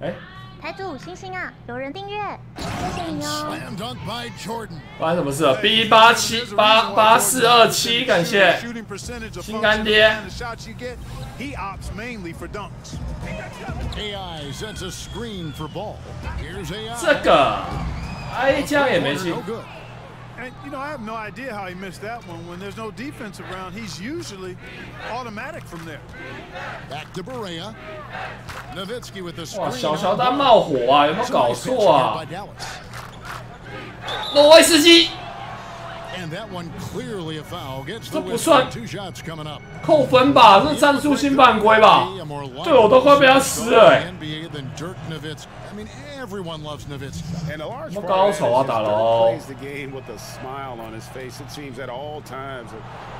哎，台主星星啊，有人订阅，谢谢你哦。发生什么事了 ？B878427，感谢新干爹。这个，哎，这样也没进。 And, you know, I have no idea how he missed that one. When there's no defense around, he's usually automatic from there. Back to Berea. Nowitzki with the screen. 哇，小乔丹冒火啊，有没有搞错啊？诺维斯基，这不算扣分吧？这是战术性犯规吧？队友都快被他撕了哎！什么高手啊，打喽！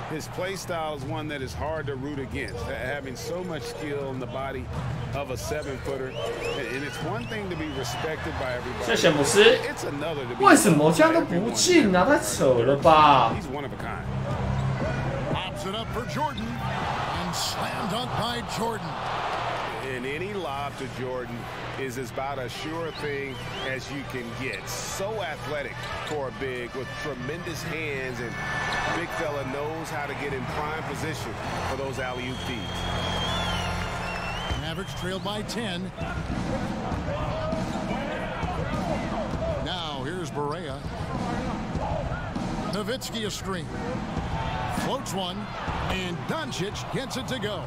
His play style is one that is hard to root against, having so much skill in the body of a 7-footer, and it's one thing to be respected by everybody. 谢谢姆斯。为什么这样都不进啊？太扯了吧！ He's one of a kind. Pops it up for Jordan and slam dunk by Jordan. And any lob to Jordan is about as sure a thing as you can get. So athletic for a big with tremendous hands, and big fella knows how to get in prime position for those alley-oop feeds. Mavericks trailed by 10. Now here's Berea. Nowitzki a screen. Floats one, and Doncic gets it to go.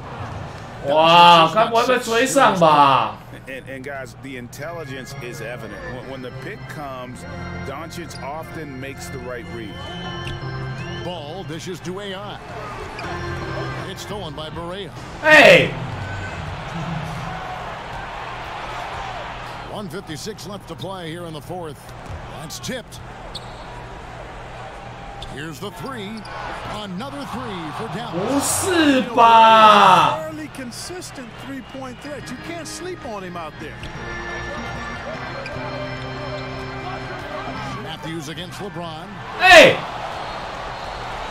哇，该不会被追上吧？ And guys, the intelligence is evident. When the pick comes, Doncic often makes the right read. Ball dishes to AI. It's stolen by Berea. Hey! 1:56 left to play here in the fourth. That's tipped. Here's the three. Another three for Dallas. 不是吧？ Fairly consistent three-point threat. You can't sleep on him out there. Matthews against LeBron. 哎！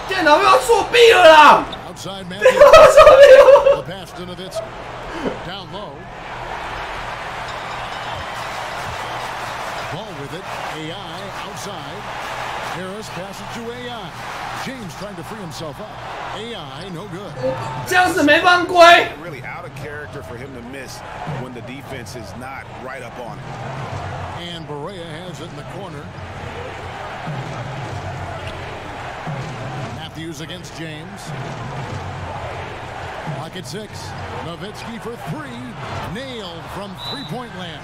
电脑又要作弊了啦！ Outside 电 Matthews. 脑要作弊了！ The pass to Nowitzki. Down low. Ball with it. AI outside. Harris passes to AI. James trying to free himself up. AI no good. 这样子没犯规。 Really out of character for him to miss when the defense is not right up on him. And Berea has it in the corner. Matthews against James. Pocket 6. Nowitzki for three. Nailed from three-point land.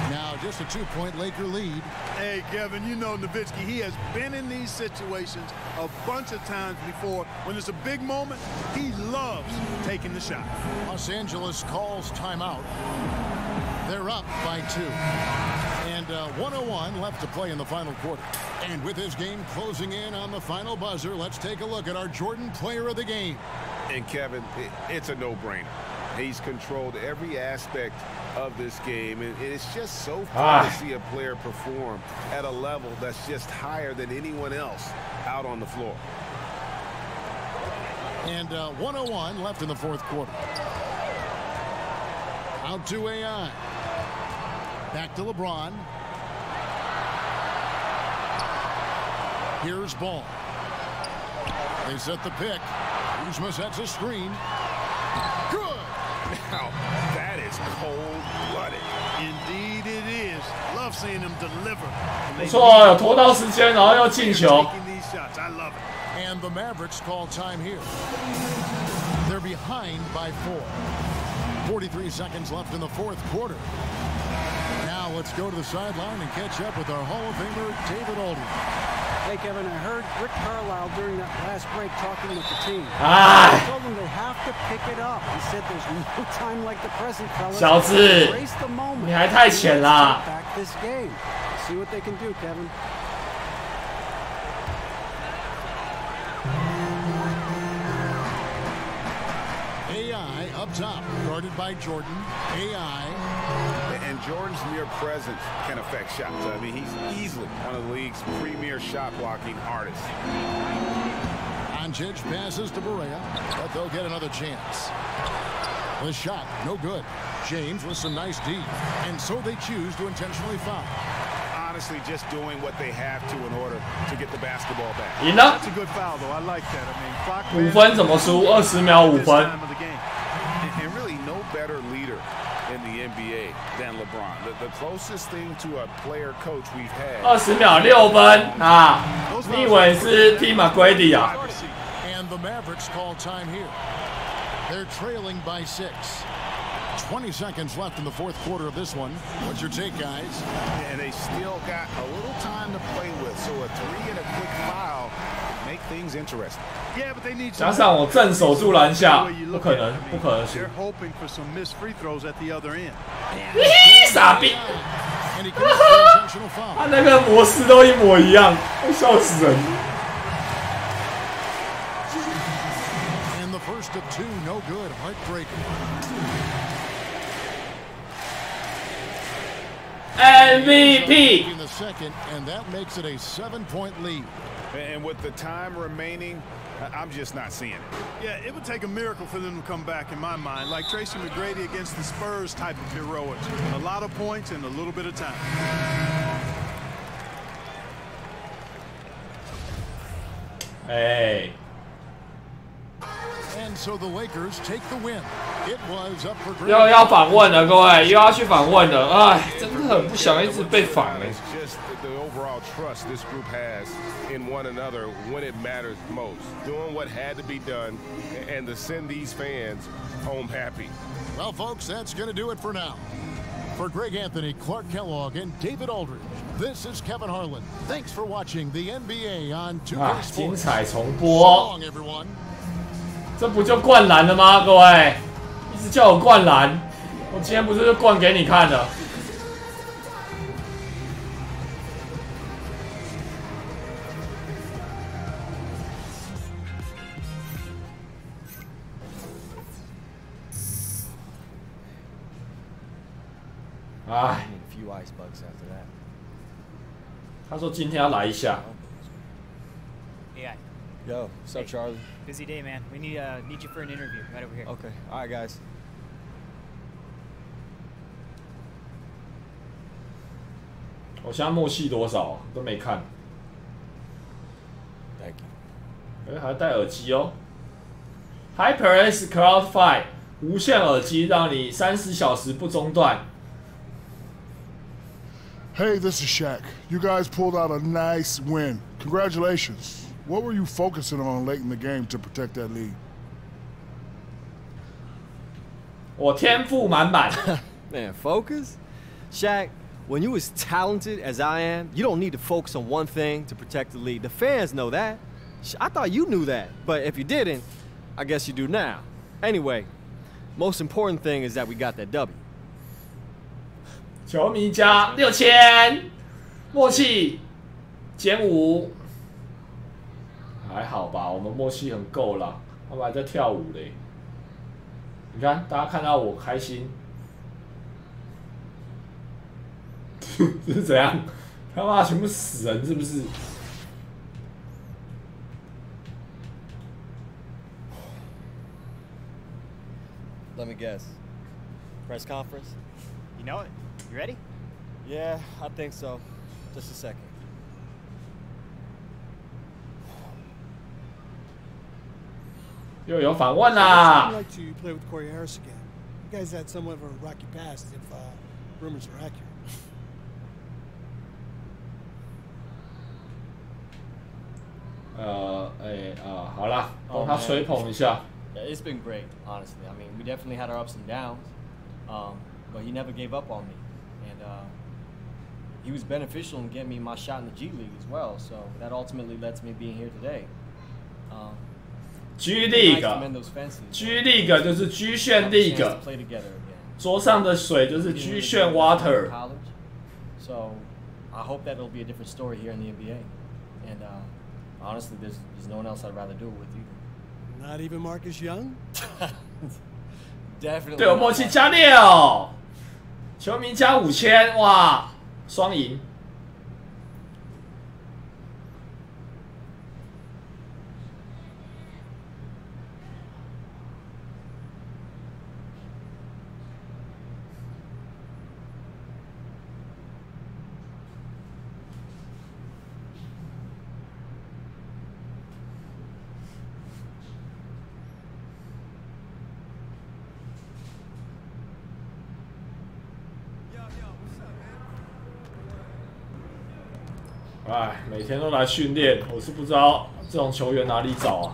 Now just a 2-point Laker lead. Hey, Kevin, you know Nowitzki, he has been in these situations a bunch of times before. When it's a big moment, he loves taking the shot. Los Angeles calls timeout. They're up by 2. And 1:01 left to play in the final quarter. And with this game closing in on the final buzzer, let's take a look at our Jordan Player of the Game. And Kevin, it's a no-brainer. He's controlled every aspect of this game, and it's just so fun to see a player perform at a level that's just higher than anyone else out on the floor. And 1:01 left in the fourth quarter. Out to AI. Back to LeBron. Here's Ball. They set the pick. Kuzma sets a screen. Good. Now, that is cold-blooded. Indeed it is. Love seeing him deliver. 不错，有拖到时间，然后又进球。 Taking these shots, I love it. And the Mavericks call time here. They're behind by 4. 43 seconds left in the fourth quarter. Now let's go to the sideline and catch up with our Hall of Famer, David Aldridge. Hey, Kevin, I heard Rick Carlisle during that last break talking with the team. He told them they have to pick it up. He said there's no time like the present, fellas. 小子， Embrace the moment. 你还太浅啦。 Back this game. See what they can do, Kevin. AI up top, guarded by Jordan. AI. And Jordan's mere presence can affect shots. I mean, he's easily one of the league's premier shot blocking artists. Doncic passes to Barea, but they'll get another chance. The shot, no good. James with some nice D, and so they choose to intentionally foul. Honestly, just doing what they have to in order to get the basketball back. 赢了。 That's a good foul, though. I like that. I mean, clock 5分怎么输？20秒5分。 And really, no better leader in the NBA than LeBron. The closest thing to a player coach we've had. 20秒6分啊！你以为是 T McGrady 啊？ And the Mavericks call time here. They're trailing by 6. 20 seconds left in the fourth quarter of this one. What's your take, guys? And they still got a little time to play with, so a 3 and a quick foul make things interesting. Yeah, but they need 加上我正守住篮下，不可能输。 They're hoping for some missed free throws at the other end. 傻逼！ And he commits the intentional foul. 他那个模式都一模一样，笑死人。 And the first of 2, no good. Heartbreaking. MVP in the second, and that makes it a 7-point lead. And with the time remaining, I'm just not seeing it. Yeah, it would take a miracle for them to come back in my mind, like Tracy McGrady against the Spurs type of heroics. A lot of points and a little bit of time. Hey. And so the Lakers take the win. It was up for grabs. 又要访问了，各位，又要去访问了，哎，真的很不想一直被访哎。 It's just the overall trust this group has in one another when it matters most. Doing what had to be done and to send these fans home happy. Well, folks, that's going to do it for now. For Greg Anthony, Clark Kellogg, and David Aldridge, this is Kevin Harlan. Thanks for watching the NBA on 2K 啊， Sports. 精彩重 So 播， long, everyone. 这不就灌篮了吗？各位，一直叫我灌篮，我今天不是就灌给你看的。哎，他说今天要来一下。 Yeah. Yo, what's up, Charlie? Busy day, man. We need you for an interview right over here. Okay, all right, guys. 我现在默契多少都没看。 Thank you. 哎，还戴耳机哦。HyperX Cloud 5无线耳机，让你30小时不中断。 Hey, this is Shaq. You guys pulled out a nice win. Congratulations. What were you focusing on late in the game to protect that lead? 我天赋满满。Man, focus? Shaq, when you as talented as I am, you don't need to focus on one thing to protect the lead. The fans know that. I thought you knew that, but if you didn't, I guess you do now. Anyway, most important thing is that we got that W. 球迷加6000，默契减5，还好吧？我们默契很够了，他们还在跳舞嘞。你看，大家看到我开心，这是怎样？他妈全部死人是不是？ Let me guess. Press conference? You know it. You ready? Yeah, I think so. Just a second. 又有访问啦！ I'd like to play with Corey Harris again. You guys had somewhat of a rocky past, if rumors are accurate. 好啦，帮他吹捧一下。 Yeah, it's been great, honestly. I mean, we definitely had our ups and downs, but he never gave up on me, and he was beneficial in getting me my shot in the G League as well. So that ultimately led to me being here today. G League，G League 就是 G 炫 League， 桌上的水就是 G 炫 Water。 So I hope that it'll be a different story here in the NBA, and honestly, there's no one else I'd rather do it with either. Not even Marcus Young? Definitely. 对我默契加6，球迷加5000，哇，双赢。哎，每天都来训练，我是不知道这种球员哪里找啊？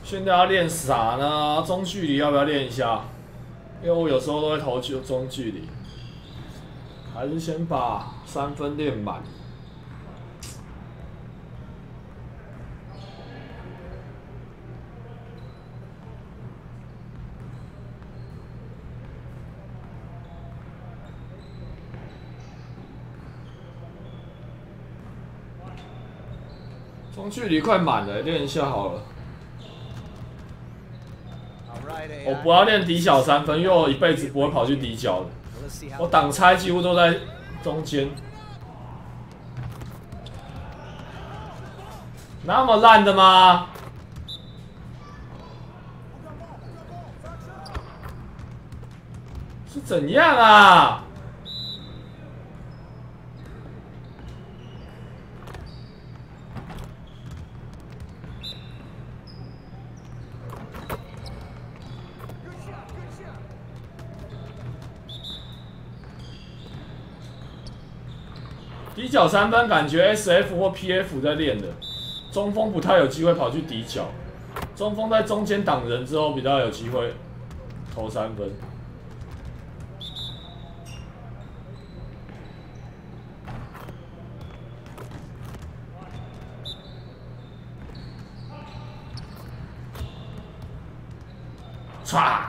现在要练啥呢？中距离要不要练一下？因为我有时候都会投中距离，还是先把3分练满。中距离快满了，练一下好了。我不要练底角3分，因为我一辈子不会跑去底角的。我挡拆几乎都在中间。那么烂的吗？是怎样啊？底角3分，感觉 SF 或 PF 在练的，中锋不太有机会跑去底角，中锋在中间挡人之后比较有机会投3分。唰！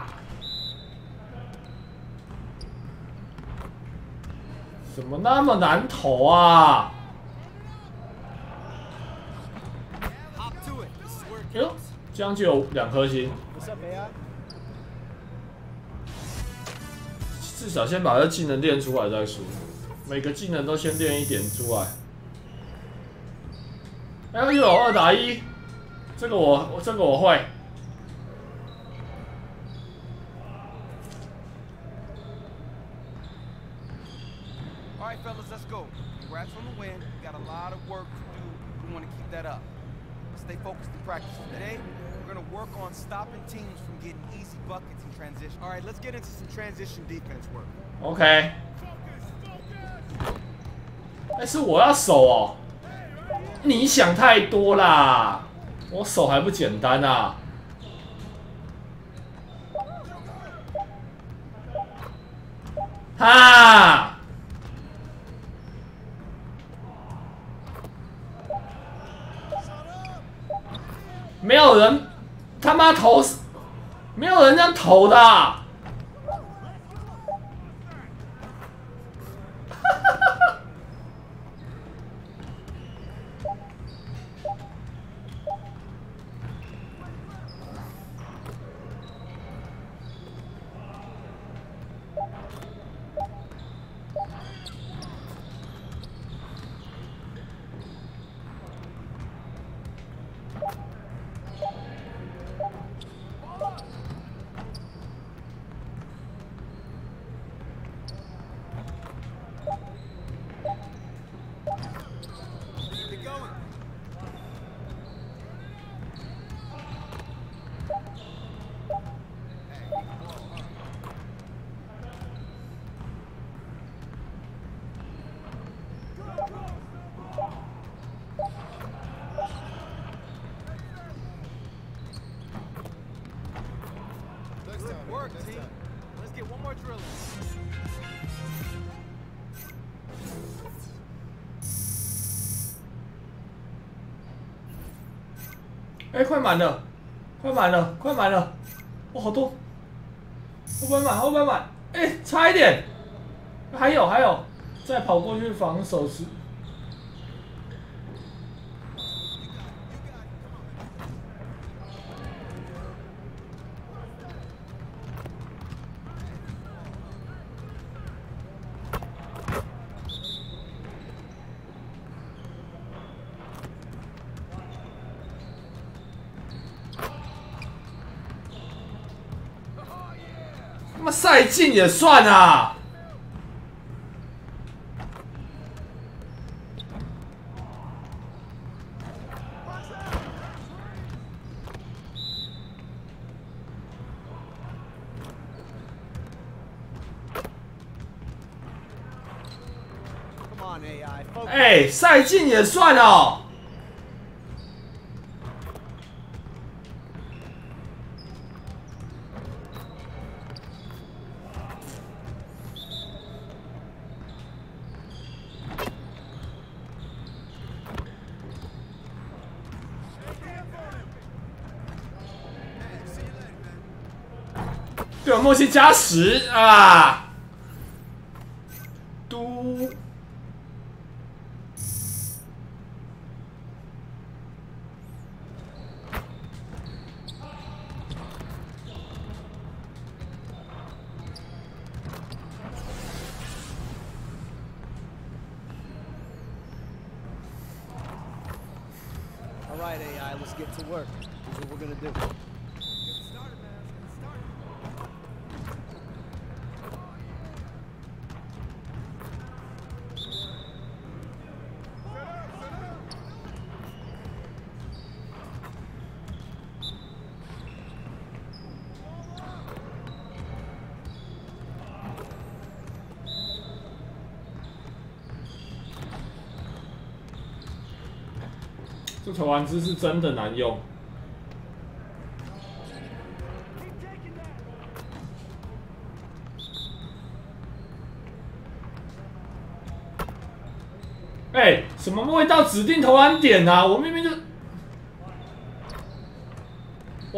怎么那么难投啊？哎呦，这样就有2颗星。至少先把这技能练出来再说，每个技能都先练一点出来。哎，又有2打1，这个我会。Fellas, let's go. Congrats on the win. We got a lot of work to do. We want to keep that up. Stay focused in practice. Today, we're going to work on stopping teams from getting easy buckets in transition. All right, let's get into some transition defense work. OK。但是我要守哦，你想太多啦，我守还不简单啊。哈！没有人他妈投，没有人这样投的啊。哎，快满了，快满了，快满了！哇，好多！后边满，后边满！哎，差一点！还有，再跑过去防守时。他妈赛进也算啊！哎，赛进也算哦。对我默契加10啊！嘟。All right, AI, let's get to work. Here's what we're gonna do.这投篮姿势真的难用。哎，什么未到指定投篮点啊？我明明就……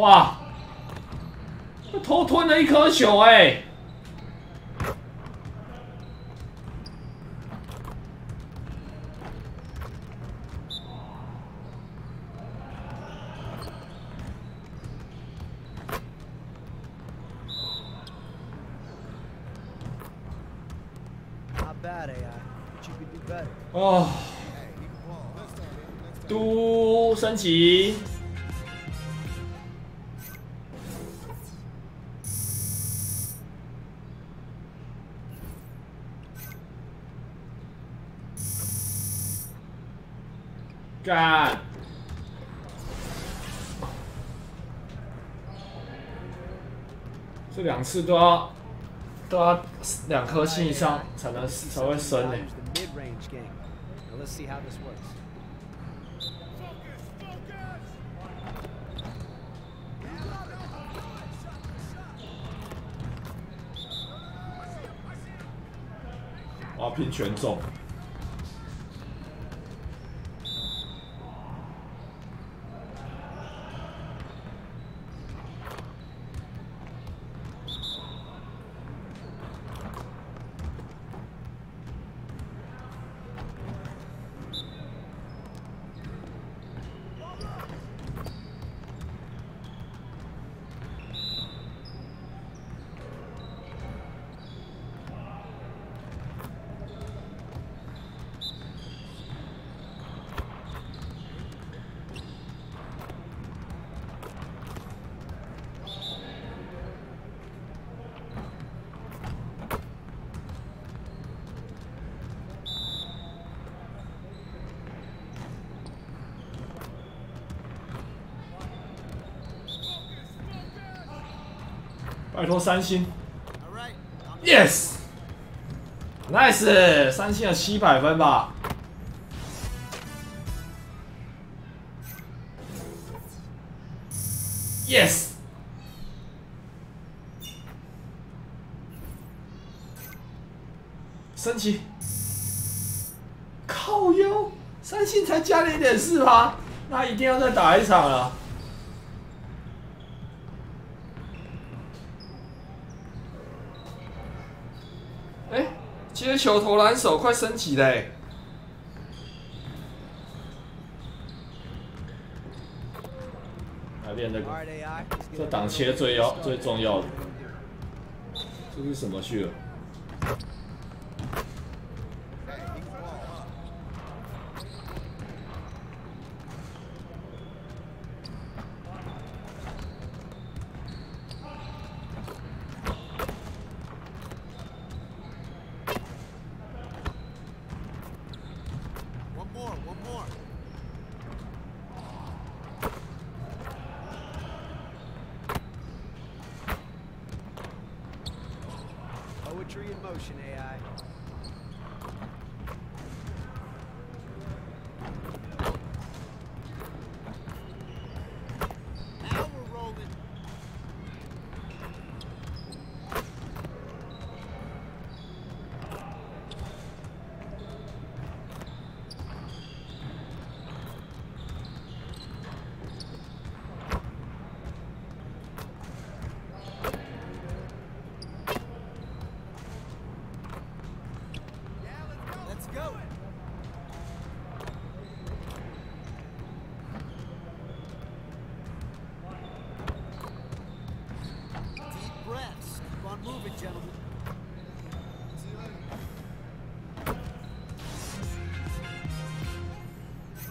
哇，偷吞了一颗球哎！哦，嘟升级，干，这2次都要2颗星以上才会升呢。Let's see how this works. 我要拼全中。拜托3星 ，yes，nice， 3星有700分吧 ，yes， 升级，靠腰，3星才加0.4吗？那一定要再打一场了。接球投篮手快升级嘞！来练这个，这挡切最重要的。这是什么去了？Poetry in motion, AI.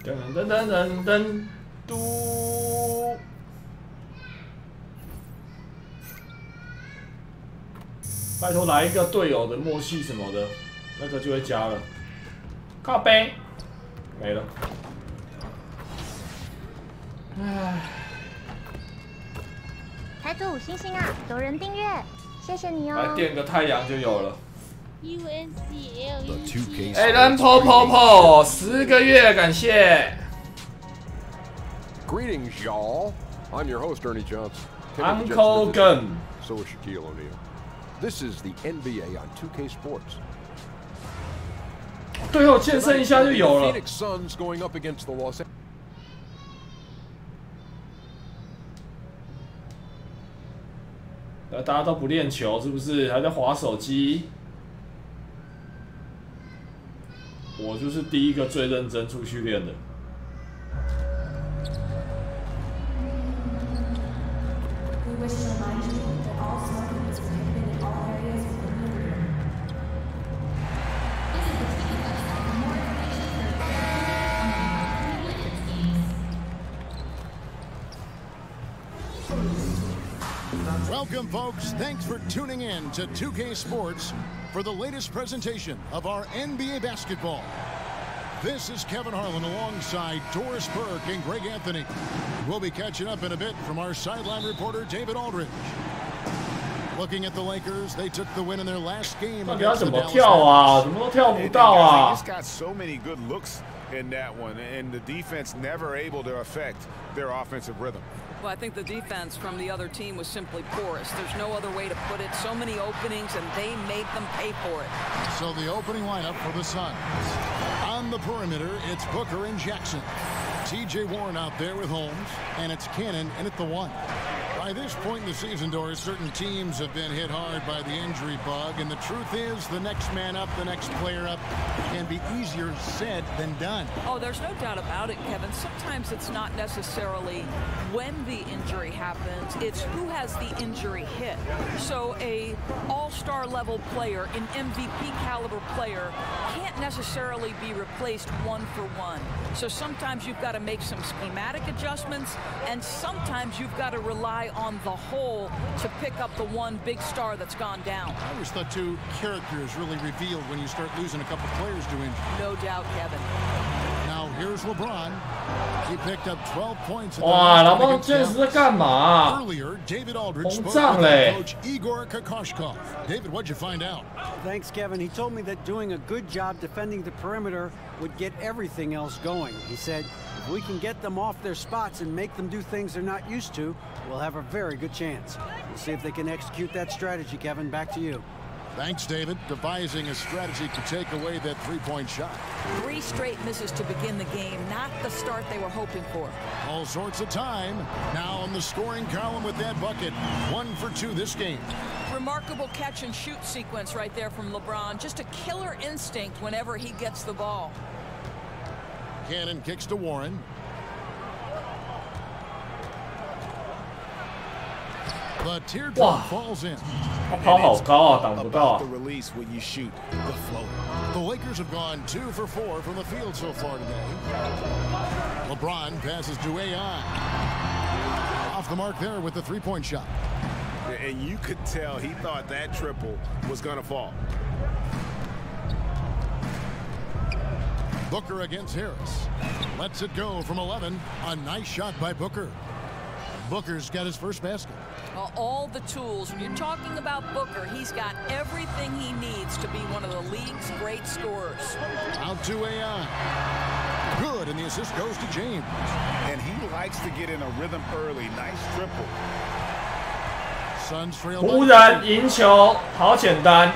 噔噔噔噔噔，嘟！拜托来一个队友的默契什么的，那个就会加了。靠背，没了。唉。台主5星星啊，有人订阅，谢谢你哦。来点个太阳就有了。 哎，人po 10个月，感謝。Greetings, y'all. I'm your host, Ernie Johnson. Uncle Gun. So is Shaquille O'Neal. This is the NBA on 2K Sports. 对哦，健身一下就有了。 Phoenix Suns going up against the Los Angeles. 大家都不练球，是不是？还在滑手机？我就是第一个最认真出去练的。Welcome, folks. Thanks for tuning in to 2K Sports for the latest presentation of our NBA basketball. This is Kevin Harlan alongside Doris Burke and Greg Anthony. We'll be catching up in a bit from our sideline reporter, David Aldridge. Looking at the Lakers, they took the win in their last game against the Dallas Mavericks. He's got so many good looks in that one, and the defense never able to affect their offensive rhythm. Well, I think the defense from the other team was simply porous. There's no other way to put it. So many openings, and they made them pay for it. So the opening lineup for the Suns. On the perimeter, it's Booker and Jackson. T.J. Warren out there with Holmes, and it's Cannon in at the 1. By this point in the season, Doris, certain teams have been hit hard by the injury bug, and the truth is the next man up, the next player up, can be easier said than done. Oh, there's no doubt about it, Kevin. Sometimes it's not necessarily when the injury happens, it's who has the injury hit. So a all-star level player, an MVP caliber player, can't necessarily be replaced one for one. So sometimes you've got to make some schematic adjustments, and sometimes you've got to rely on the whole to pick up the one big star that's gone down. I always thought two characters really revealed when you start losing a couple players to injury. No doubt, Kevin. Now here's LeBron. He picked up 12 points. Earlier, David Aldridge spoke with coach Igor Kokoshkov. David, what'd you find out? Thanks, Kevin. He told me that doing a good job defending the perimeter would get everything else going. He said, if we can get them off their spots and make them do things they're not used to, we'll have a very good chance. We'll see if they can execute that strategy, Kevin. Back to you. Thanks, David. Devising a strategy to take away that three-point shot. 3 straight misses to begin the game, not the start they were hoping for. All sorts of time. Now on the scoring column with that bucket. 1 for 2 this game. Remarkable catch and shoot sequence right there from LeBron. Just a killer instinct whenever he gets the ball. Cannon kicks to Warren. The teardrop falls in. About the release when you shoot the floater. The Lakers have gone 2 for 4 from the field so far today. LeBron passes to AI. Off the mark there with the three-point shot. And you could tell he thought that triple was going to fall. Booker against Harris. Lets it go from 11. A nice shot by Booker. Booker's got his first basket. All the tools. When you're talking about Booker, he's got everything he needs to be one of the league's great scorers. Out to AI. Good, and the assist goes to James. And he likes to get in a rhythm early. Nice triple. Suns trail. 湖人赢球，好简单。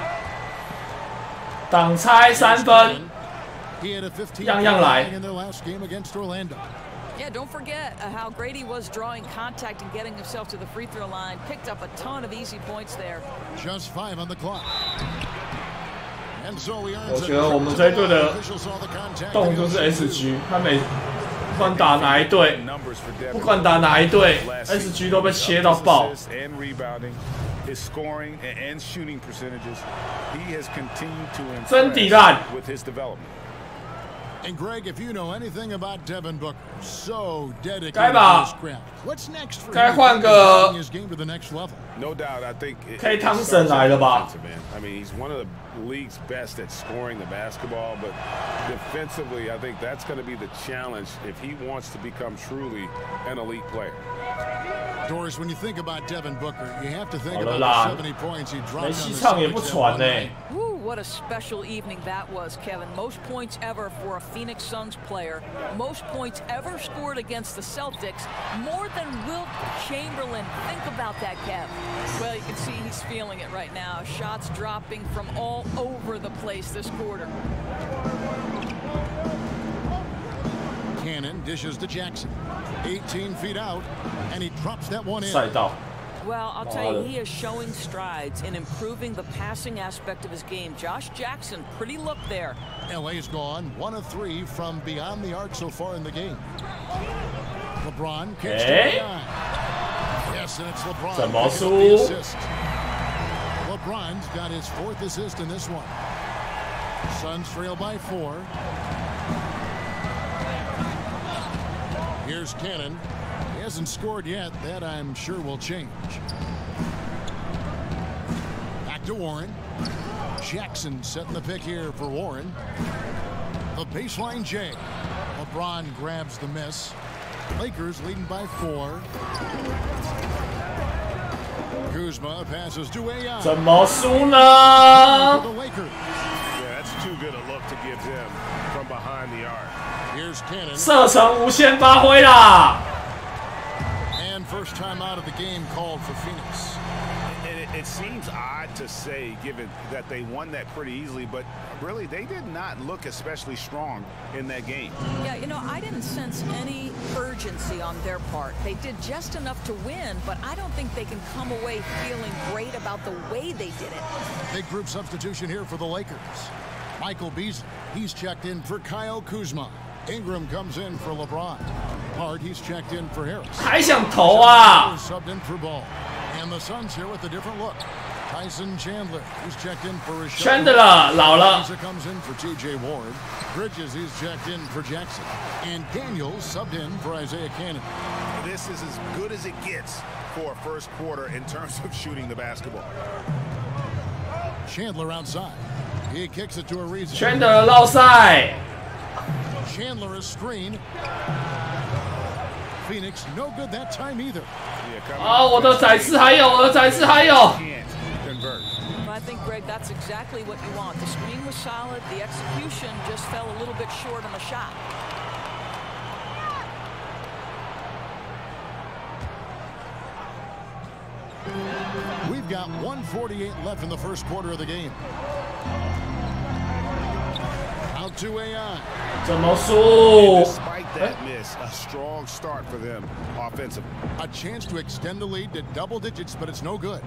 挡拆3分，样样来。 in their last game against Orlando. Yeah, don't forget how great he was drawing contact and getting himself to the free throw line. Picked up a ton of easy points there. Just 5 on the clock. And so he earns 我觉得我们这队的动就是 SG， 他不管打哪一队，不管打哪一队 ，SG 都被切到爆。 His scoring and shooting percentages, he has continued to 真抵烂。 with his development. And Greg, if you know anything about Devin Booker, so dedicated to his craft. What's next for him taking his game to the next level? No doubt, I think K Thompson 来了吧 I mean, he's one of the league's best at scoring the basketball, but defensively, I think that's going to be the challenge if he wants to become truly an elite player. Doris, when you think about Devin Booker, you have to think about the 70 points he dropped on the Celtics one night. Ooh, what a special evening that was, Kevin. Most points ever for a Phoenix Suns player. Most points ever scored against the Celtics. More than Wilt Chamberlain. Think about that, Kev. Well, you can see he's feeling it right now. Shots dropping from all over the place this quarter. Cannon dishes to Jackson. 18 feet out, and he drops that one in. Well, I'll tell you, he is showing strides in improving the passing aspect of his game. Josh Jackson, pretty look there. LA's gone 1 of 3 from beyond the arc so far in the game. LeBron kicks to the line. Yes, and it's LeBron picking up the assist. LeBron's got his 4th assist in this one. Suns trail by 4. Here's Cannon. He hasn't scored yet. That, I'm sure, will change. Back to Warren. Jackson setting the pick here for Warren. The baseline J. LeBron grabs the miss. Lakers leading by 4. Kuzma passes to AI. 怎么输呢 The Lakers. Yeah, that's too good a look to give him from behind the arc. Here's Cannon. 射程无限发挥啦 And first time out of the game called for Phoenix. It seems odd to say, given that they won that pretty easily, but really they did not look especially strong in that game. Yeah, you know, I didn't sense any urgency on their part. They did just enough to win, but I don't think they can come away feeling great about the way they did it. Big group substitution here for the Lakers. Michael Beasley, he's checked in for Kyle Kuzma. Ingram comes in for LeBron. Hart, he's checked in for Harris. 还想投啊 Subbed in for Ball. And the Suns here with a different look. Tyson Chandler, he's checked in for Rashad. Chandler 老了 comes in for T.J. Ward. Bridges, he's checked in for Jackson. And Daniels subbed in for Isaiah Cannon. This is as good as it gets for a first quarter in terms of shooting the basketball. Chandler outside. He kicks it to Ariza. Chandler 绕赛 Chandler is screen. Phoenix no good that time either. 啊，我的载势还有，我的载势还有。 I think, Greg, that's exactly what you want. The screen was solid. The execution just fell a little bit short on the shot. We've got 1:48 left in the first quarter of the game. Out to AI. 怎么输 Despite that miss, a strong start for them offensively. A chance to extend the lead to double digits, but it's no good.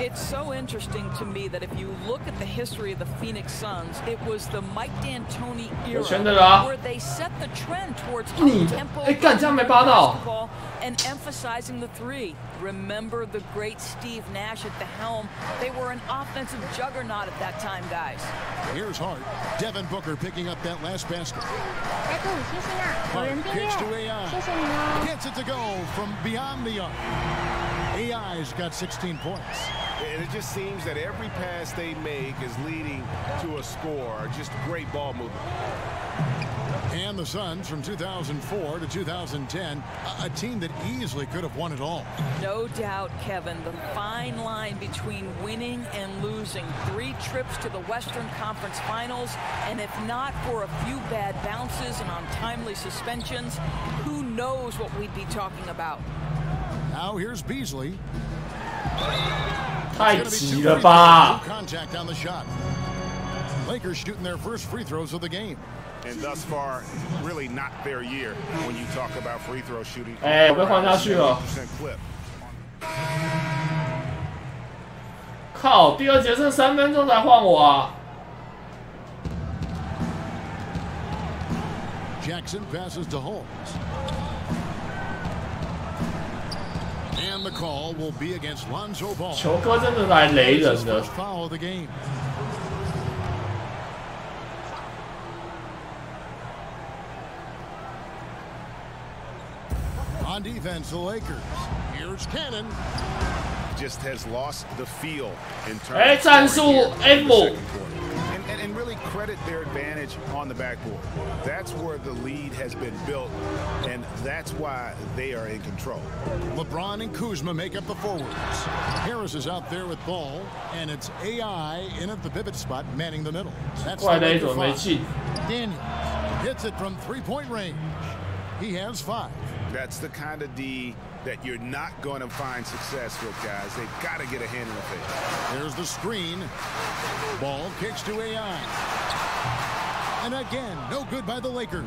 It's so interesting to me that if you look at the history of the Phoenix Suns, it was the Mike D'Antoni era where they set the trend towards up-tempo basketball and emphasizing the 3. Remember the great Steve Nash at the helm. They were an offensive juggernaut at that time, guys. Here's Hart. Devin Booker picking up that last basket. 来鼓舞星星啊！有人订阅， Pitch to AI. 谢谢你哦。 Gets it to go from beyond the arc. AI's got 16 points. And it just seems that every pass they make is leading to a score. Just great ball movement. And the Suns from 2004 to 2010, a team that easily could have won it all. No doubt, Kevin, the fine line between winning and losing. 3 trips to the Western Conference Finals, and if not for a few bad bounces and untimely suspensions, who knows what we'd be talking about. Now here's Beasley. 太急了吧 Contact on the shot. Lakers shooting their first free throws of the game. And thus far, really not their year when you talk about free throw shooting. 哎，我被换下去了。靠，第2节剩3分钟才换我啊！ Jackson passes to Holmes. And the call will be against Lonzo Ball. 球哥真的来雷人的。 Foul of the game. On defense, the Lakers. Here's Cannon. Just has lost the feel in terms of 战术 M。 And really credit their advantage on the backboard. That's where the lead has been built, and that's why they are in control. LeBron and Kuzma make up the forwards. Harris is out there with ball, and it's AI in at the pivot spot, manning the middle. That's the Laker five. Daniels hits it from three-point range. He has 5. That's the kind of D that you're not going to find success with, guys. They got to get a hand in the face. There's the screen. Ball kicks to AI. And again, no good by the Lakers.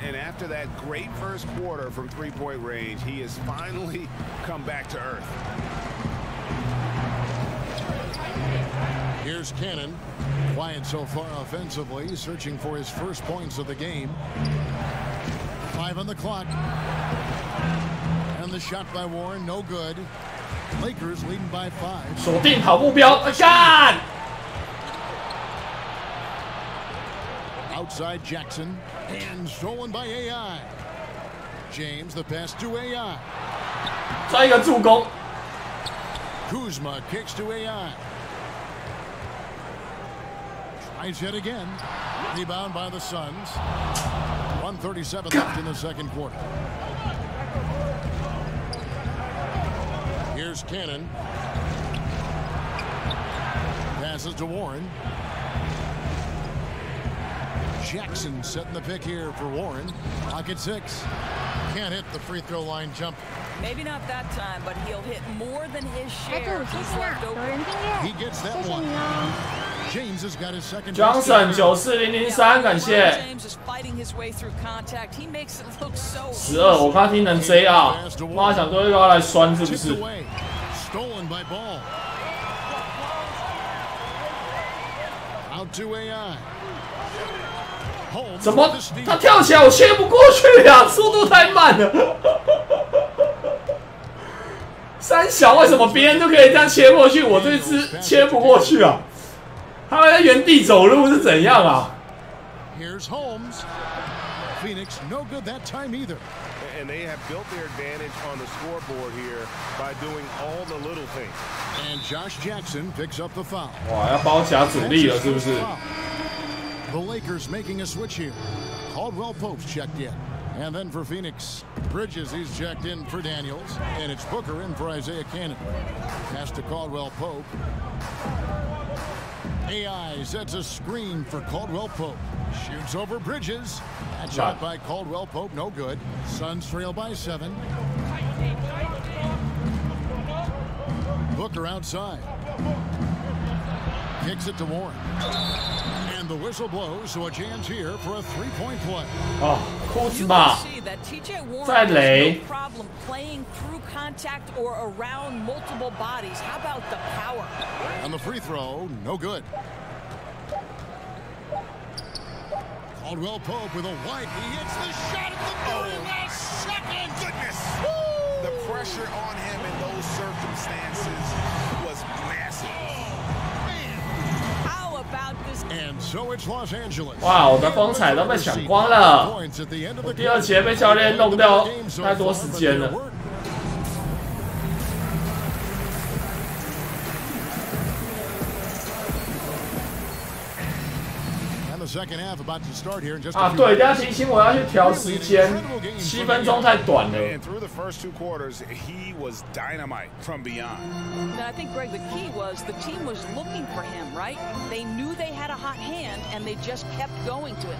And after that great first quarter from three-point range, he has finally come back to earth. Here's Cannon. Quiet so far offensively, searching for his first points of the game. 5 on the clock. And the shot by Warren, no good. Lakers leading by 5. 锁定好目标，干！ Outside Jackson, and stolen by AI. James, the pass to AI. 再一个助攻。 Kuzma kicks to AI. Tries it again. Rebound by the Suns. 1:37 left in the second quarter. Here's Cannon. Passes to Warren. Jackson setting the pick here for Warren. Pocket 6. Can't hit the free throw line jump. Maybe not that time, but he'll hit more than his share. He gets that one. James has got his second. Johnson 94003，感谢。 James is fighting his way through contact. He makes it look so. 12，我看听成 J 啊，妈想说又要来酸是不是？ Stolen by ball. Out to AI. 怎么他跳起来我切不过去啊？速度太慢了。三小为什么别人都可以这样切过去，我这只切不过去啊？他们在原地走路是怎样啊？ Here's Holmes. Phoenix no good that time either. And they have built their advantage on the scoreboard here by doing all the little things. And Josh Jackson picks up the foul. 哇，要包夹主力了是不是？ The Lakers making a switch here. Caldwell Pope's checked in. And then for Phoenix, Bridges, he's checked in for Daniels. And it's Booker in for Isaiah Cannon. Pass to Caldwell Pope. AI sets a screen for Caldwell Pope. Shoots over Bridges. That shot by Caldwell Pope, no good. Suns trail by 7. Booker outside. Kicks it to Warren. And the whistle blows, so a chance here for a three-point play. 哦，库兹马在雷。 problem playing through contact or around multiple bodies. How about the power? And the free throw, no good. Caldwell Pope with a wide. He hits the shot at the very last second. Goodness. The pressure on him in those circumstances was massive. How about this? And so it's Los Angeles. 哇，我的风采都被抢光了。我第二节被教练弄掉太多时间了。 Second half about to start here in just 啊，对，大家提醒我要去调时间，7分钟太短了。 And through the first 2 quarters, he was dynamite from beyond. And I think, Greg, the key was the team was looking for him, right? They knew they had a hot hand, and they just kept going to it.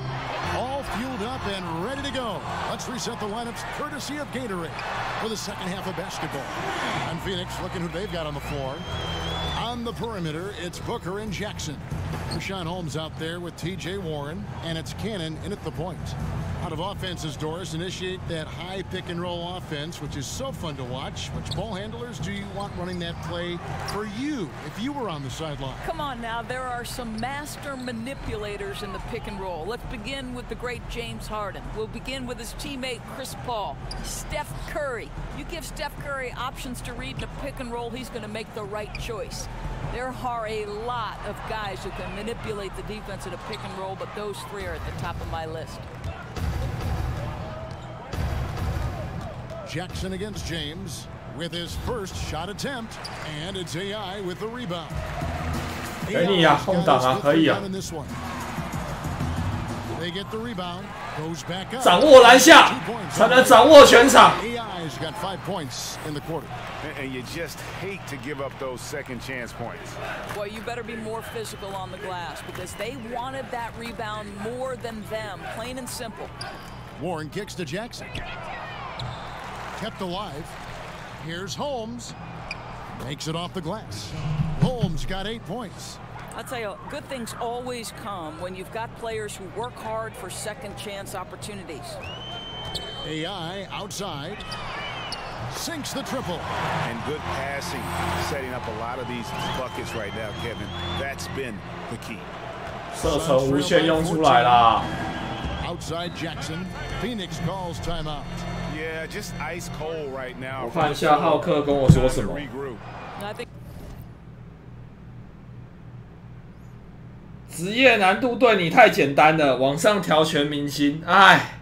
All fueled up and ready to go. Let's reset the lineups courtesy of Gatorade for the second half of basketball. And Phoenix looking who they've got on the floor. On the perimeter, it's Booker and Jackson. Rashawn Holmes out there with T.J. Warren, and it's Cannon in at the point. Out of offenses, Doris, initiate that high pick-and-roll offense, which is so fun to watch. Which ball handlers do you want running that play for you if you were on the sideline? Come on now, there are some master manipulators in the pick-and-roll. Let's begin with the great James Harden. We'll begin with his teammate Chris Paul. Steph Curry. You give Steph Curry options to read in a pick-and-roll, he's going to make the right choice. There are a lot of guys who can manipulate the defense at a pick and roll, but those 3 are at the top of my list. Jackson against James with his first shot attempt, and it's AI with the rebound. 给你呀，空档啊，可以啊。 They get the rebound, goes back up. 掌握篮下，才能掌握全场。 AI's got 5 points in the quarter. And you just hate to give up those second chance points. Well, you better be more physical on the glass because they wanted that rebound more than them, plain and simple. Warren kicks to Jackson. Kept alive. Here's Holmes. Makes it off the glass. Holmes got 8 points. I'll tell you, good things always come when you've got players who work hard for second chance opportunities. AI outside. Sinks the triple. And good passing, setting up a lot of these buckets right now, Kevin. That's been the key. 射程无限用出来啦。 Outside Jackson. Phoenix calls timeout. Yeah, just ice cold right now. 我看一下浩克跟我说什么。 职业难度对你太简单了，往上调全明星。哎，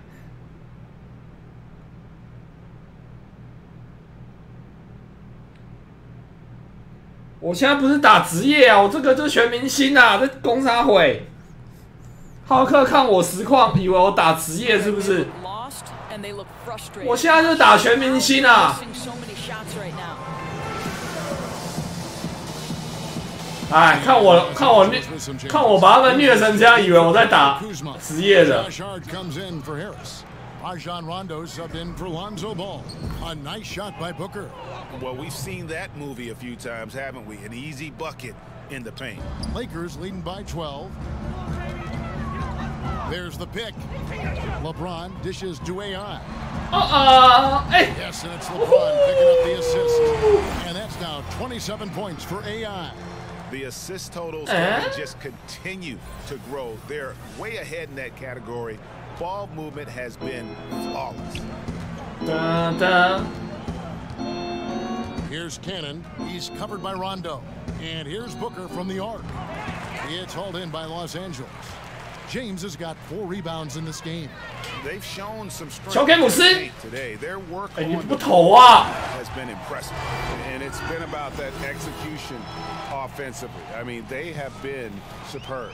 我现在不是打职业啊，我这个就是全明星啊，这攻啥毁？浩克看我实况，以为我打职业是不是？我现在就打全明星啊！哎，看我把他们虐成这样，以为我在打职业的。 Rajon Rondo subbed in for Lonzo Ball. A nice shot by Booker. Well, we've seen that movie a few times, haven't we? An easy bucket in the paint. Lakers leading by 12. There's the pick. LeBron dishes to AI. Yes, and it's LeBron picking up the assist. And that's now 27 points for AI. The assist totals just continue to grow. They're way ahead in that category. Ball movement has been flawless. Here's Cannon. He's covered by Rondo. And here's Booker from the arc. It's hauled in by Los Angeles. James has got 4 rebounds in this game. They've shown some strength today. Their work on the has been impressive. And it's been about that execution offensively. I mean, they have been superb.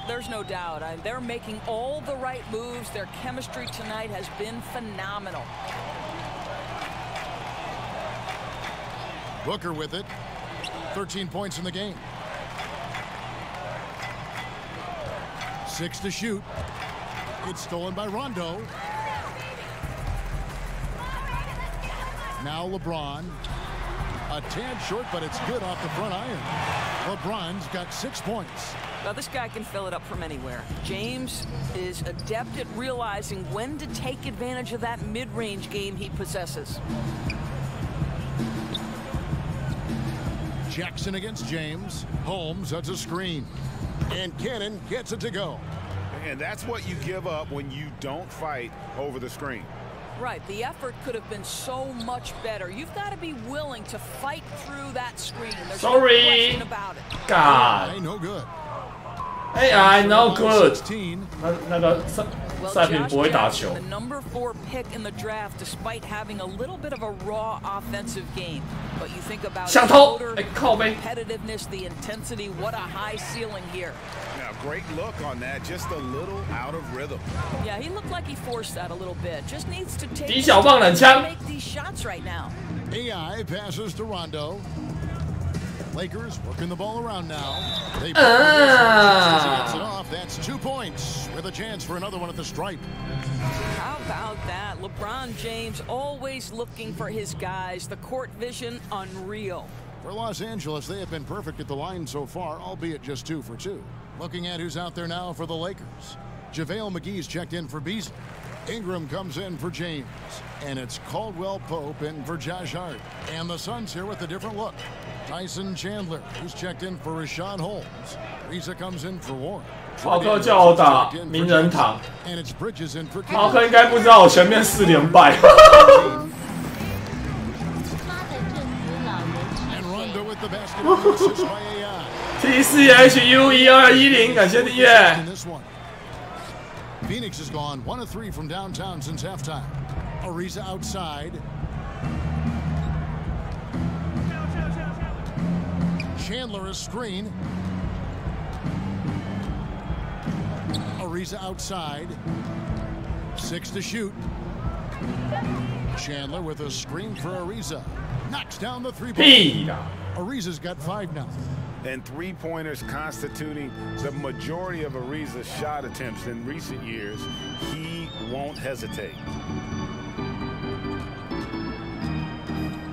There's no doubt. They're making all the right moves. Their chemistry tonight has been phenomenal. Booker with it. 13 points in the game. 6 to shoot. It's stolen by Rondo. Now LeBron. A tad short, but it's good off the front iron. LeBron's got 6 points. Now, this guy can fill it up from anywhere. James is adept at realizing when to take advantage of that mid-range game he possesses. Jackson against James. Holmes, that's a screen. And Cannon gets it to go. And that's what you give up when you don't fight over the screen. Right, the effort could have been so much better. You've got to be willing to fight through that screen. There's no question about it. God. No good. AI no good. 那个赛品不会打球。 The number 4 pick in the draft, despite having a little bit of a raw offensive game, but you think about competitiveness, the intensity, what a high ceiling here. Now, great look on that, just a little out of rhythm. Yeah, he looked like he forced that a little bit. Just needs to take make these shots right now. AI passes to Rondo. Lakers working the ball around now. They gets it off. That's 2 points with a chance for another one at the stripe. How about that? LeBron James always looking for his guys. The court vision, unreal. For Los Angeles, they have been perfect at the line so far, albeit just 2 for 2. Looking at who's out there now for the Lakers. JaVale McGee's checked in for Beasley. Ingram comes in for James. And it's Caldwell Pope in for Josh Hart. And the Suns here with a different look. Tyson Chandler, who's checked in for Rashawn Holmes. Risa comes in for Warren. 浩克叫我打名人堂， And it's Bridges in for 浩克应该不知道我前面4连败。And Rondo with the basketball assist by AI. TCHU1210，感谢订阅。 Phoenix has gone 1 of 3 from downtown since halftime. Ariza outside. Chandler a screen. Ariza outside. 6 to shoot. Chandler with a screen for Ariza. Knocks down the three-pointer. Ariza's got 5 now. And three-pointers constituting the majority of Ariza's shot attempts in recent years, he won't hesitate.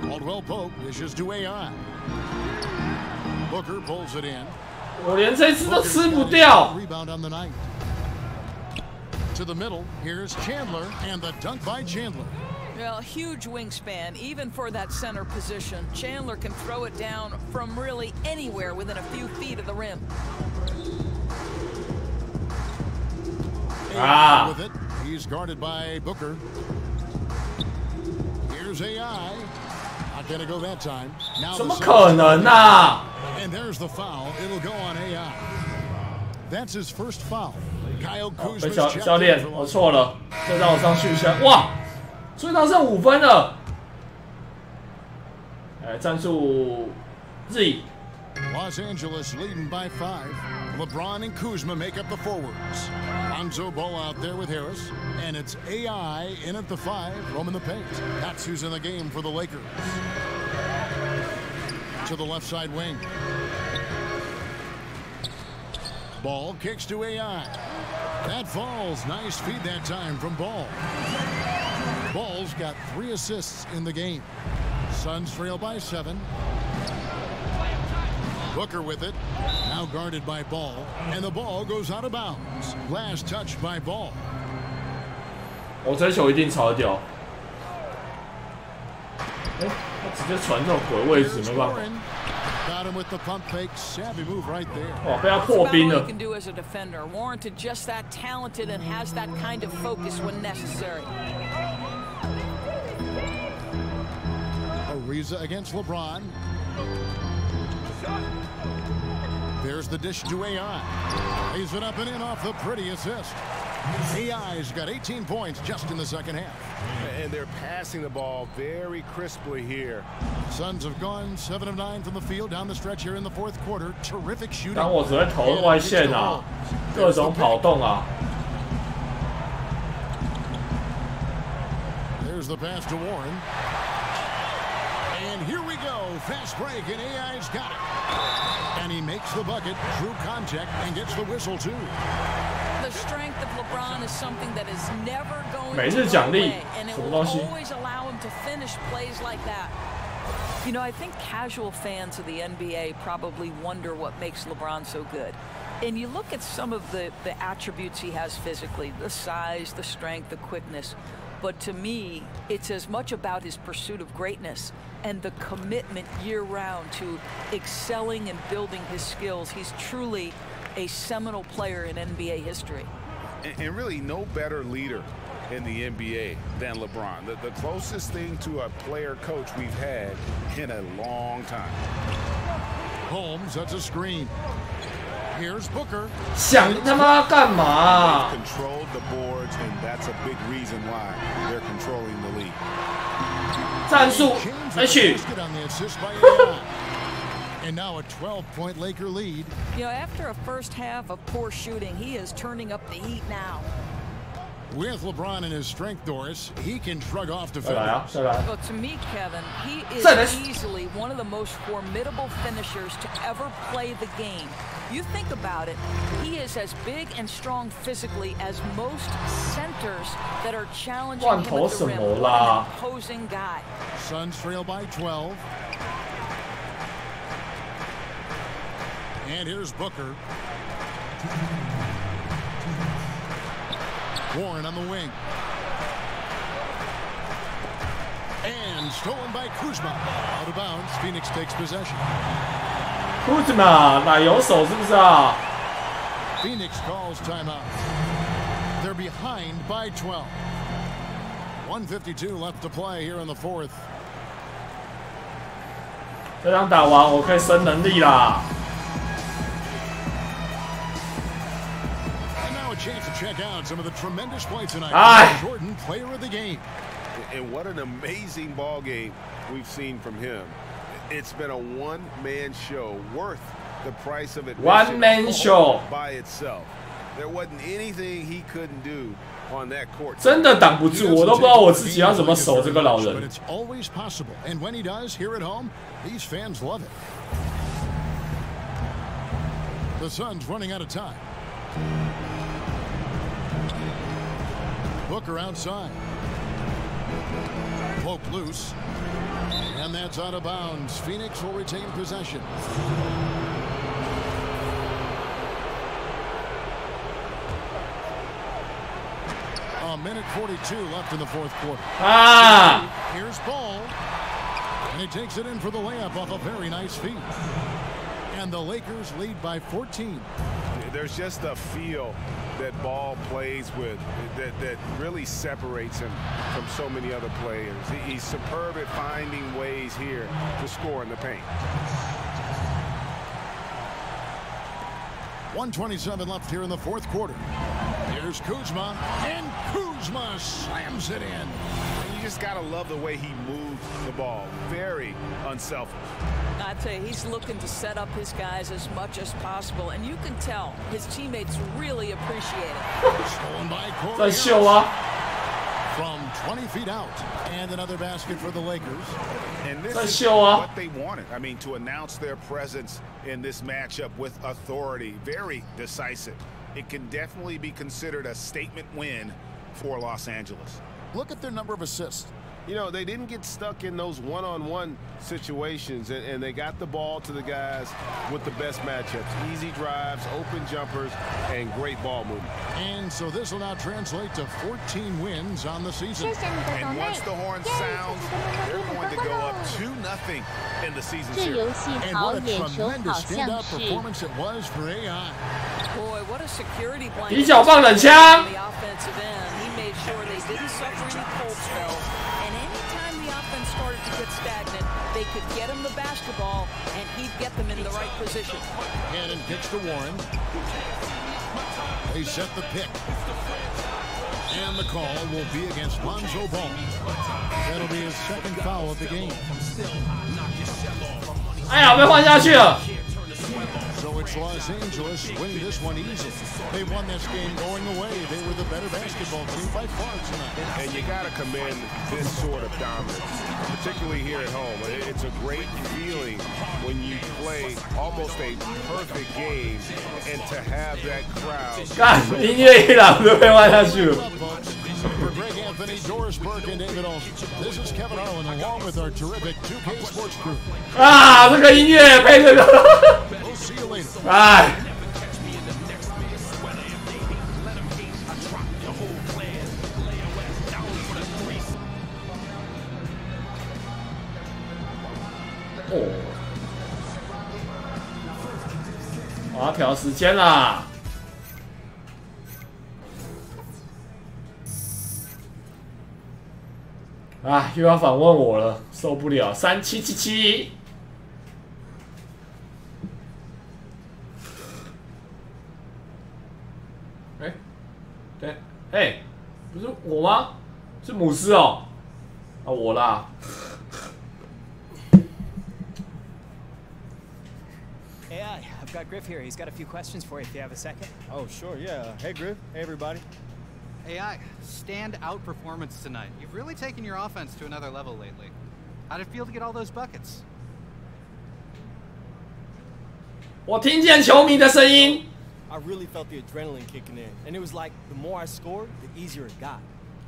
Caldwell Pope dishes to AI. Booker pulls it in. 我连这次都吃不掉。 Rebound on the night. To the middle, here's Chandler, and the dunk by Chandler. Well, huge wingspan, even for that center position. Chandler can throw it down from really anywhere within a few feet of the rim. With it, he's guarded by Booker. Here's AI. Not gonna go that time. Now 怎么可能啊 And there's the foul. It'll go on AI. That's his first foul. Kyle Kuzma's 教练，我错了，再让我上去一下。哇，所以他剩5分了。战术 Z。 Los Angeles leading by 5. LeBron and Kuzma make up the forwards. Lonzo Ball out there with Harris. And it's AI in at the 5, roaming the paint. That's who's in the game for the Lakers. To the left side wing. Ball kicks to AI. That falls. Nice feed that time from Ball. Ball's got 3 assists in the game. Suns trail by 7. Booker with it. Now guarded by Ball. And the ball goes out of bounds. Last touch by Ball. 我这球一定抄掉。他直接传这种鬼位置，没办法。 Got him with the pump fake, savvy move right there. 哇，被他破冰了。 He can do as a defender, warranted just that talented and has that kind of focus when necessary. Ariza against LeBron. There's the dish to AI. Lays it up and in off the pretty assist. AI's got 18 points just in the second half. And they're passing the ball very crisply here. Suns have gone 7 of 9 from the field down the stretch here in the fourth quarter. Terrific shooting. 当我只会投外线啊，各种跑动啊。 There's the pass to Warren. And here we go. Fast break, and AI's got it. And he makes the bucket, true contact, and gets the whistle, too. The strength of LeBron is something that is never going 每 to 日 go 奖励 away, and it 什么 will 东西？ always allow him to finish plays like that. You know, I think casual fans of the NBA probably wonder what makes LeBron so good. And you look at some of the attributes he has physically, the size, the strength, the quickness. But to me, it's as much about his pursuit of greatness and the commitment year-round to excelling and building his skills. He's truly a seminal player in NBA history. And really no better leader in the NBA than LeBron. The closest thing to a player-coach we've had in a long time. Holmes, that's a screen. Here's Booker. 想他妈干嘛 They've controlled the boards, and that's a big reason why they're controlling the league. 战术 H。 On the assist by AI. And now a 12-point Laker lead. You know, after a first half of poor shooting, he is turning up the heat now. With LeBron in his strength, Doris, he can shrug off defenders. 再来。 Well, to me, Kevin, he is easily one of the most formidable finishers to ever play the game. You think about it, he is as big and strong physically as most centers that are challenging him at the rim. What an imposing guy. Suns trail by 12. And here's Booker. Warren on the wing. And stolen by Kuzma. Out of bounds, Phoenix takes possession. Kuzma 奶油手是不是啊 Phoenix calls timeout. They're behind by 12. 1:52 left to play here in the fourth. 这场打完我可以升能力啦。 And now a chance to check out some of the tremendous play tonight. Aye. Jordan, player of the game. And what an amazing ball game we've seen from him. It's been a one-man show worth the price of admission. One-man show by itself. There wasn't anything he couldn't do on that court. 真的挡不住，我都不知道我自己要怎么守这个老人。 But it's always possible, and when he does here at home, these fans love it. The Suns running out of time. Booker outside. Poke loose. And that's out of bounds. Phoenix will retain possession. A minute 42 left in the fourth quarter. Here's Ball. And he takes it in for the layup off a very nice feed. And the Lakers lead by 14. There's just a feel that Ball plays with that really separates him from so many other players. He's superb at finding ways here to score in the paint. 1:27 left here in the fourth quarter. Here's Kuzma, and Kuzma slams it in. You just gotta love the way he moves the ball. Very unselfish. I'd say he's looking to set up his guys as much as possible, and you can tell his teammates really appreciate it. Stolen by Corey. 在秀啊 From 20 feet out, and another basket for the Lakers. And this 在 is 秀啊 what they wanted. I mean, to announce their presence in this matchup with authority, very decisive. It can definitely be considered a statement win for Los Angeles. Look at their number of assists. You know, they didn't get stuck in those one-on-one situations, and they got the ball to the guys with the best matchups. Easy drives, open jumpers, and great ball movement. And so this will now translate to 14 wins on the season. And once the horn sounds, they're going to go up 2-0 in the season series. And what a tremendous standout performance it was for AI. Boy, what a security blanket. 底角放冷枪 The offensive end, he made sure they didn't suffer any cold spells. And anytime the offense started to get stagnant, they could get him the basketball, and he'd get them in the right position. Cannon kicks to Warren. They set the pick. And the call will be against Lonzo Ball. That'll be his second foul of the game. 哎呀，被换下去了。 So it's Los Angeles winning this one easily. They won this game going away. They were the better basketball team by far tonight. And you got to commend this sort of dominance, particularly here at home. It's a great feeling when you play almost a perfect game and to have that crowd. 看音乐一朗就被换下去了。 For Greg Anthony, Doris Burke, and David Olson, this is Kevin Harlan along with our terrific 2K Sports crew. 啊，这个音乐配这个， We'll see you later. 哎。哦，我要调时间啦。 啊，又要访问我了，受不了！3777，哎，对，哎，不是我吗？是姆斯哦，啊，我啦。 Hey, I've got Griff here. He's got a few questions for you if you have a second. Oh, sure, yeah. Hey, Griff. Hey, everybody. AI, stand-out performance tonight. You've really taken your offense to another level lately. How'd it feel to get all those buckets? 我听见球迷的声音。 I really felt the adrenaline kicking in, and it was like the more I scored, the easier it got.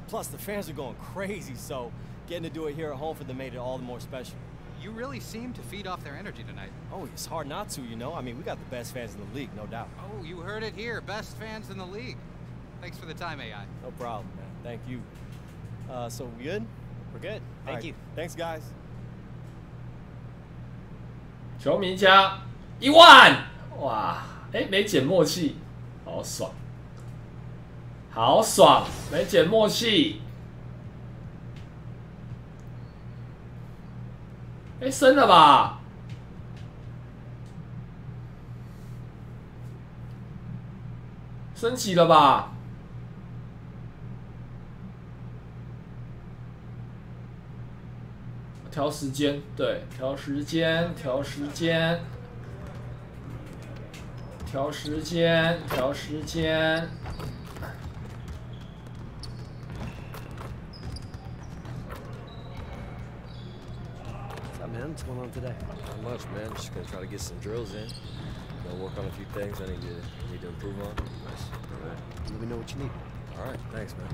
Plus, the fans are going crazy, so getting to do it here at home for them made it all the more special. You really seem to feed off their energy tonight. Oh, it's hard not to, you know? I mean, we got the best fans in the league, no doubt. Oh, you heard it here. Best fans in the league. Thanks for the time, AI. No problem, man. Thank you. So we good? We're good. Thank you. Thanks, guys. 球迷加1万，哇！哎，没减默契，好爽，好爽，没减默契。哎，升了吧？升级了吧？调时间，对，调时间，调时间，调时间，调时间。 Man, what's going on today? Not much, man. Just gonna try to get some drills in. Gonna work on a few things I need to improve on. Nice. All right. Let me know what you need. All right, thanks, man.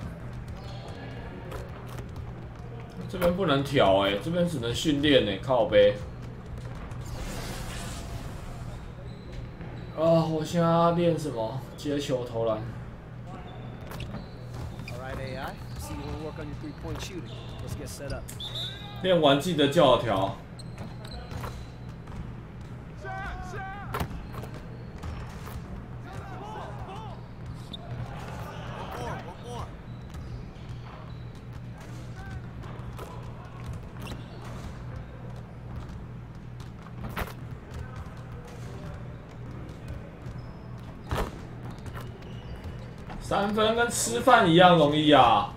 这边不能调哎、欸，这边只能训练哎，靠背。啊，我现在要练什么？接球投篮。All right, AI. See you want to work on your three-point shooting. Let's get set up. 练完记得叫我调。 3分跟吃饭一样容易啊！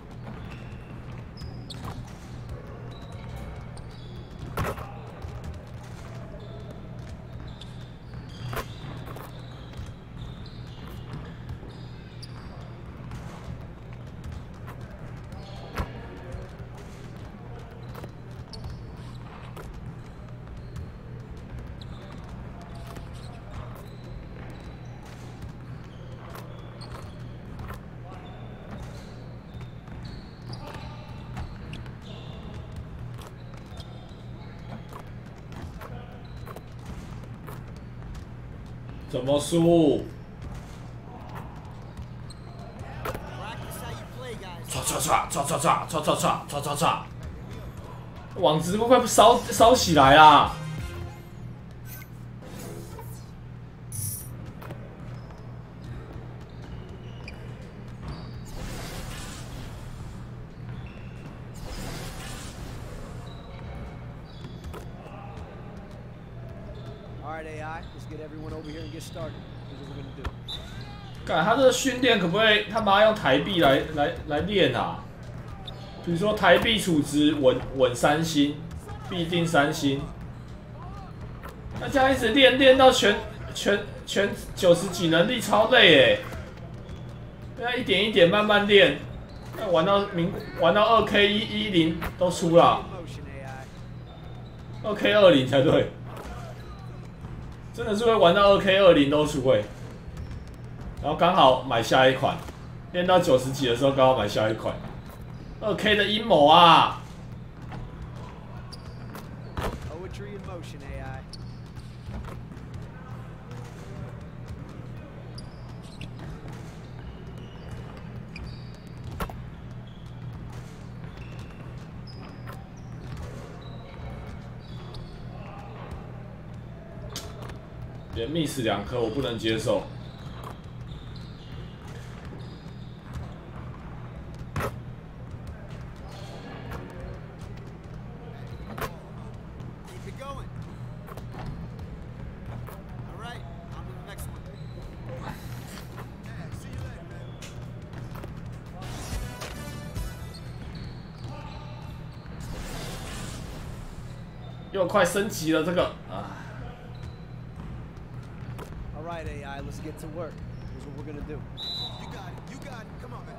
怎么输？唰！网子都快烧起来啦！干，他这个训练可不可以他妈用台币来练啊？比如说台币储值稳3星，必定3星。那这样一直练到全90几能力超累哎！要一点一点慢慢练，要玩到2K10都出了，2K20才对。 真的是会玩到2K20都出哎，然后刚好买下一款，练到90几的时候刚好买下一款，2K 的阴谋啊！连 miss 2颗，我不能接受。又快升级了，这个啊！ All right, AI, let's get to work. Here's what we're gonna do. You got it. You got it. Come on, man.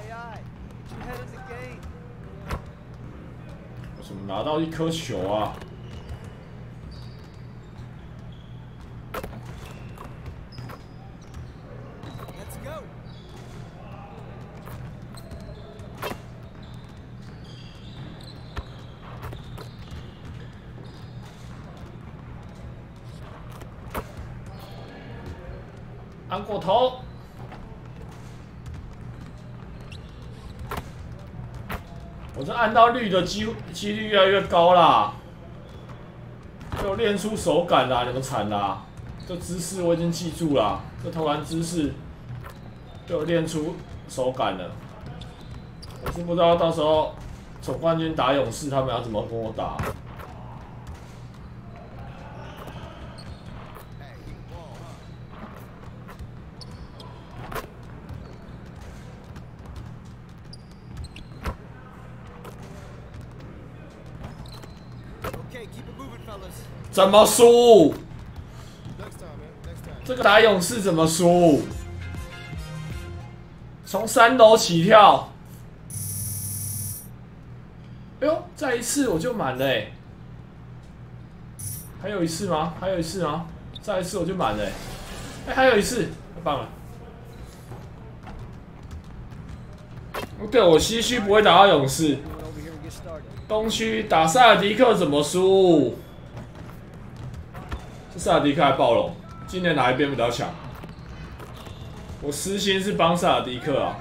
AI, get your head in the game. 我怎么拿到1颗球啊？ 按过头，我这按到绿的几率越来越高啦，就练出手感啦，你们惨啦！这姿势我已经记住啦，这投篮姿势就练出手感了。我是不知道到时候总冠军打勇士，他们要怎么跟我打。 Hey, 怎么输？这个打勇士怎么输？从3楼起跳。哎呦，再一次我就满了哎！还有一次吗？还有一次吗？再一次我就满了哎！哎，还有一次，太棒了！对，我西区不会打到勇士，东区打塞尔迪克怎么输？这塞尔迪克还暴龙，今年哪一边比较强？我私心是帮塞尔迪克啊，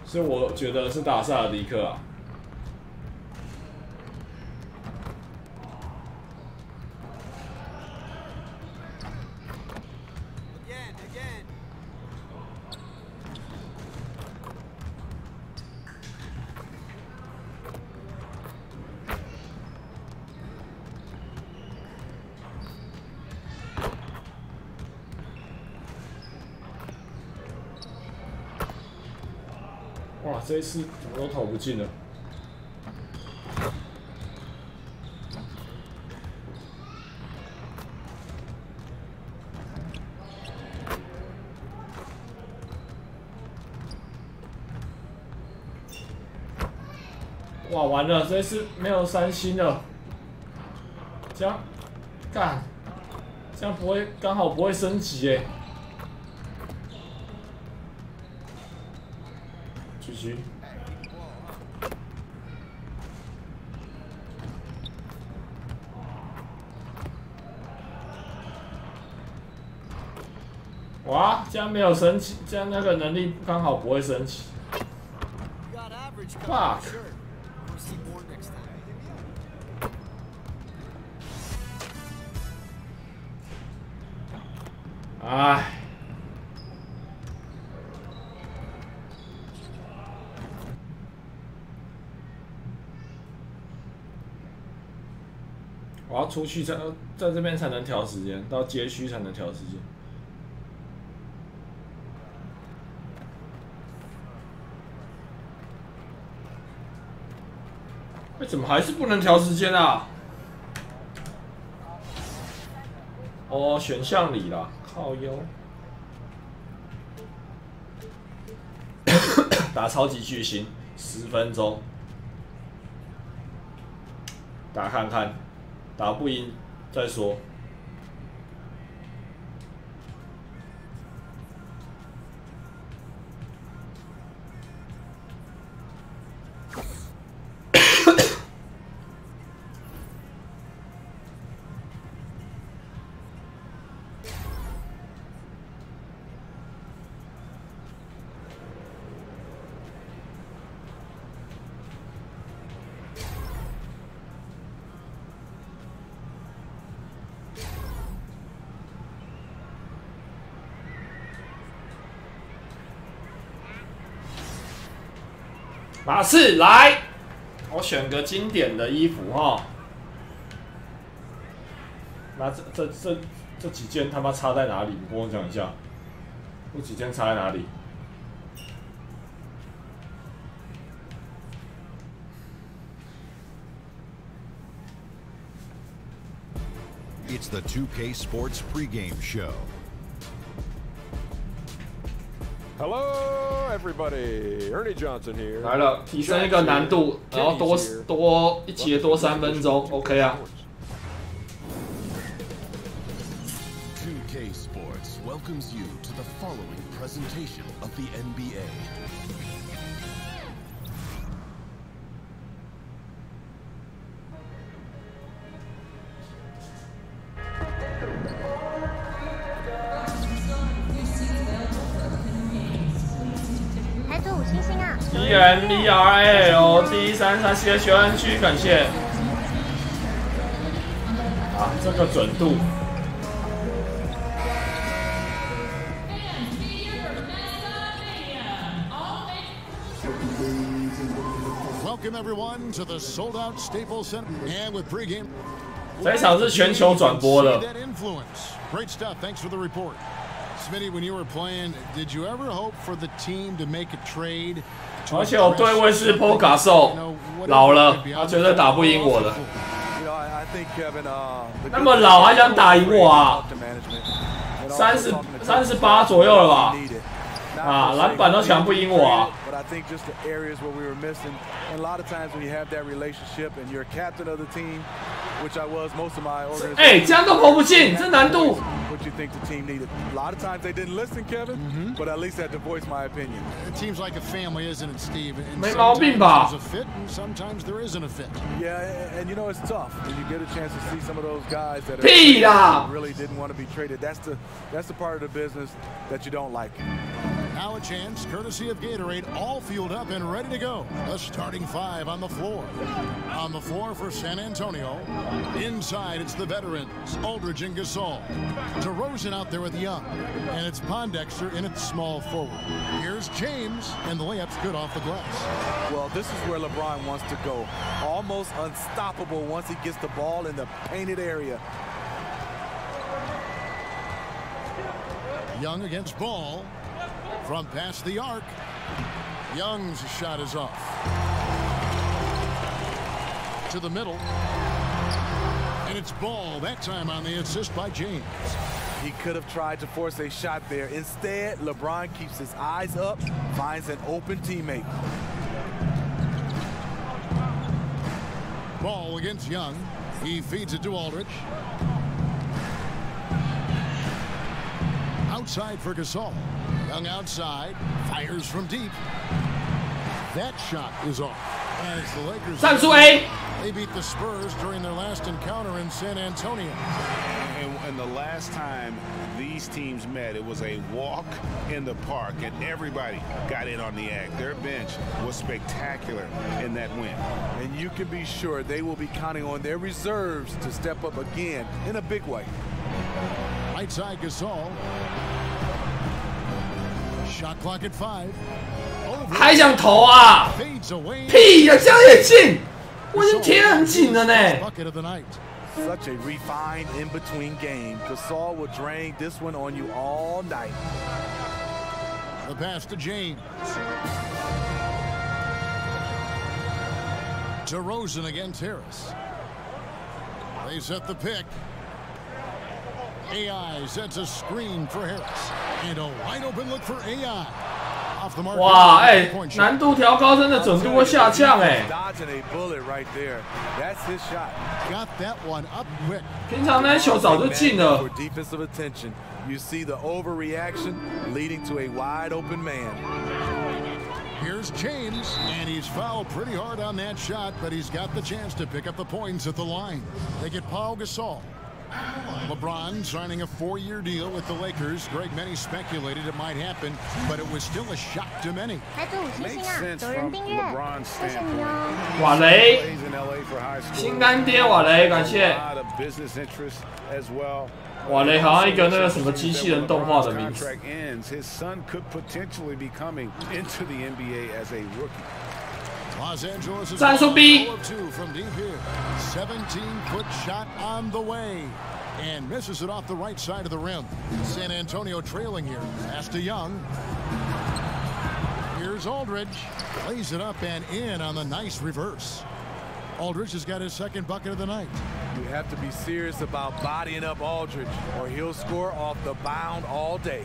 所以我觉得是打塞尔迪克啊。哇，这一次怎么都投不进了？哇，完了，这一次没有3星了，这样干，这样不会刚好不会升级哎。GG。哇，这样没有升级，这样那个能力刚好不会升级。Fuck。唉。我要出去在这边才能调时间，到街区才能调时间。哎，怎么还是不能调时间啊？哦，选项里啦，靠腰。打超级巨星10分钟，打看看。打不赢再说。马刺来，我选个经典的衣服哈。那这几件他妈差在哪里？你跟我讲一下，这几件差在哪里？ It's the 2K Sports pregame show. Hello, everybody. Ernie Johnson here. 来了，提升一个难度，然后多一节多3分钟 ，OK 啊。 2K Sports welcomes you to the following presentation of the NBA. ENVRALD334CHNG 感谢。啊，这个准度。 Welcome everyone to the sold-out Staples Center, and with pregame. 这一场是全球转播的。 Great stuff. Thanks for the report. Smitty, when you were playing, did you ever hope for the team to make a trade? 而且我对位是 Pogaso 老了，他绝对打不赢我的。 You know, I 那么老还想打赢我啊？38左右了吧？啊，篮板都抢不赢我啊！ I think just the areas where we were missing, and a lot of times when you have that relationship and you're a captain of the team, which I was most of my organization. 哎，这样都投不进，这难度。 What you think the team needed? A lot of times they didn't listen, Kevin, but at least I had to voice my opinion. It seems like a family, isn't it, Steve? And 没毛病吧？ sometimes there's a fit, and sometimes there isn't a fit. Yeah, and you know it's tough when you get a chance to see some of those guys that really didn't want to be traded. That's the part of the business that you don't like. Now a chance, courtesy of Gatorade, all fueled up and ready to go. The starting five on the floor. On the floor for San Antonio. Inside, it's the veterans, Aldridge and Gasol. DeRozan out there with Young. And it's Pondexter in its small forward. Here's James, and the layup's good off the glass. Well, this is where LeBron wants to go. Almost unstoppable once he gets the ball in the painted area. Young against Ball. From past the arc, Young's shot is off. To the middle. And it's Ball, that time on the assist by James. He could have tried to force a shot there. Instead, LeBron keeps his eyes up, finds an open teammate. Ball against Young. He feeds it to Aldridge. Outside for Gasol. Young outside, fires from deep. That shot is off. And it's the Lakers. 战术 A. They beat the Spurs during their last encounter in San Antonio. And the last time these teams met, it was a walk in the park, and everybody got in on the act. Their bench was spectacular in that win. And you can be sure they will be counting on their reserves to step up again in a big way. Right side Gasol. Shot clock at 5. 还想投啊？屁呀，这样也进！我已经贴得很紧了呢。 Such a refined in-between game. Gasol will drain this one on you all night. The pass to James. DeRozan against Harris. They set the pick. AI sets a screen for Harris. And a wide open look for AI. 哇，哎，难度调高，真的准度会下降哎。平常那球早就进了。You see the overreaction leading to a wide open man. Here's James, and he's fouled pretty hard on that shot, but he's got the chance to pick up the points at the line. They get Paul Gasol. LeBron signing a 4-year deal with the Lakers. Greg, many speculated it might happen, but it was still a shock to many. Makes sense from LeBron's standpoint. 瓦雷，新干爹瓦雷，感谢。瓦雷好像一个那个什么机器人动画的名字。His son could potentially be coming into the NBA as a rookie. Los Angeles is 战术 B 2 from deep here. 17-foot shot on the way. And misses it off the right side of the rim. San Antonio trailing here. Pass to Young. Here's Aldridge. Plays it up and in on the nice reverse. Aldridge has got his second bucket of the night. You have to be serious about bodying up Aldridge, or he'll score off the bound all day.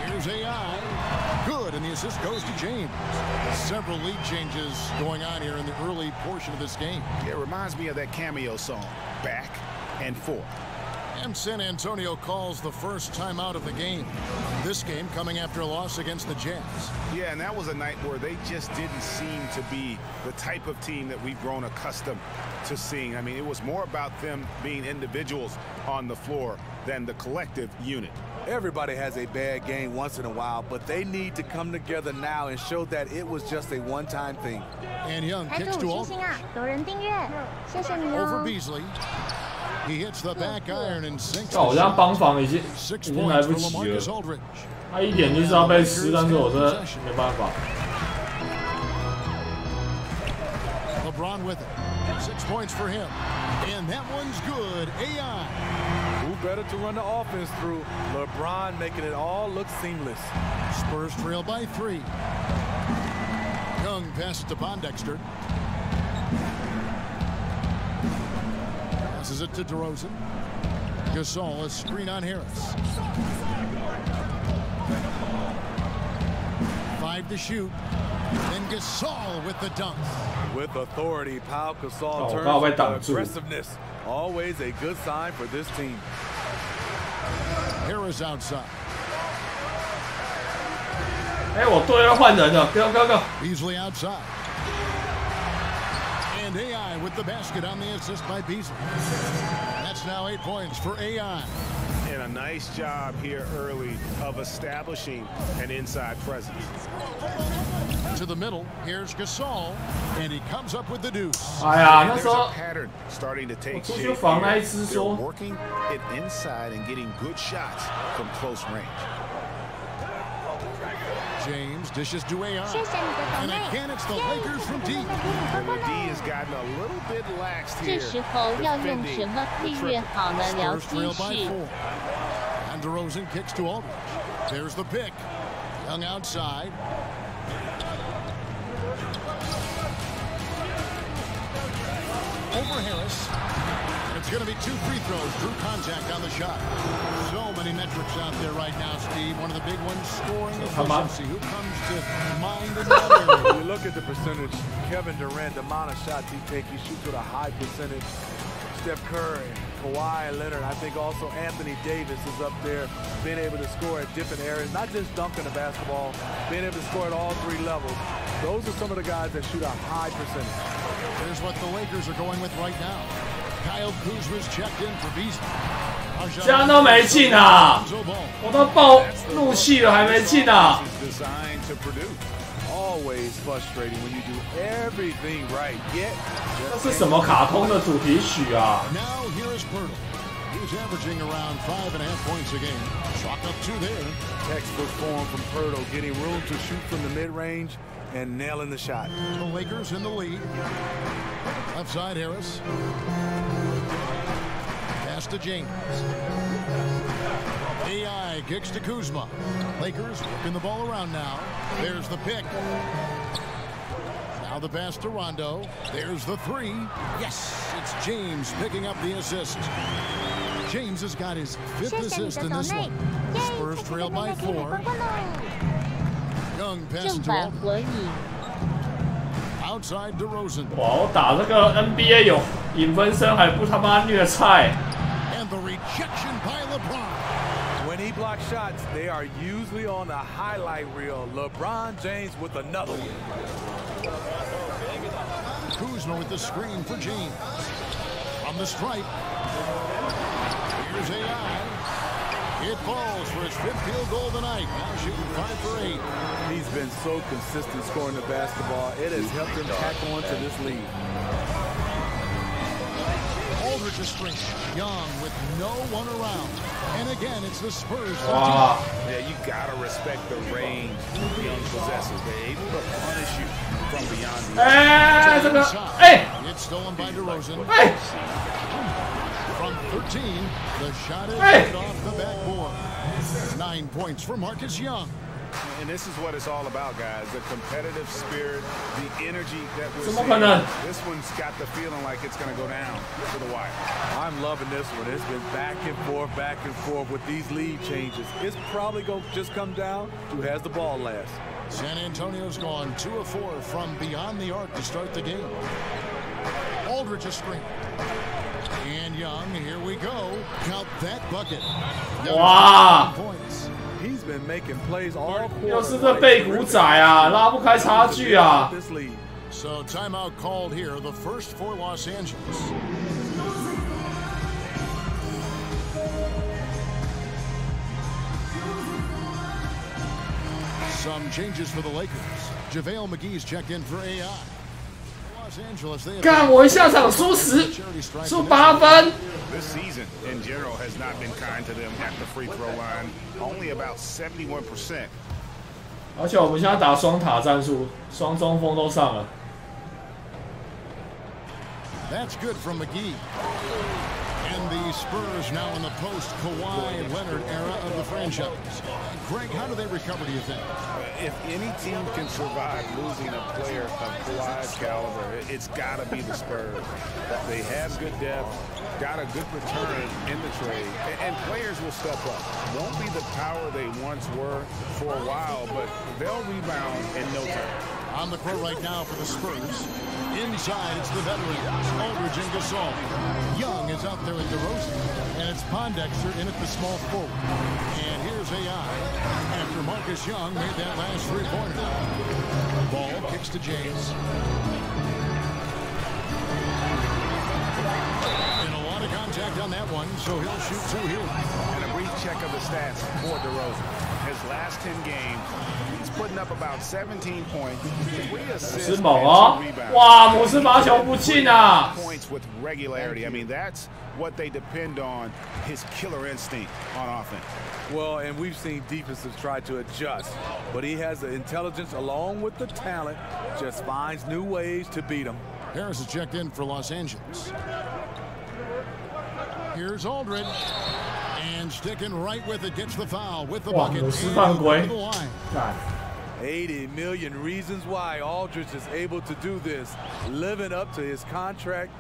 Here's AI. Good, and the assist goes to James. Several lead changes going on here in the early portion of this game. It reminds me of that cameo song, Back and Forth. And San Antonio calls the first timeout of the game. This game coming after a loss against the Jazz. Yeah, and that was a night where they just didn't seem to be the type of team that we've grown accustomed to seeing. I mean, it was more about them being individuals on the floor than the collective unit. Everybody has a bad game once in a while, but they need to come together now and show that it was just a one-time thing. And Young kicks to Aldridge. Over Beasley. He hits the back iron and sinks. 好像帮防已经来不及了。他一点就是要被吃，但是我真的没办法。LeBron with it. 6 points for him. And that one's good. AI. Who better to run the offense through? LeBron making it all look seamless. Spurs trail by 3. Young passes to Pondexter. Passes it to DeRozan. Gasol, a screen on Harris. 5 to shoot. And Gasol with the dunk. With authority, Pau Gasol turns to aggressiveness. Always a good sign for this team. Harris outside. 哎，我队要换人了，go go go. Beasley outside. And AI with the basket on the assist by Beasley. That's now 8 points for AI. And a nice job here early of establishing an inside presence. To the middle, here's Gasol, and he comes up with the deuce. 哎呀，那时候 pattern starting to take 我出去防那一只说 working it inside and getting good shots from close range. James dishes to AI. And again, it's the Lakers from deep. And the D has gotten a little bit laxed here. 这时候要用什么配乐好呢？聊 Spurs 继 trail by 续。 4. And DeRozan kicks to Aldridge. There's the pick. Young outside. Over Harris. And it's going to be 2 free throws. Drew contact on the shot. So many metrics out there right now, Steve. One of the big ones, scoring efficiency. Who comes to mind in that area? When you look at the percentage, Kevin Durant, the amount of shots he takes, he shoots with a high percentage. Steph Curry, Kawhi Leonard, I think also Anthony Davis is up there, being able to score at different areas, not just dunking the basketball, being able to score at all 3 levels. Those are some of the guys that shoot a high percentage. Here's what the Lakers are going with right now. Kyle Kuzma's checked in for Beasley. 这样都没进啊！我都爆怒气了，还没进啊！ Always frustrating when you do everything right. Yet 这是什么卡通的主题曲啊 ？Now here is Pirtle. He's averaging around 5.5 points a game. Chalk up 2 there. Textbook form from Pirtle, getting room to shoot from the mid-range and nailing the shot. The Lakers in the lead. Left side Harris. Pass to James. AI kicks to Kuzma. Lakers working the ball around now. There's the pick. Now the pass to Rondo. There's the 3. Yes, it's James picking up the assist. James has got his 5th assist in this one. Spurs trail by 4. Young pass to Aldridge. Outside DeRozan. 哇，我打这个 NBA 有影分身，还不他妈虐菜。 And the rejection by LeBron. When he blocks shots, they are usually on the highlight reel. LeBron James with another one. Kuzma with the screen for James. From the stripe. Here's AI. It falls for his 5th field goal tonight. Now shooting 5 for 8. He's been so consistent scoring the basketball. It has helped him tack on to this lead. Aldridge a screen. Young with no one around. And again, it's the Spurs. Wow. Yeah, you gotta respect the range Young possesses. They're able to punish you from beyond the It's stolen by DeRozan. From 13, the shot is off the backboard. 9 points for Marcus Young. And this is what it's all about, guys. The competitive spirit, the energy that we're seeing. This one's got the feeling like it's going to go down to the wire. I'm loving this one. It's been back and forth with these lead changes. It's probably going to just come down to who has the ball last. San Antonio's gone 2 of 4 from beyond the arc to start the game. Aldridge a screen. And Young, here we go. Count that bucket. Wow. Points. He's been making plays all quarter. 又是这背骨仔啊，拉不开差距啊。 So timeout called here, the first for Los Angeles. Some changes for the Lakers. JaVale McGee's checked in for AI. Los Angeles, they 干我一下场输10，输8分。 This season, in general, has not been kind to them at the free throw line. Only about 71%. 而且我们现在打双塔战术，双中锋都上了。 That's good from McGee. And the Spurs now in the post-Kawhi Leonard era of the franchise. Greg, how do they recover, do you think? If any team can survive losing a player of Kawhi's caliber, it's got to be the Spurs. They have good depth. got a good return in the trade, and players will step up. Won't be the power they once were for a while, but they'll rebound in no time. On the court right now for the Spurs. Inside, it's the veterans, Aldridge and Gasol. Young is out there with DeRozan, and it's Pondexter in at the small forward. And here's AI after Marcus Young made that last three-pointer. Ball kicks to James. And a lot of contact on that one, so he'll shoot two here. And a brief check of the stats for DeRozan. His last 10 games, he's putting up about 17 points, 3 assists, and 2 rebounds. 哇，姆斯罚球不进啊 ！Points with regularity. I mean, that's what they depend on. His killer instinct on offense. Well, and we've seen defenses try to adjust, but he has the intelligence along with the talent. Just finds new ways to beat them. Harris is checked in for Los Angeles. Here's Aldridge. And sticking right with it, gets the foul with the bucket. 80 million reasons why Aldridge is able to do this, living up to his contract.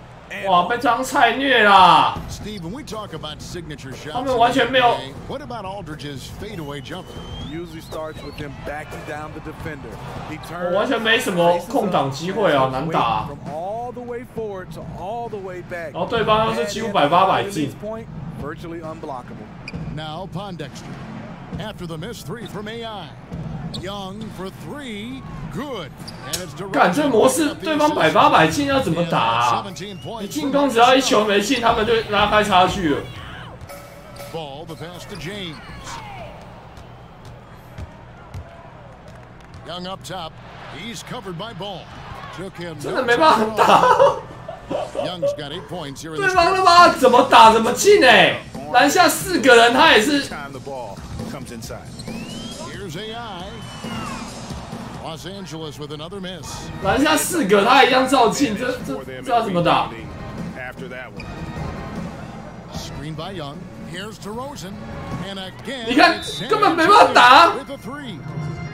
哇，被当菜虐啦 ！Steve, when we talk about signature shots, 他们完全没有。 What about Aldridge's fadeaway jumper? Usually starts with him backing down the defender. He turns. 完全没什么空档机会啊，难打。 From all the way forward to all the way back. 然后对方又是几乎100%进。 Virtually unblockable. Now Pondexter. After the missed three from AI. Young for three. Good. And it's direct. 干这模式，对方100%进要怎么打啊？你进攻只要一球没进，他们就拉开差距了。Ball the pass to James. Young up top. He's covered by Ball. Took him. 真的没办法打。 Young's got 8 points here in 对方他妈怎么打怎么进哎！篮下4个人，他也是。 Here's AI. Los Angeles with another miss. 篮下4个，他一样照进，这要怎么打？ Screen by Young. Here's DeRozan. And again. 你看，根本没办法打。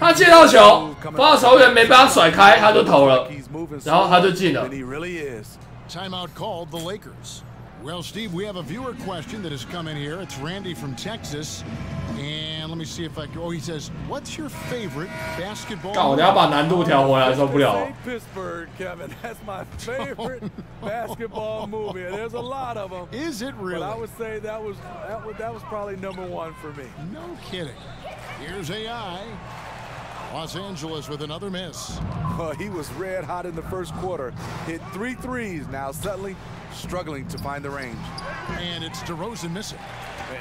他接到球，防守球员没把他甩开，他就投了，然后他就进了。 Timeout called the Lakers. Well, Steve, we have a viewer question that has come in here. It's Randy from Texas. And let me see if I can. Oh, he says, what's your favorite basketball? 干，我等下把难度调回来，受不了了。 Pittsburgh, Kevin. That's my favorite basketball movie. There's a lot of them. Is it really? But I would say that was probably #1 for me. No kidding. Here's AI. Los Angeles with another miss. Well, he was red hot in the first quarter. Hit 3 threes. Now suddenly struggling to find the range. And it's DeRozan missing.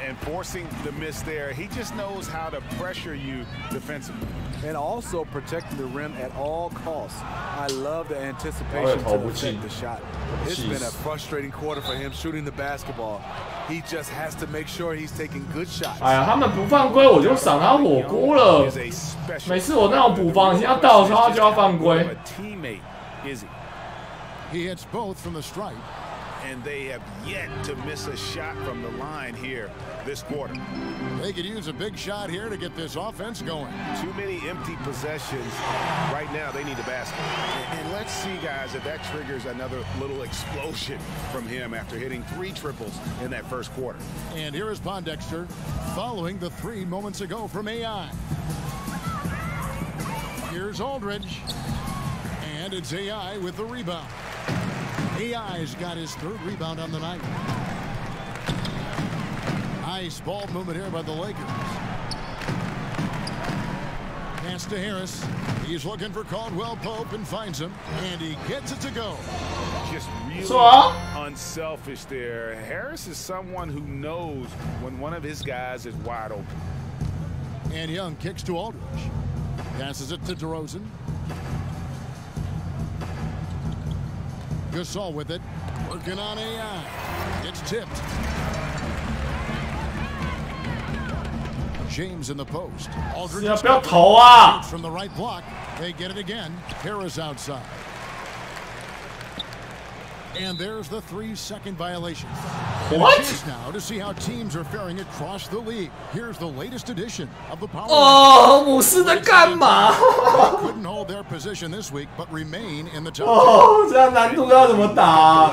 And forcing the miss there. He just knows how to pressure you defensively. And also protecting the rim at all costs. I love the anticipation to defend the shot. It's been a frustrating quarter for him shooting the basketball. He just has to make sure he's taking good shots. 哎呀，他们不犯规，我就赏他火锅了。每次我那种补防已经要到的时候，他就要犯规。 He hits both from the stripe. And they have yet to miss a shot from the line here this quarter. They could use a big shot here to get this offense going. Too many empty possessions. Right now, they need a basket. And let's see, guys, if that triggers another little explosion from him after hitting 3 triples in that first quarter. And here is Pondexter following the 3 moments ago from AI. Here's Aldridge. And it's AI with the rebound. AI's got his 3rd rebound on the night. Nice ball movement here by the Lakers. Pass to Harris. He's looking for Caldwell Pope and finds him. And he gets it to go. Just really unselfish there. Harris is someone who knows when one of his guys is wide open. And Young kicks to Aldridge. Passes it to DeRozan. Gasol with it, working on AI. It's tipped. James in the post. Aldridge from the right block. They get it again. Harris outside. And there's the 3-second violation. What? Now to see how teams are faring across the league. Here's the latest edition of the Power. 哦，姆斯在干嘛？ Couldn't hold their position this week, but remain in the top. 哦，这样难度要怎么打？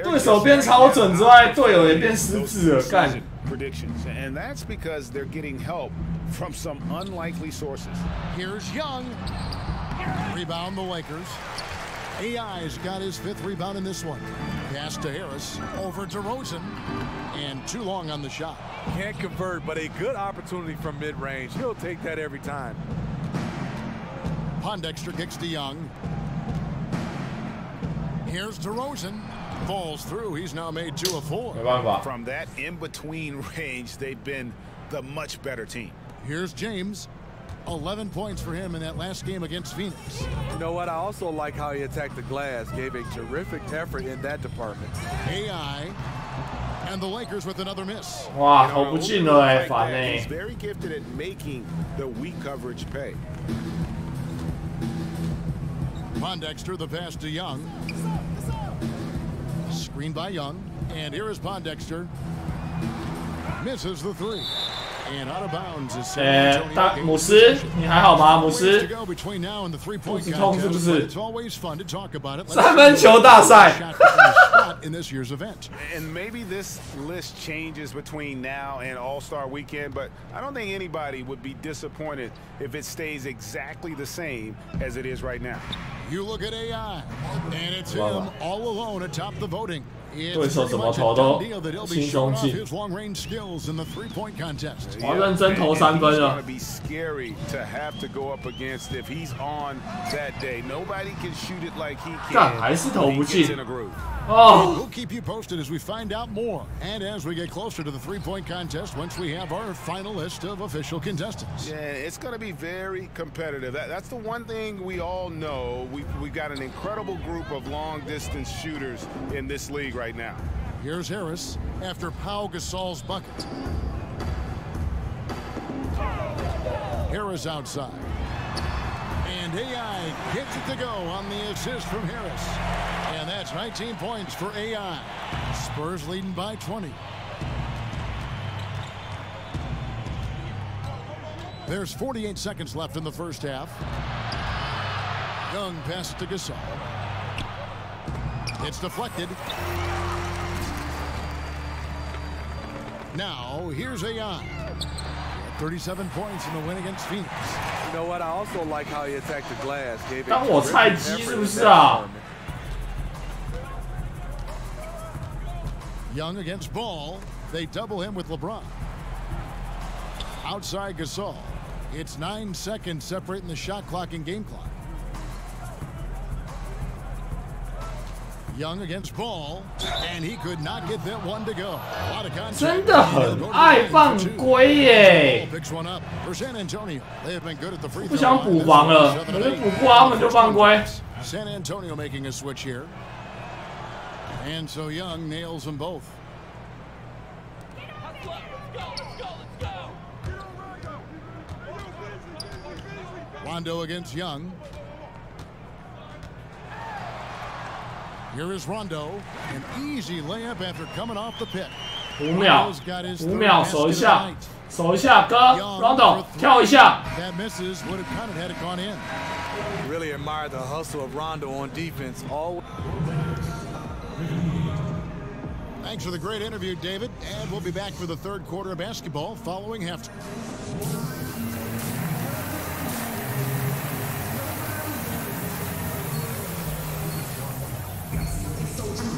对手变超准之外，队友也变失智了，干。 Predictions, and that's because they're getting help from some unlikely sources. Here's Young. Rebound the Lakers. AI's got his 5th rebound in this one. Pass to Harris, over to Rosen, and too long on the shot. Can't convert, but a good opportunity from mid-range. He'll take that every time. Pondexter kicks to Young. Here's DeRozan. Falls through. He's now made 2 of 4. From that in-between range, they've been the much better team. Here's James. 11 points for him in that last game against Phoenix. You know what? I also like how he attacked the glass. Gave a terrific effort in that department. AI and the Lakers with another miss. 哇，投不进了哎，烦哎。 He's very gifted at making the weak coverage pay. Pondexter, the pass to Young. Screen by Young, and here is Pondexter. Misses the 3. And out of bounds is San Antonio. 姆斯，你还好吗？姆斯，肚子痛是不是？ It's always fun to talk about it. 3分球大赛。 In this year's event. And maybe this list changes between now and All-Star Weekend, but I don't think anybody would be disappointed if it stays exactly the same as it is right now. You look at AI, and it's him all alone atop the voting. 对手怎么投都轻松进。我要认真投3分了。干，还是投不进。哦。 We'll keep you posted as we find out more, and as we get closer to the 3-point contest. Once we have our final list of official contestants. Yeah, it's going to be very competitive. That's the one thing we all know. We've got an incredible group of long-distance shooters in this league right now. Here's Harris after Pau Gasol's bucket. Harris outside. And AI gets it to go on the assist from Harris. And that's 19 points for AI. Spurs leading by 20. There's 48 seconds left in the first half. Young passes to Gasol. It's deflected. Now, here's AI. 37 points in the win against Phoenix. You know what? I also like how he attacked the glass. 当我菜鸡是不是啊？ Young against Ball. They double him with LeBron. Outside Gasol. It's 9 seconds separating the shot clock and game clock. Young against Ball, and he could not get that one to go. A lot of contact. 真的很爱犯规耶！ Picks one up for San Antonio. They have been good at the free throw. 不想补防了，可是补不好他们就犯规。 San Antonio making a switch here. And so Young nails them both. Rondo against Young. Here is Rondo. An easy layup after coming off the pick. 5秒，5秒，守一下，守一下，哥 ，Rondo 跳一下。 That misses would have counted had it gone in. Really admire the hustle of Rondo on defense. Thanks for the great interview, David. And we'll be back for the 3rd quarter of basketball following halftime.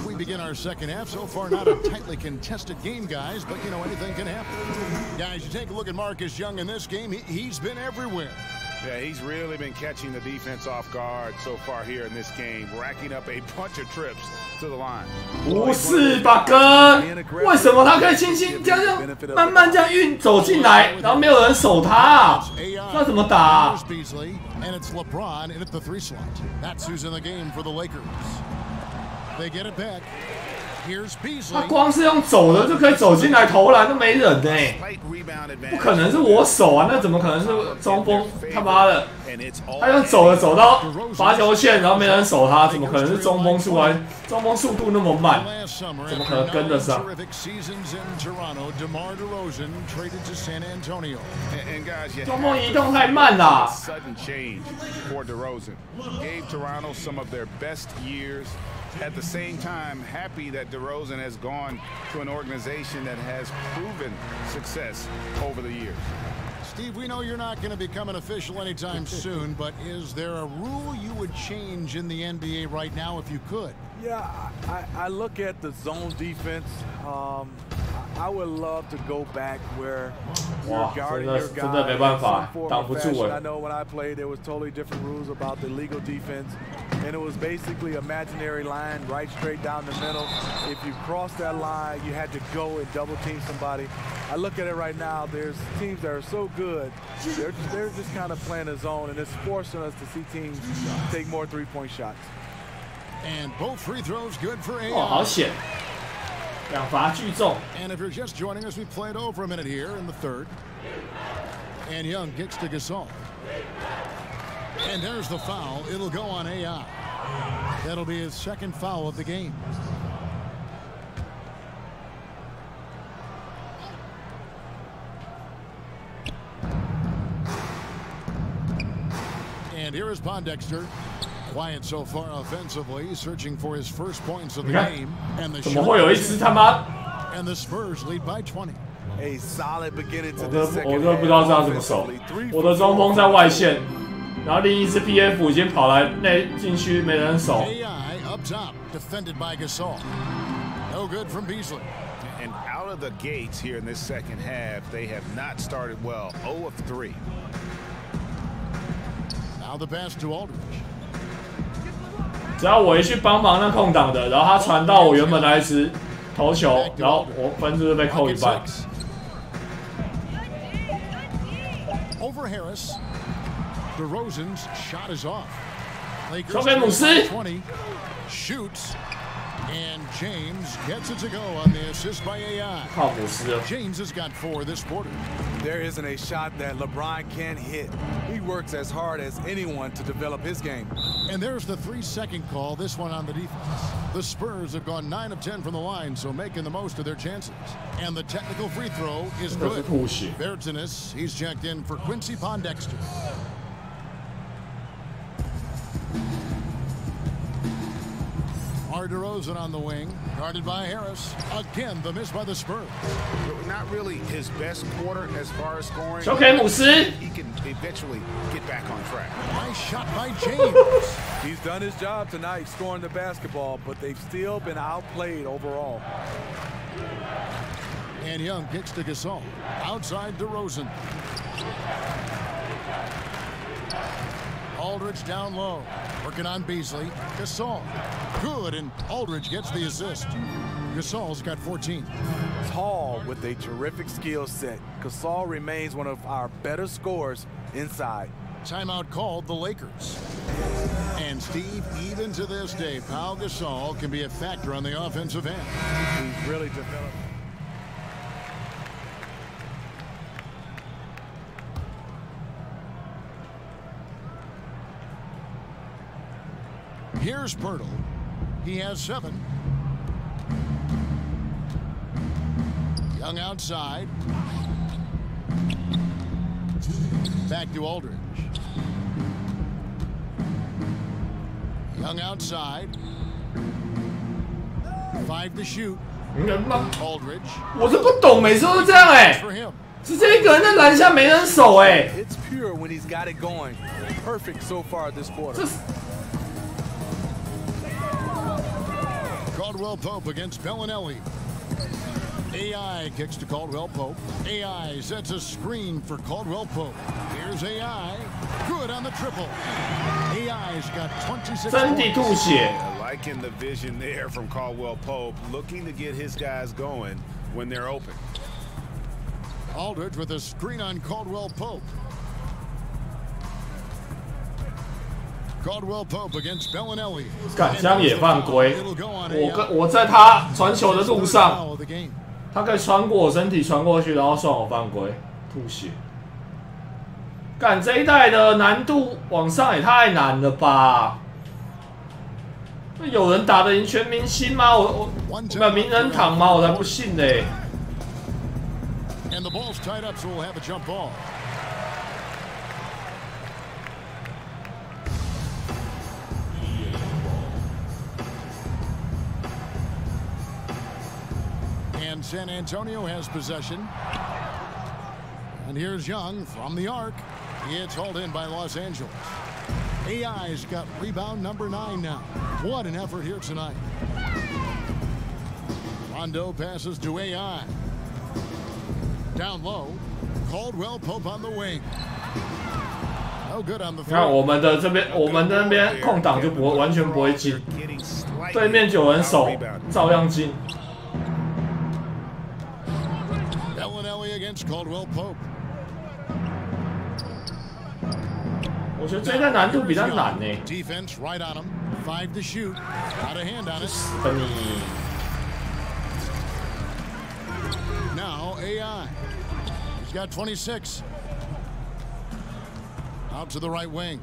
We begin our second half. So far, not a tightly contested game, guys, but you know, anything can happen. Guys, you take a look at Marcus Young in this game. He's been everywhere. Yeah, he's really been catching the defense off guard so far here in this game, racking up a bunch of trips to the line. 不是吧，哥？为什么他可以轻轻这样慢慢这样运走进来，然后没有人守他啊？那怎么打啊？ And it's LeBron in at the 3 slot. That's who's in the game for the Lakers. They get it back. Here's Beasley. 他光是用走的就可以走进来投篮，都没人呢。不可能是我守啊，那怎么可能是中锋？他妈的，他用走的走到罚球线，然后没人守他，怎么可能是中锋出来？中锋速度那么慢，怎么可能跟得上？ 中锋移动太慢啦。Sudden change for DeRozan gave Toronto some of their best years At the same time, happy that DeRozan has gone to an organization that has proven success over the years. Steve, we know you're not going to become an official anytime soon, but is there a rule you would change in the NBA right now if you could? Yeah, I look at the zone defense. I would love to go back where you're guarding your guy in some form or fashion. I know when I played, there was totally different rules about the legal defense, and it was basically imaginary line right straight down the middle. If you crossed that line, you had to go and double team somebody. I look at it right now, there's teams that are so good, they're just kind of playing a zone, and it's forcing us to see teams take more three-point shots. And both free throws good for AI. 哦，好险，两罚俱中。 And if you're just joining us, we played over a minute here in the third. And Young kicks to Gasol. And there's the foul. It'll go on AI. That'll be his second foul of the game. And here is Pondexter. Quiet so far offensively, searching for his first points of the game. And the and the Spurs lead by 20. A solid beginning to the second half. 我都不知道这样怎么守。我的中锋在外线，然后另一支 PF 已经跑来内禁区，没人守。 AI up top, defended by Gasol. No good from Beasley. And out of the gates here in this second half, they have not started well. 0 of 3. Now the pass to Aldridge. 只要我一去帮忙那空档的，然后他传到我原本那一支投球，然后我分数就被扣一半。 Over Harris. DeRozan's shot is off. Lakers 20 shoots. And James gets it to go on the assist by AI. James has got 4 this quarter. There isn't a shot that LeBron can't hit. He works as hard as anyone to develop his game. And there's the 3-second call, this one on the defense. The Spurs have gone 9 of 10 from the line, so making the most of their chances. And the technical free throw is good. Bertinus, he's checked in for Quincy Pondexter. DeRozan on the wing, guarded by Harris. Again, the miss by the Spurs. Not really his best quarter as far as scoring. He can eventually get back on track. Nice shot by James. He's done his job tonight scoring the basketball, but they've still been outplayed overall. And Young kicks to Gasol. Outside DeRozan. Aldridge down low, working on Beasley. Gasol, good, and Aldridge gets the assist. Gasol's got 14. Tall with a terrific skill set. Gasol remains one of our better scorers inside. Timeout called the Lakers. And Steve, even to this day, Pau Gasol can be a factor on the offensive end. He's really developed. Here's Pirtle. He has 7. Young outside. Back to Aldridge. Young outside. 5 to shoot. Aldridge. 我是不懂，每次都是这样哎，直接一个人在篮下没人守哎。 It's pure when he's got it going. Perfect so far this quarter. Caldwell Pope against Bellinelli. AI kicks to Caldwell Pope. AI sets a screen for Caldwell Pope. Here's AI. Good on the triple. AI's got 26 points. Liking the vision there from Caldwell Pope, looking to get his guys going when they're open. Aldridge with a screen on Caldwell Pope. Caldwell Pope against Bellinelli. 干，这样也犯规。我在他传球的路上，他可以穿过我身体传过去，然后算我犯规，吐血。干，这一代的难度往上也太难了吧？那有人打得赢全明星吗？我名人堂吗？我才不信嘞。 And the ball's tied up, so we'll have a jump ball. and San Antonio has possession. And here's Young from the arc. It's hauled in by Los Angeles. AI's got rebound number 9 now. What an effort here tonight. Rondo passes to AI. Down low. Caldwell Pope on the wing. No good on the 你看我们的这边，我们那边空档就不会完全不会进，对面就有人守，照样进。Bellinelli against Caldwell Pope. 我觉得这一代难度比较难呢。Defense right on him. 5 to shoot. Out of hand on it. Now AI. He's got 26. Out to the right wing.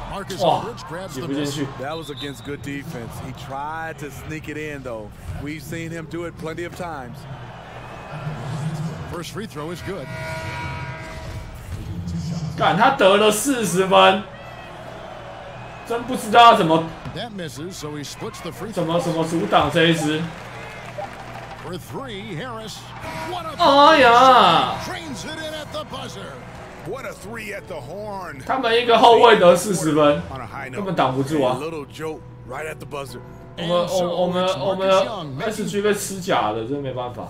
Marcus Aldridge grabs the miss. That was against good defense. He tried to sneak it in, though. We've seen him do it plenty of times. First free throw is good. 干，他得了40分，真不知道怎么 That misses, so he splits the free 怎 throw. 么阻挡这一支。 For 3, Harris. What a 哎呀！ trains it in at the buzzer. What a 3 at the horn. 他们一个后卫得40分，根本挡不住啊！ Little joke right at the buzzer. 我们 SG 被吃假的，真没办法。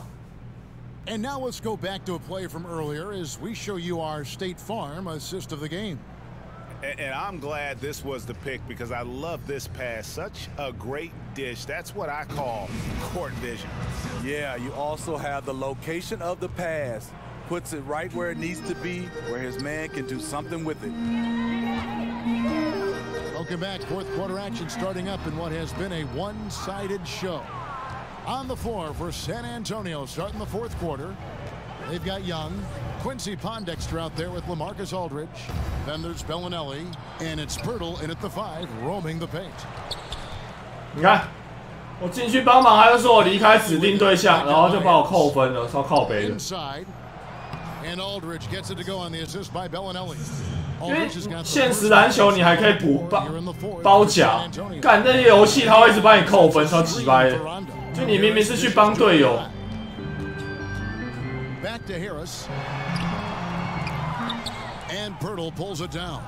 And now let's go back to a play from earlier as we show you our State Farm assist of the game. And I'm glad this was the pick because I love this pass. Such a great dish. That's what I call court vision. Yeah, you also have the location of the pass. Puts it right where it needs to be, where his man can do something with it. Welcome back. Fourth quarter action starting up in what has been a one-sided show. On the floor for San Antonio starting the fourth quarter. They've got Young, Quincy Pondexter out there with LaMarcus Aldridge. Then there's Bellinelli, and it's Pirtle in at the 5, roaming the paint. 你看，我进去帮忙，他就说我离开指定对象，然后就把我扣分了，超靠北的。 Inside, and Aldridge gets it to go on the assist by Bellinelli. 因为现实篮球你还可以补包夹，干那些游戏他会一直帮你扣分，超鸡掰的。就你明明是去帮队友。 Back to Harris. And Pirtle pulls it down.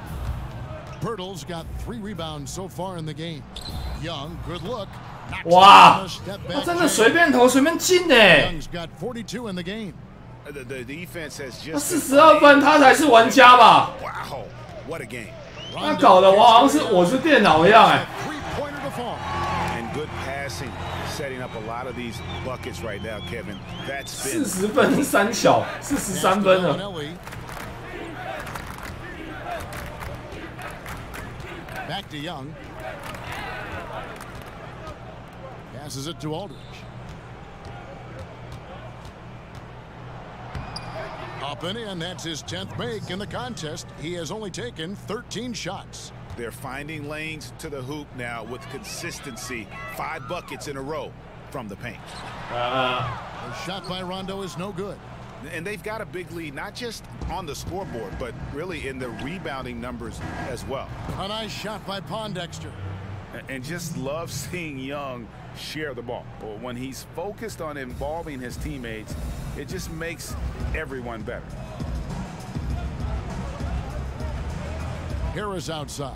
Pirtle's got 3 rebounds so far in the game. Young, good look. 哇，他真的随便投随便进呢。 Young's got 42 in the game. The defense has 他 just 42分，他才是玩家吧？ Wow, what a game. 他搞得我好像我是电脑一样哎。 And good passing. Setting up a lot of these buckets right now, Kevin. That's been 40分3小，43分了。 Back to Young. Passes it to Aldridge. Up and in, that's his 10th make in the contest. He has only taken 13 shots. They're finding lanes to the hoop now with consistency. 5 buckets in a row from the paint. The shot by Rondo is no good. And they've got a big lead, not just on the scoreboard, but really in the rebounding numbers as well. A nice shot by Pondexter. And just love seeing Young share the ball. When he's focused on involving his teammates, it just makes everyone better. Harris outside.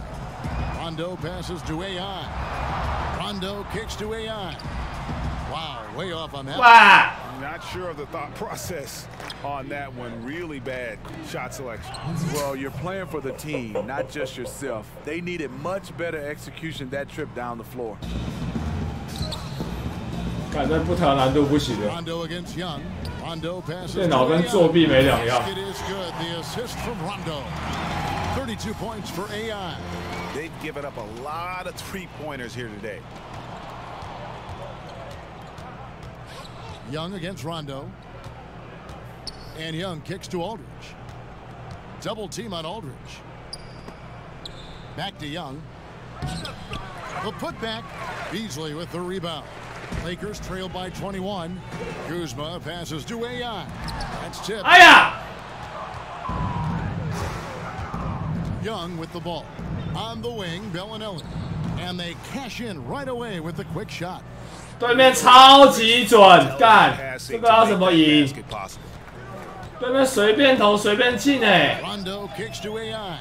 Rondo passes to AI. Rondo kicks to AI. Wow, way off on that. Wow. Not sure of the thought process on that one. Really bad shot selection. Well, you're playing for the team, not just yourself. They needed much better execution that trip down the floor. 感觉不调难度不行的。 Rondo against Young. Rondo passes 电脑跟作弊没两样。 It is good. The assist from Rondo. 32 points for AI. They've given up a lot of three-pointers here today. Young against Rondo. And Young kicks to Aldridge. Double team on Aldridge. Back to Young. The putback. Beasley with the rebound. Lakers trail by 21. Kuzma passes to AI. That's tipped. Young with the ball. On the wing, Bellinelli. And they cash in right away with the quick shot. 对面超级准，干，这个要怎么赢？对面随便投随便进哎。Rondo kicks to AI.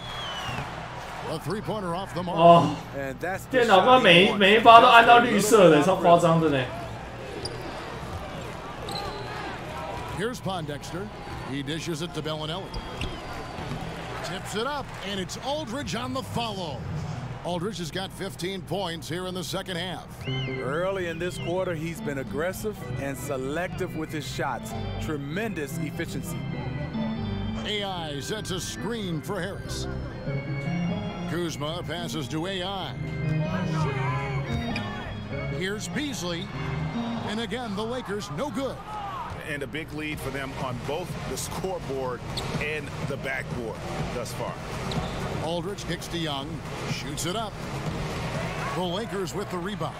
A three-pointer off the mark. 哦，电脑光每一发都按到绿色的，超夸张的呢。Here's Pondexter. He dishes it to Bellinelli. Tips it up, and it's Aldridge on the follow. Aldridge has got 15 points here in the second half. Early in this quarter, he's been aggressive and selective with his shots. Tremendous efficiency. AI sets a screen for Harris. Kuzma passes to AI. Here's Beasley. And again, the Lakers no good. And a big lead for them on both the scoreboard and the backboard thus far. Aldridge kicks to Young, shoots it up. The Lakers with the rebound.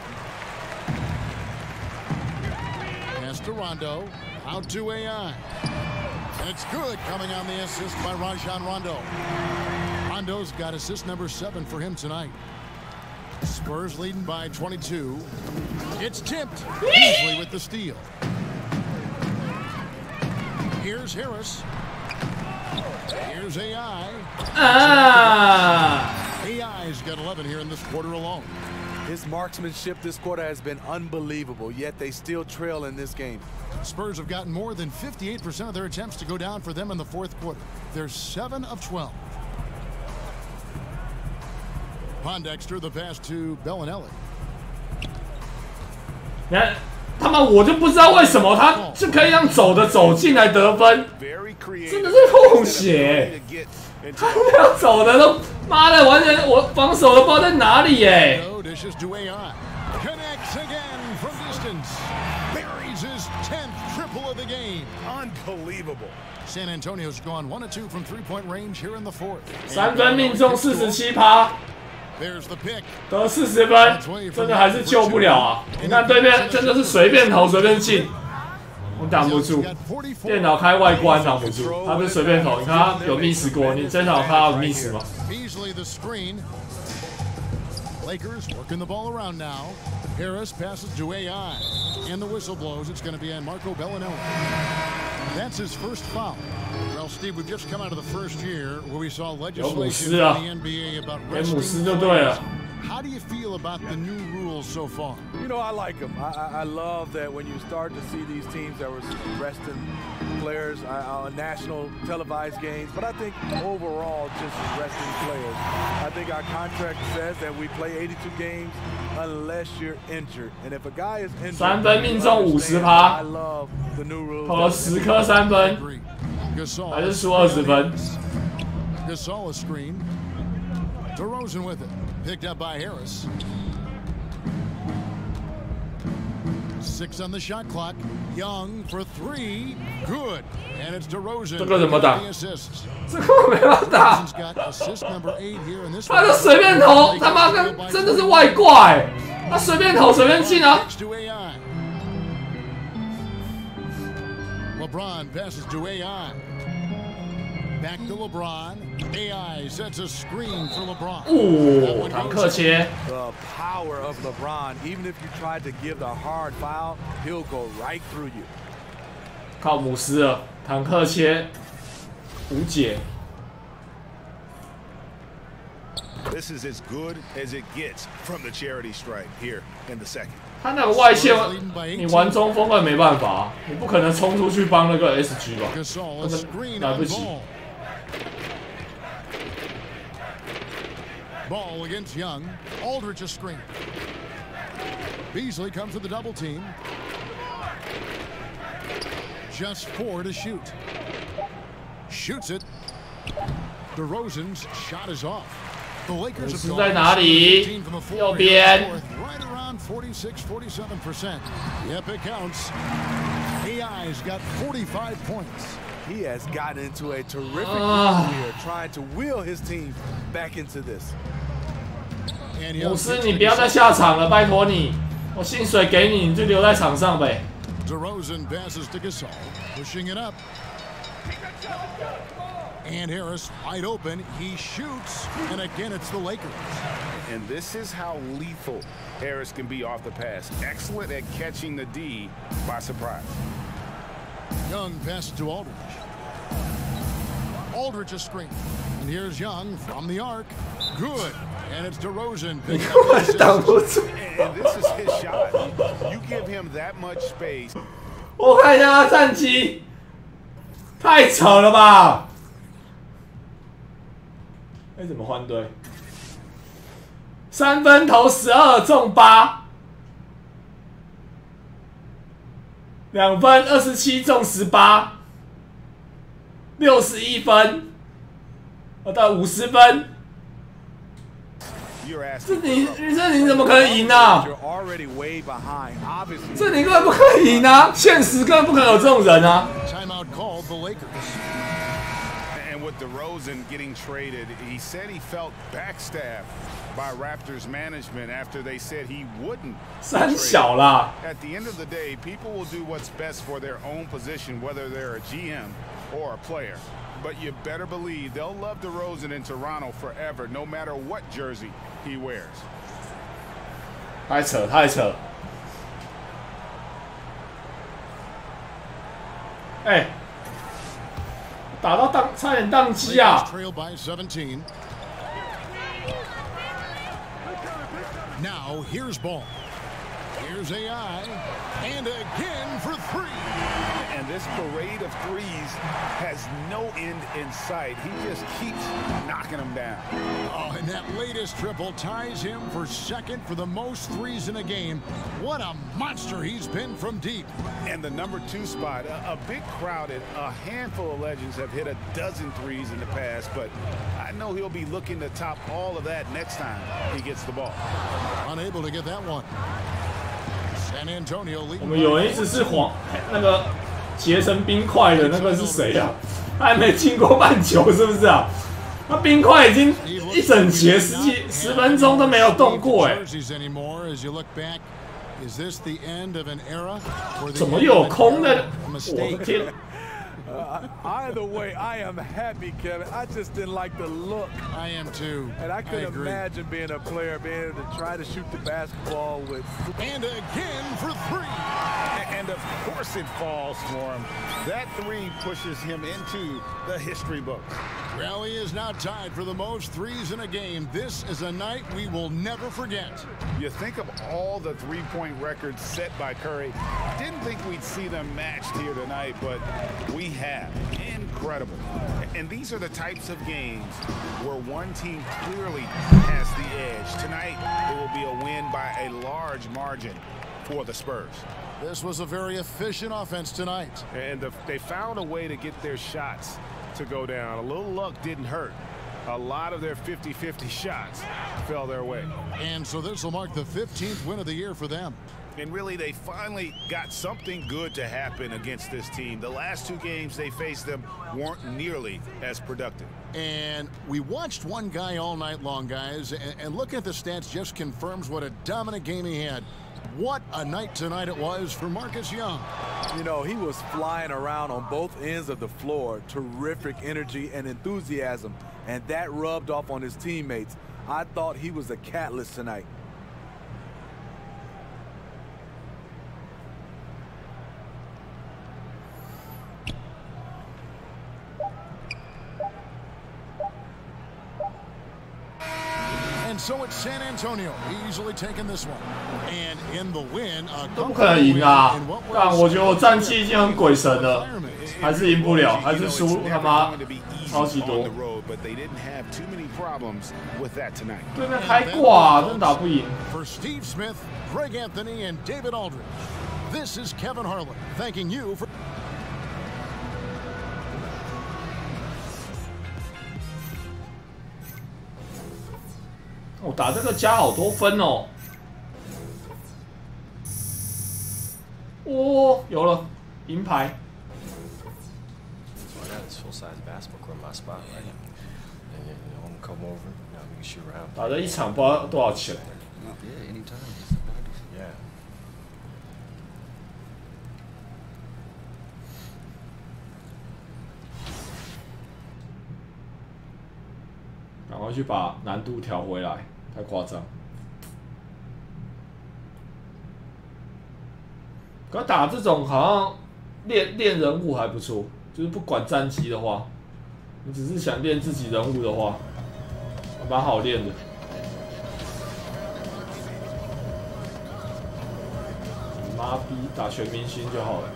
Pass to Rondo, out to AI. And it's good coming on the assist by Rajon Rondo. Rondo's got assist number 7 for him tonight. Spurs leading by 22. It's tipped. Beasley with the steal. Here's Harris. Here's AI. AI's got 11 here in this quarter alone. His marksmanship this quarter has been unbelievable, yet they still trail in this game. Spurs have gotten more than 58% of their attempts to go down for them in the fourth quarter. They're 7 of 12. Pondexter, the pass to Bellinelli. 他们我就不知道为什么他就可以让走的走进来得分，真的是混血。他那样走的都妈的完全我防守都不知道在哪里耶。Connects again from distance. Buries his 10th triple of the game. Unbelievable. San Antonio's gone 1 of 2 from three-point range here in the fourth. 3分命中47%。得40分，真的还是救不了啊！你看对面真的是随便投随便进，我挡不住。电脑开外观挡不住，他是随便投。你看他有 miss 过，你真想看他有 miss 吗 ？Beasley the screen. Lakers working the ball around now. Harris passes to AI, and the whistle blows. It's going to be on Marco Bellinelli. That's his first foul. Well, Steve, we've just come out of the first year where we saw legislation in the NBA about resting players. How do you feel about the new rules so far? You know, I like them. I love that when you start to see these teams that were resting players on national televised games, but I think overall just resting players. I think our contract says that we play 82 games unless you're injured. And if a guy is injured, 3分命中50%， I love the new rules. 投了10颗3分，还是输20分。Gasol a screen. DeRozan with it. Picked up by Harris. 6 on the shot clock. Young for 3. Good. And it's DeRozan. 这个怎么打？这个我没办法打。他就随便投，他妈跟真的是外挂他随便投随便进啊。LeBron passes to AI. Back to LeBron. AI sets a screen for LeBron. 哦，坦克切。 The power of LeBron. Even if you tried to give the hard foul, he'll go right through you. 靠姆斯了，坦克切，无解。 This is as good as it gets from the charity stripe here in the second. 他那个外线，你玩中锋根本没办法，你不可能冲出去帮那个 SG 吧？来不及。 Ball against Young. Aldridge a screen. Beasley comes with the double team. Just 4 to shoot. Shoots it. DeRozan's shot is off. The Lakers have gone 在哪里？右边。 Right around 46-47%. Yep, it counts. AI's got 45 points. He has gotten into a terrific run here, trying to wheel his team back into this. 姆斯，你不要再下场了，拜托你，我薪水给你，你就留在场上呗。 DeRozan passes to Gasol, pushing it up. And Harris wide open. He shoots, and again it's the Lakers. And this is how lethal Harris can be off the pass. Excellent at catching the D by surprise. Young passes to Aldridge. Aldridge a screen. And here's Young from the arc. Good. And it's DeRozan. And this is his shot. You give him that much space. 我看一下他战绩，太扯了吧！哎，怎么换队？3分投12中8，2分27中18，61分，到50分。这你怎么可能赢啊？这你根本不可能赢啊！现实根本不可能有这种人啊！ And with DeRozan getting traded, he said he felt backstabbed by Raptors management after they said he wouldn't. 三小啦。 At the end of the day, people will do what's best for their own position, whether they're a GM or a player. But you better believe they'll love DeRozan in Toronto forever, no matter what jersey he wears. 太扯，太扯！哎，打到差点宕机啊！ Trail by 17. Now here's Ball. Here's AI, and again for 3. And this parade of threes has no end in sight. He just keeps knocking them down. Oh, and that latest triple ties him for second for the most threes in a game. What a monster he's been from deep. And the number 2 spot, a bit crowded. A handful of legends have hit a dozen threes in the past, but I know he'll be looking to top all of that next time he gets the ball. Unable to get that one. San Antonio 我们有人一直是那个结成冰块的那个是谁啊？他还没进过半球是不是啊？那冰块已经一整节10分钟都没有动过哎。怎么又有空的？我的天！ Either way, I am happy, Kevin. I just didn't like the look. I am too. And I couldn't imagine being a player, being able to try to shoot the basketball with. And again for 3. And of course it falls for him. That 3 pushes him into the history books. Well, he is now tied for the most threes in a game. This is a night we will never forget. You think of all the three-point records set by Curry. Didn't think we'd see them matched here tonight, but we have. Incredible. And these are the types of games where one team clearly has the edge. Tonight, it will be a win by a large margin for the Spurs. This was a very efficient offense tonight. And they found a way to get their shots to go down. A little luck didn't hurt. A lot of their 50-50 shots fell their way. And so this will mark the 15th win of the year for them. And really, they finally got something good to happen against this team. The last 2 games they faced them weren't nearly as productive. And we watched one guy all night long, guys, and looking at the stats just confirms what a dominant game he had. What a night tonight it was for Marcus Young. You know, he was flying around on both ends of the floor. Terrific energy and enthusiasm, and that rubbed off on his teammates. I thought he was a catalyst tonight. And so it's San Antonio easily taking this one. And in the win, 都不可能赢啊！但我觉得我战绩已经很鬼神了，还是赢不了，还是输他妈超级多。对面开挂，真打不赢。 For Steve Smith, Greg Anthony, and David Aldridge, this is Kevin Harlan thanking you for. 我打这个加好多分哦！哦，有了银牌。打了一场不知道多少钱。赶快去把难度调回来。太夸张。可打这种好像练人物还不错，就是不管战绩的话，你只是想练自己人物的话，蛮好练的。妈逼，打全明星就好了。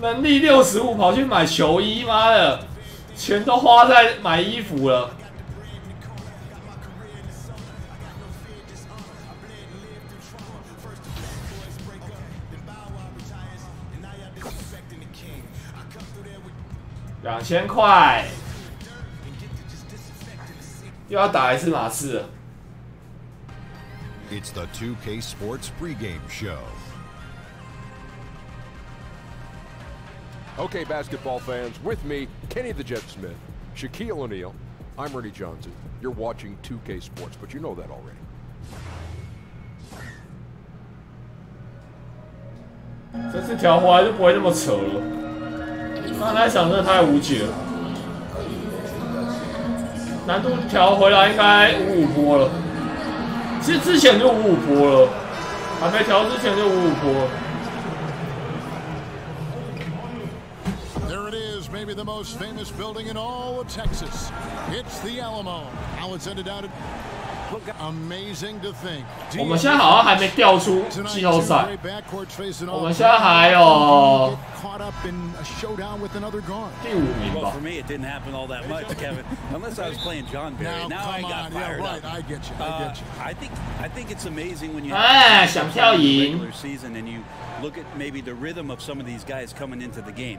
能力65，跑去买球衣，妈的，钱都花在买衣服了。2000块，又要打一次马刺了。It's the 2K Sports pregame show. Okay, basketball fans, with me, Kenny the Jet Smith, Shaquille O'Neal, I'm Ernie Johnson. You're watching 2K Sports, but you know that already. 这次调回来就不会那么扯了。刚才想真的太无解了，难度调回来应该55波了。其实之前就55波了，还没调之前就55波了。 Maybe the most famous building in all of Texas. It's the Alamo. Now it's ended out. Amazing to think. 我们现在好像还没调出季后赛，我们现在还有第5名吧。 For me, it didn't happen all that much, Kevin. Unless I was playing John Barry. Now I got fired up. I get you. I get you. I think it's amazing when you have想跳赢 regular season and you look at maybe the rhythm of some of these guys coming into the game.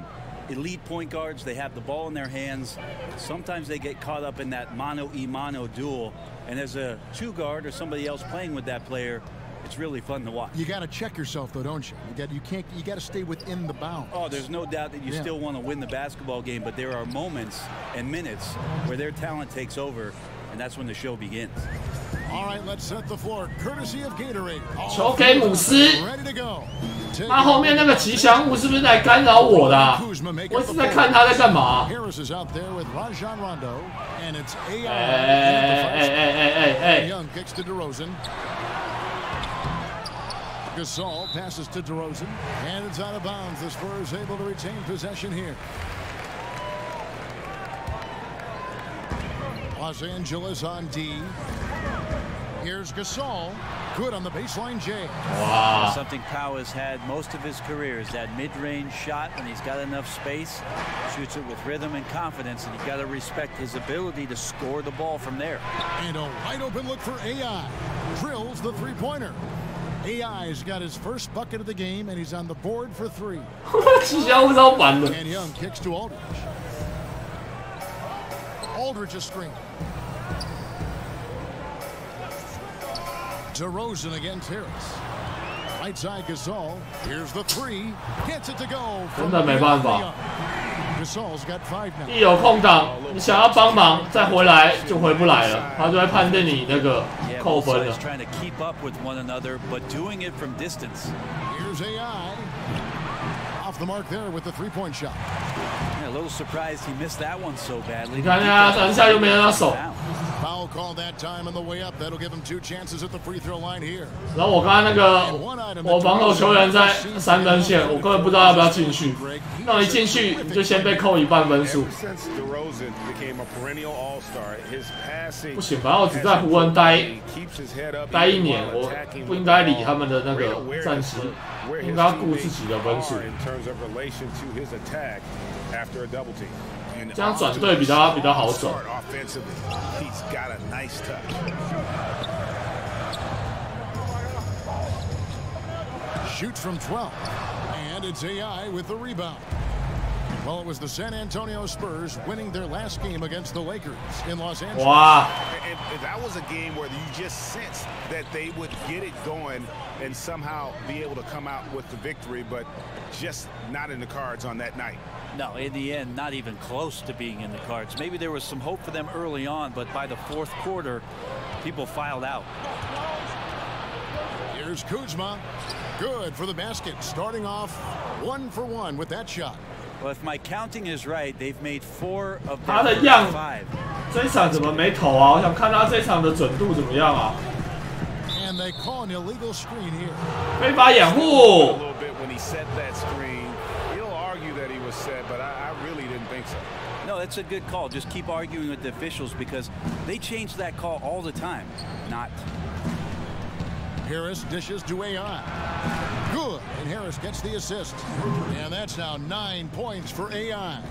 Elite point guards, they have the ball in their hands. Sometimes they get caught up in that mano-a-mano duel. And as a 2-guard or somebody else playing with that player, it's really fun to watch. You got to check yourself, though, don't you? You got to stay within the bounds. Oh, there's no doubt that you still want to win the basketball game, but there are moments and minutes where their talent takes over, and that's when the show begins. All right, let's set the floor. Courtesy of Gatorade. 球给姆斯。 Ready to go. 那后面那个吉祥物是不是来干扰我的、啊？我一直在看他在干嘛。Harris is out there with Rajon Rondo, and it's AI. 哎 Young kicks to DeRozan. Gasol passes to DeRozan, and it's out of bounds. The Spurs able to retain possession here. Los Angeles on D. Here's Gasol. Good on the baseline, Jay. Wow. Something Pau has had most of his career is that mid-range shot when he's got enough space, shoots it with rhythm and confidence, and you got to respect his ability to score the ball from there. And a wide open look for AI. Drills the three-pointer. AI's got his first bucket of the game, and he's on the board for 3. And Young kicks to Aldridge. Aldridge is screened. DeRozan against Harris. Right side Gasol. Here's the 3. Gets it to go. 真的没办法。 Gasol's got 5 now. 一有空档，你想要帮忙再回来就回不来了，他就会判定你那个扣分了。 Trying to keep up with one another, but doing it from distance. Here's AI. Off the mark there with the 3-point shot. Yeah, a little surprised he missed that one so badly. 你看他等下又没人要守。 Foul called that time on the way up. That'll give him 2 chances at the free throw line here. 然后我刚才那个我防守球员在3分线，我根本不知道要不要进去。那一进去你就先被扣1半分数。不行，反正我只在湖人待1年，我不应该理他们的那个战绩，应该顾自己的分数。这样转队比较好转。 Shoots from 12, and it's AI with the rebound. Well, it was the San Antonio Spurs winning their last game against the Lakers in Los Angeles. Wow. And that was a game where you just sensed that they would get it going and somehow be able to come out with the victory, but just not in the cards on that night. No, in the end, not even close to being in the cards. Maybe there was some hope for them early on, but by the fourth quarter, people filed out. Here's Kuzma. Good for the basket. Starting off 1 for 1 with that shot. Well, if my counting is right, they've made 4 of 他的 their 样 5. 这一场怎么没投啊？我想看他这一场的准度怎么样啊？ And they call an illegal screen here. 非法掩护。 A little bit when he set that screen. He'll argue that he was set, but I really didn't think so. No, that's a good call. Just keep arguing with the officials because they change that call all the time. Not. Harris dishes to AI. Good, and Harris gets the assist. And that's now 9 points for AI.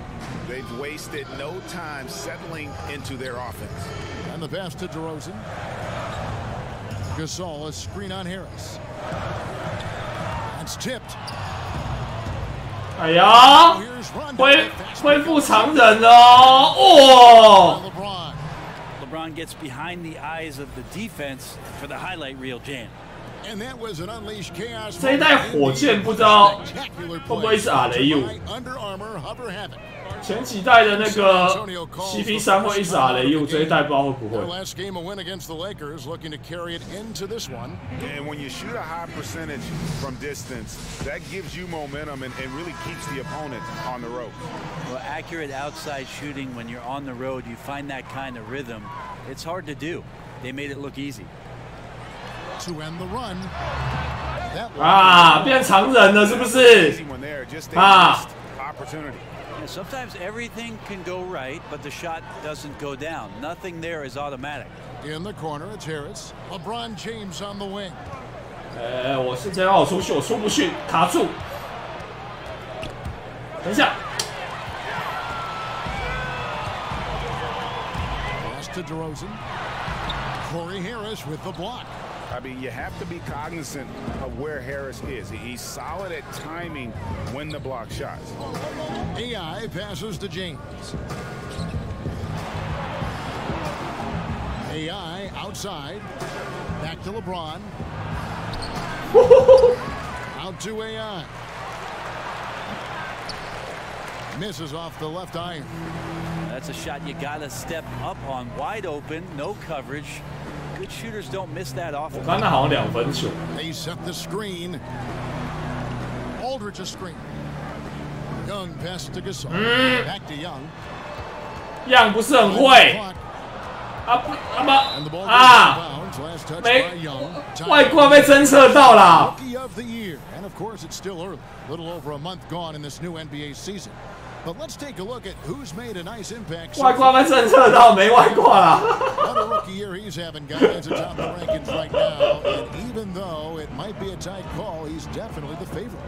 They've wasted no time settling into their offense. And the pass to DeRozan. Gasol, a screen on Harris. That's tipped. 哎呀，恢复常人了哦！ LeBron gets behind the eyes of the defense for the highlight reel jam. And that was an unleashed chaos. 这一代火箭不知道会不会是阿雷佑？ 前几代的那个 CP3 会一直阿雷佑，这一代不知道会不会。 Last game a win against the Lakers, looking to carry it into this one. And when you shoot a high percentage from distance, that gives you momentum and really keeps the opponent on the road. Well, accurate outside shooting when you're on the road, you find that kind of rhythm. It's hard to do. They made it look easy. To end the run. 啊，变常人了是不是？啊。 Yeah, sometimes everything can go right, but the shot doesn't go down. Nothing there is automatic. In the corner, it's Harris. LeBron James on the wing. 我现在要我出去，我出不去，卡住。等一下。 Pass to DeRozan. Corey Harris with the block. I mean, you have to be cognizant of where Harris is. He's solid at timing when the block shots. AI passes to James. AI outside. Back to LeBron. Out to AI. Misses off the left iron. That's a shot you gotta step up on. Wide open, no coverage. Good shooters don't miss that often. 我刚才好像2分球。 They set the screen. Aldridge a screen. Young pass to Gasol. Back to Young. Young 不是很会。没，外挂被侦测到了。 Rookie of the year, and of course it's still early. Little over a month gone in this new NBA season. But let's take a look at who's made a nice impact. 外挂被侦测到，没外挂啦。 Another rookie year he's having, guys, atop the rankings right now. And even though it might be a tight call, he's definitely the favorite.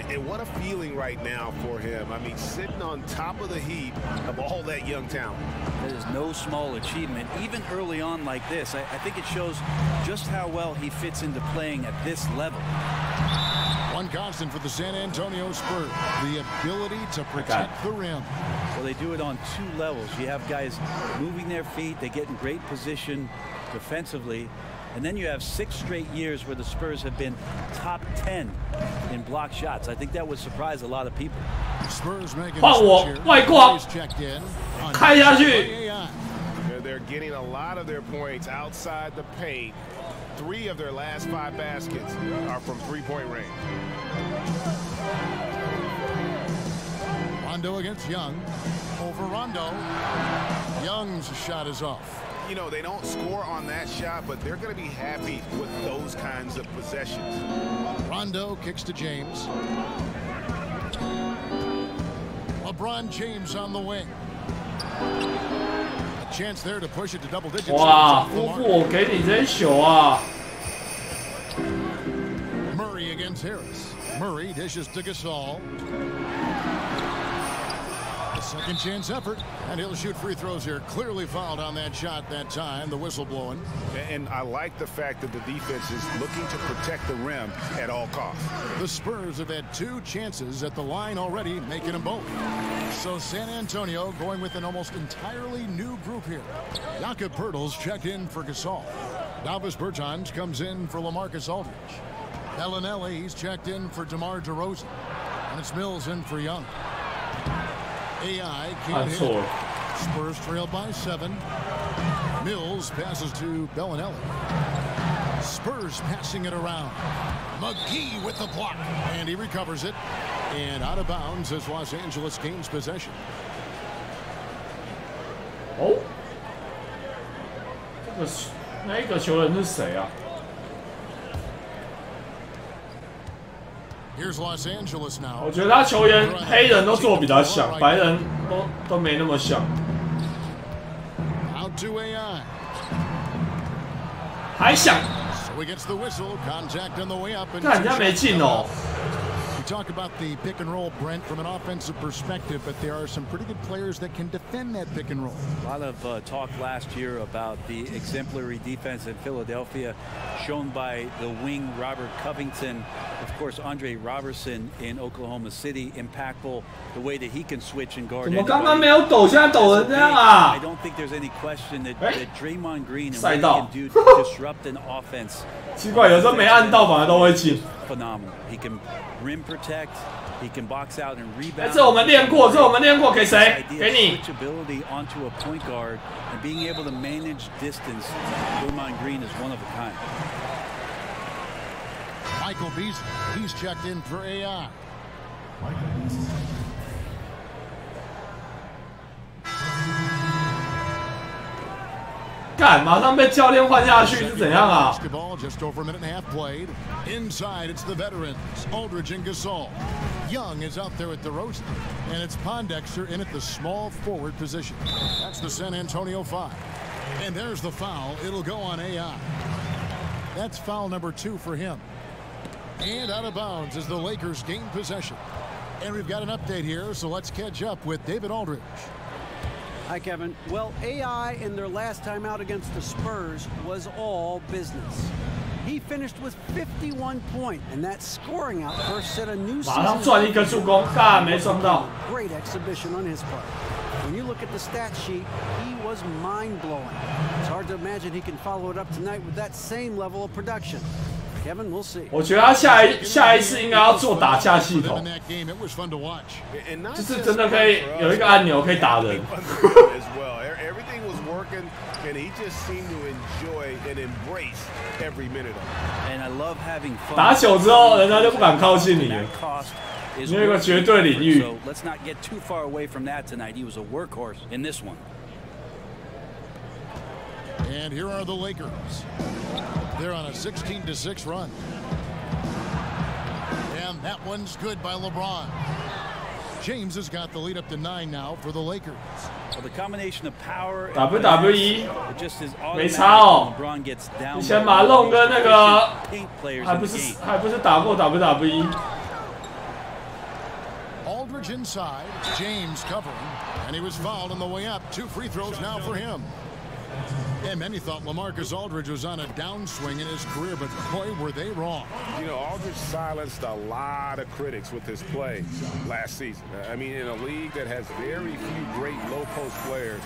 And what a feeling right now for him. I mean, sitting on top of the heap of all that young talent. That is no small achievement, even early on like this. I think it shows just how well he fits into playing at this level. One constant for the San Antonio Spurs, the ability to protect the rim. Well, they do it on 2 levels. You have guys moving their feet, they get in great position defensively, and then you have 6 straight years where the Spurs have been top 10 in block shots. I think that would surprise a lot of people. Spurs making 换我外挂，开下去。 They're getting a lot of their points outside the paint. 3 of their last 5 baskets are from 3-point range. Rondo against Young. Over Rondo. Young's shot is off. You know, they don't score on that shot, but they're going to be happy with those kinds of possessions. Rondo kicks to James. LeBron James on the wing. A chance there to push it to double digits. 哇，夫妇，我给你这球啊！ Murray against Harris. Murray dishes to Gasol. Second chance effort, and he'll shoot free throws here. Clearly fouled on that shot that time, the whistle blowing. And I like the fact that the defense is looking to protect the rim at all costs. The Spurs have had 2 chances at the line already, making them both. So San Antonio going with an almost entirely new group here. Jakob Poeltl's checked in for Gasol. Davis Bertans comes in for LaMarcus Aldridge. Bellinelli, he's checked in for DeMar DeRozan. And it's Mills in for Young. AI can't hit it. Spurs trail by 7. Mills passes to Bellinelli. Spurs passing it around. McGee with the block. And he recovers it. And out of bounds as Los Angeles gains possession. Oh. 那一个球员是谁啊？ Here's Los Angeles now. 我觉得他球员黑人都做比较像，白人都没那么像。Out to AI. 还想。So he gets the whistle. Contact on the way up. 看人家没进哦。 We talk about the pick and roll, Brent, from an offensive perspective, but there are some pretty good players that can defend that pick and roll. A lot of talk last year about the exemplary defense in Philadelphia, shown by the wing Robert Covington. Of course, Andre Robertson in Oklahoma City, impactful the way that he can switch and guard. 怎么刚刚没有抖，现在抖成这样啊 I don't think there's any question that Draymond Green and what he can do to disrupt an offense. 奇怪，有时候没按到反而都会进。 Phenomenal. He can rim protect. He can box out and rebound. 这我们练过，这我们练过，给谁？给你。 Switchability onto a point guard and being able to manage distance. Draymond Green is one of a kind. Michael Beasley, he's checked in for AI. Good 干，马上被教练换下去是怎样啊？ Basketball, just over a minute and a half played. Inside, it's the veterans, Aldridge and Gasol. Young is out there at DeRozan, and it's Pondexter in at the small forward position. That's the San Antonio 5. And there's the foul. It'll go on AI. That's foul number 2 for him. And out of bounds as the Lakers gain possession. And we've got an update here, so let's catch up with David Aldridge. Hi, Kevin. Well, AI in their last time out against the Spurs was all business. He finished with 51 points, and that scoring outburst set a new season. 马上赚一个助攻，干没赚到。 Great exhibition on his part. When you look at the stat sheet, he was mind-blowing. It's hard to imagine he can follow it up tonight with that same level of production. Kevin, we'll see. 我觉得他下一次应该要做打架系统，就是真的可以有一个按钮可以打人。Everything was working, and he just seemed to enjoy and embrace every minute of it. And I love having fun. 打久之后，人家就不敢靠近你了。你有一个绝对领域。 So let's not get too far away from that tonight. He was a workhorse in this one. And here are the Lakers. They're on a 16-6 run. And that one's good by LeBron. James has got the lead up to 9 now for the Lakers. Well, the combination of power WWE just is 没差哦。 LeBron gets down. 以前马龙跟那个还不是打过 WWE。 Aldridge inside, James covering, and he was fouled on the way up. 2 free throws now for him. And many thought LaMarcus Aldridge was on a downswing in his career, but boy, were they wrong. You know, Aldridge silenced a lot of critics with his play last season. I mean, in a league that has very few great low-post players,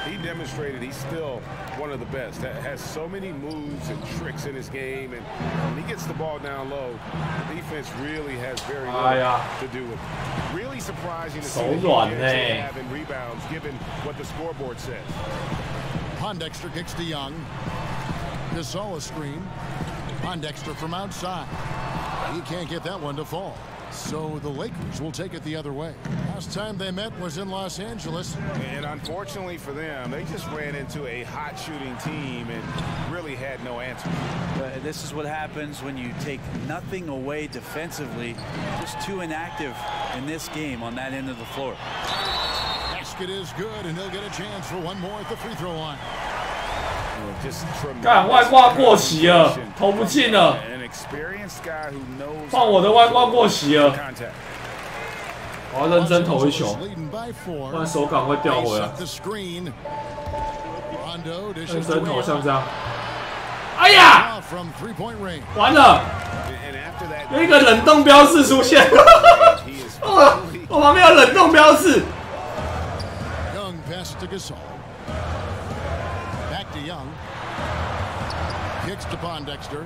he demonstrated he's still one of the best. Has so many moves and tricks in his game, and when he gets the ball down low, the defense really has very little to do with it. Really surprising to see the have in rebounds, given what the scoreboard said. Pondexter kicks to Young. Gasol a screen. Pondexter from outside. He can't get that one to fall. So the Lakers will take it the other way. Last time they met was in Los Angeles. And unfortunately for them, they just ran into a hot shooting team and really had no answer. This is what happens when you take nothing away defensively. Just too inactive in this game on that end of the floor. Basket is good, and he'll get a chance for one more at the free throw line. 干外挂过期了，投不进了。换我的外挂过期了。我要认真投一球，不然手感会掉回来。认真投像这样。哎呀！完了，有一个冷冻标志出现。我旁边有冷冻标志。Kicks to Pondexter.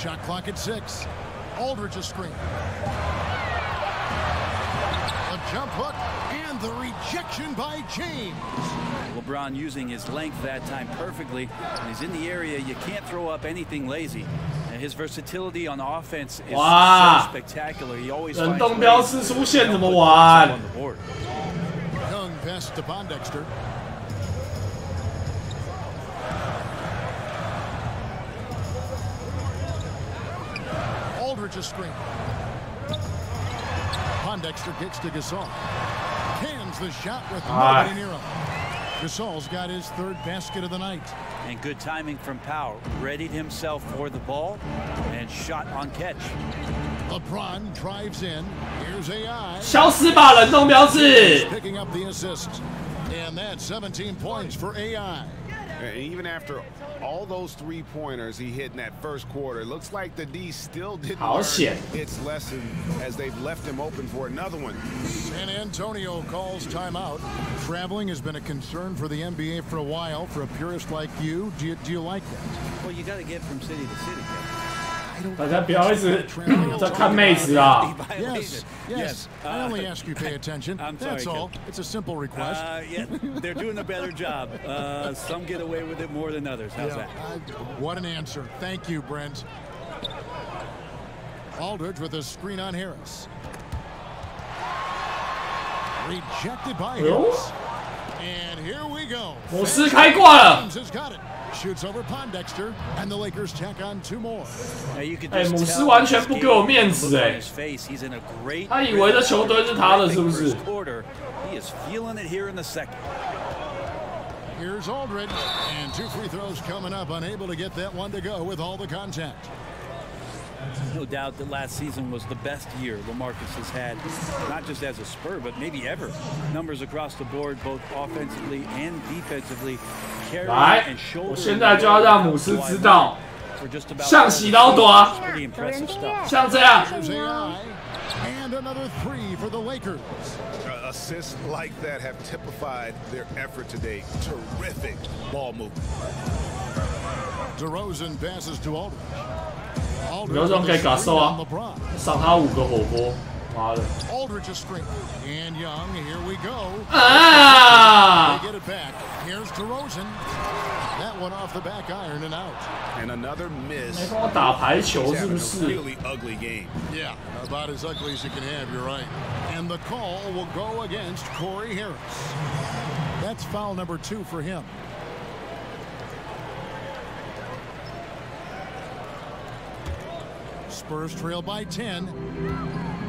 Shot clock at 6. Aldridge a screen. A jump hook and the rejection by James. LeBron using his length that time perfectly. When he's in the area, you can't throw up anything lazy. And his versatility on offense is so spectacular. He always finds ways to put on the board. Young pass to Pondexter. Aldridge a screen. Pondexter kicks to Gasol. Cans the shot with nobody near him. Gasol's got his 3rd basket of the night. And good timing from Powell. Readied himself for the ball and shot on catch. LeBron drives in. Here's AI. 消失吧，冷冻标志。 Picking up the assist. And that's 17 points for AI. And even after all those three-pointers he hit in that first quarter, it looks like the D still didn't learn its lesson as they've left him open for another one. San Antonio calls timeout. Traveling has been a concern for the NBA for a while. For a purist like you, do you like that? Well, you got to get from city to city. 大家不要一直在看妹子啊 Yes. I only ask you pay attention. That's all. It's a simple request. Yeah, they're doing a better job. Some get away with it more than others. How's that? What an answer. Thank you, Brent. Aldridge with a screen on Harris. Rejected by Harris. And here we go. 我是开挂了。 James has got it. Shoots over Pondexter, and the Lakers tack on 2 more. 哎，姆斯完全不给我面子哎！他以为这球队是他的，是不是？ He is feeling it here in the second. Here's Aldridge, and 2 free throws coming up, unable to get that one to go with all the contact. No doubt that last season was the best year LaMarcus has had, not just as a Spur, but maybe ever. Numbers across the board, both offensively and defensively. 来，我现在就要让姆斯知道，像洗刀多，像这样。 And another 3 for the Lakers. Assists like that have typified their effort today. Terrific ball movement. DeRozan passes to Aldridge. 有种给感受啊，赏他5个火锅，妈的！ Aldridge a screen and Young. Here we go. 啊 They get it back. Here's DeRozan. That one off the back iron and out. And another miss. 没跟我打排球是不是 Really ugly game. Yeah, about as ugly as you can have. You're right. And the call will go against Corey Harris. That's foul number 2 for him. Spurs trail by 10.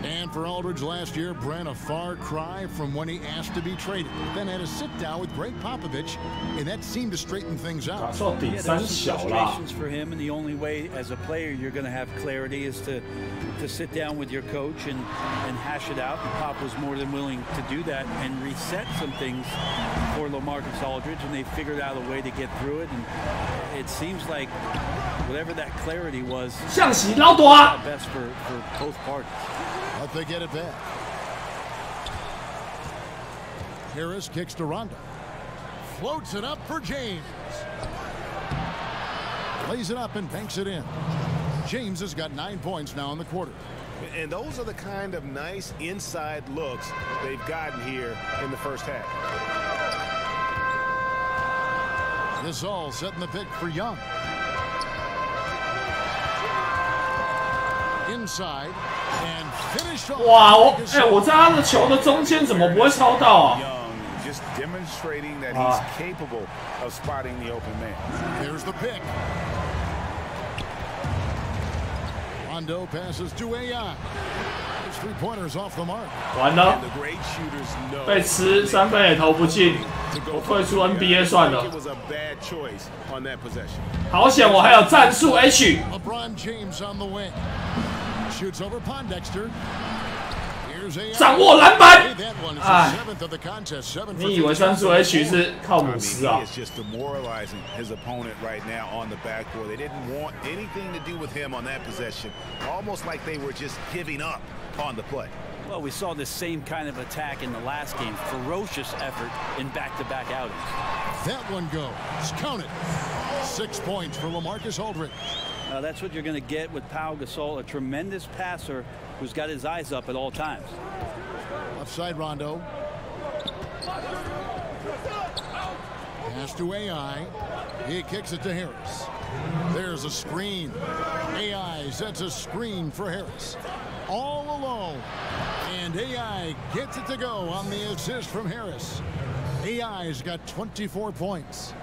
And for Aldridge last year, Brent, a far cry from when he asked to be traded. Then had a sit-down with Greg Popovich, and that seemed to straighten things out. Yeah, frustrations for him, and the only way as a player you're going to have clarity is to sit down with your coach and hash it out. And Pop was more than willing to do that and reset some things for LaMarcus Aldridge, and they figured out a way to get through it. And it seems like whatever that clarity was, best for both parties. But they get it back. Harris kicks to Rondo. Floats it up for James. Lays it up and banks it in. James has got 9 points now in the quarter. And those are the kind of nice inside looks they've gotten here in the first half. This all setting the pick for Young. Inside and finish off. 哇，我在他的球的中间怎么不会抄到啊 Young just demonstrating that he's capable of spotting the open man. There's the pick. Rondo passes to AI. His 3-pointers off the mark. 完了，被吃3分也投不进，我退出 NBA 算了。好险，我还有战术 H。 LeBron James on the wing. Shoots over Pondexter. 掌握篮板。哎，你以为三叔 H 是靠姆斯啊？ He is just demoralizing his opponent right now on the backboard. They didn't want anything to do with him on that possession, almost like they were just giving up on the play. Well, we saw this same kind of attack in the last game. Ferocious effort in back-to-back outings. That one goes. Count it. 6 points for LaMarcus Aldridge. That's what you're going to get with Pau Gasol, a tremendous passer who's got his eyes up at all times. Left side Rondo. Pass to AI. He kicks it to Harris. There's a screen. AI sets a screen for Harris. All alone. And AI gets it to go on the assist from Harris. AI's got 24 points.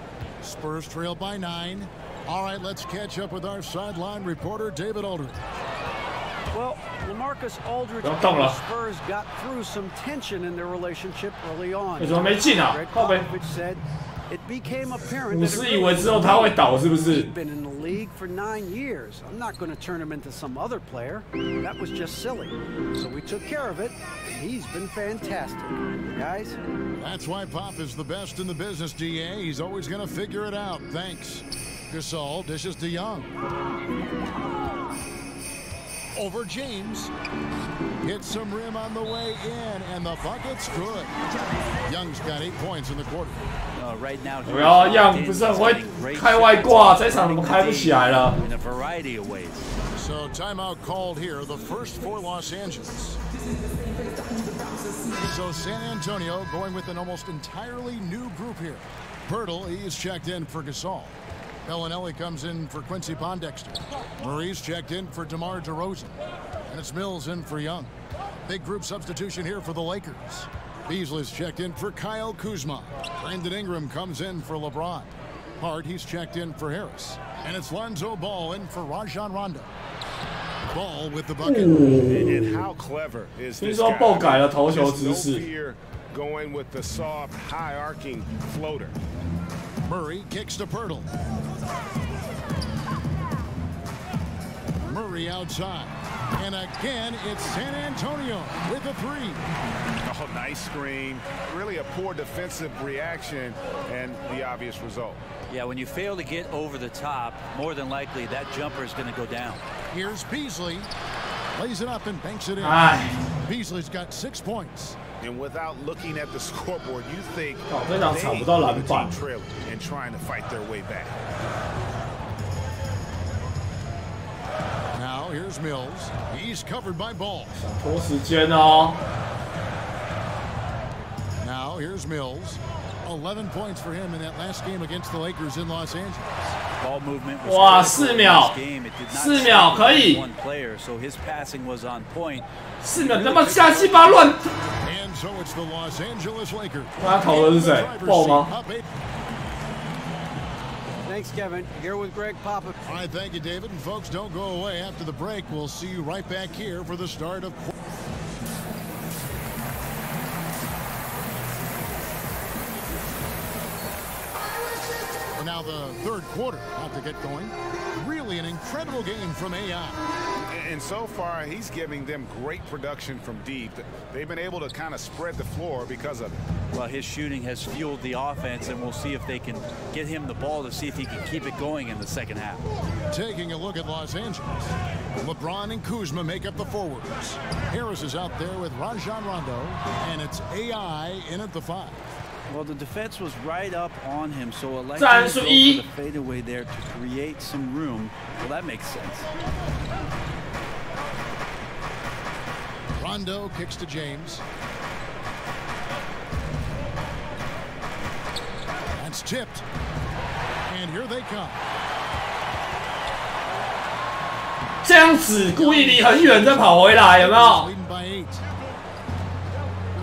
Spurs trail by 9. All right, let's catch up with our sideline reporter, David Aldridge. Well, LaMarcus Aldridge and the Spurs got through some tension in their relationship early on. Greg Popovich said it became apparent that he'd been in the league for 9 years. I'm not going to turn him into some other player. That was just silly. So we took care of it, and he's been fantastic. Guys? That's why Pop is the best in the business, DA. He's always going to figure it out. Thanks. Gasol dishes to Young. Over James. Hits some rim on the way in, and the bucket's good. Young's got 8 points in the quarter. Right now, Young 不是很会开外挂，这场怎么开不起来了 ？In a variety of ways. So timeout called here, the first for Los Angeles. So San Antonio going with an almost entirely new group here. Pirtle, he's checked in for Gasol. Bellinelli comes in for Quincy Pondexter. Murray's checked in for DeMar DeRozan. And it's Mills in for Young. Big group substitution here for the Lakers. Beasley's checked in for Kyle Kuzma. Brandon Ingram comes in for LeBron. Hart, he's checked in for Harris. And it's Lonzo Ball in for Rajon Rondo. Ball with the bucket. And how clever is this guy? There's no fear going with the soft, high-arcing floater. Murray kicks to Pirtle. Murray outside. And again, it's San Antonio with a 3. Oh, nice screen. Really a poor defensive reaction and the obvious result. Yeah, when you fail to get over the top, more than likely that jumper is going to go down. Here's Beasley. Lays it up and banks it in. Beasley's got 6 points. And without looking at the scoreboard, you think they are the team trailing and trying to fight their way back. Now here's Mills. He's covered by Ball. Now here's Mills. 11 points for him in that last game against the Lakers in Los Angeles. Ball movement was 4秒，4秒可以。 One player, so his passing was on point. 4秒，他妈瞎鸡巴乱。 And so it's the Los Angeles Lakers. 他投的是谁？爆吗？ Thanks, Kevin. Here with Greg Popovich. All right, thank you, David. And folks, don't go away. After the break, we'll see you right back here for the start of. Now the third quarter about to get going. Really an incredible game from AI. And so far, he's giving them great production from deep. They've been able to kind of spread the floor because of it. Well, his shooting has fueled the offense, and we'll see if they can get him the ball to see if he can keep it going in the second half. Taking a look at Los Angeles. LeBron and Kuzma make up the forwards. Harris is out there with Rajon Rondo, and it's AI in at the 5. Well, the defense was right up on him, so electing to go for the fadeaway there to create some room. Well, that makes sense. Rondo kicks to James. That's tipped. And here they come. 这样子故意离很远再跑回来，有没有？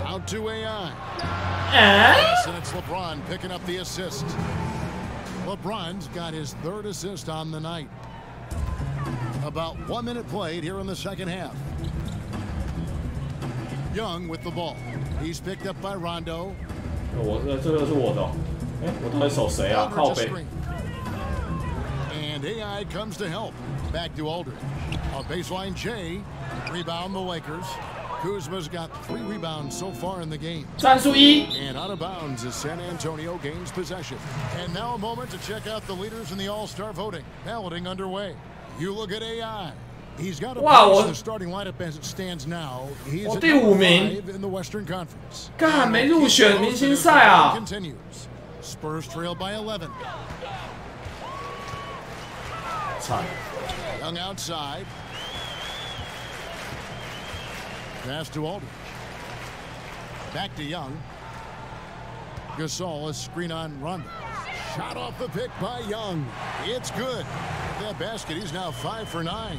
Out to AI. And it's LeBron picking up the assist. LeBron's got his 3rd assist on the night. About 1 minute played here in the second half. Young with the ball. He's picked up by Rondo. 这个是我的。我到底守谁啊？靠北。 And AI comes to help. Back to Aldridge. A baseline J. Rebound the Lakers. Kuzma's got 3 rebounds so far in the game. 战术1 And out of bounds as San Antonio gains possession. And now a moment to check out the leaders in the All-Star voting. Balloting underway. You look at AI. He's got a place in the starting lineup as it stands now. He's at number 5 in the Western Conference. 干没入选明星赛啊 Continues. Spurs trail by 11. Young outside. Pass to Aldridge. Back to Young. Gasol, a screen on Rondo. Shot off the pick by Young. It's good. That basket, he's now 5 for 9.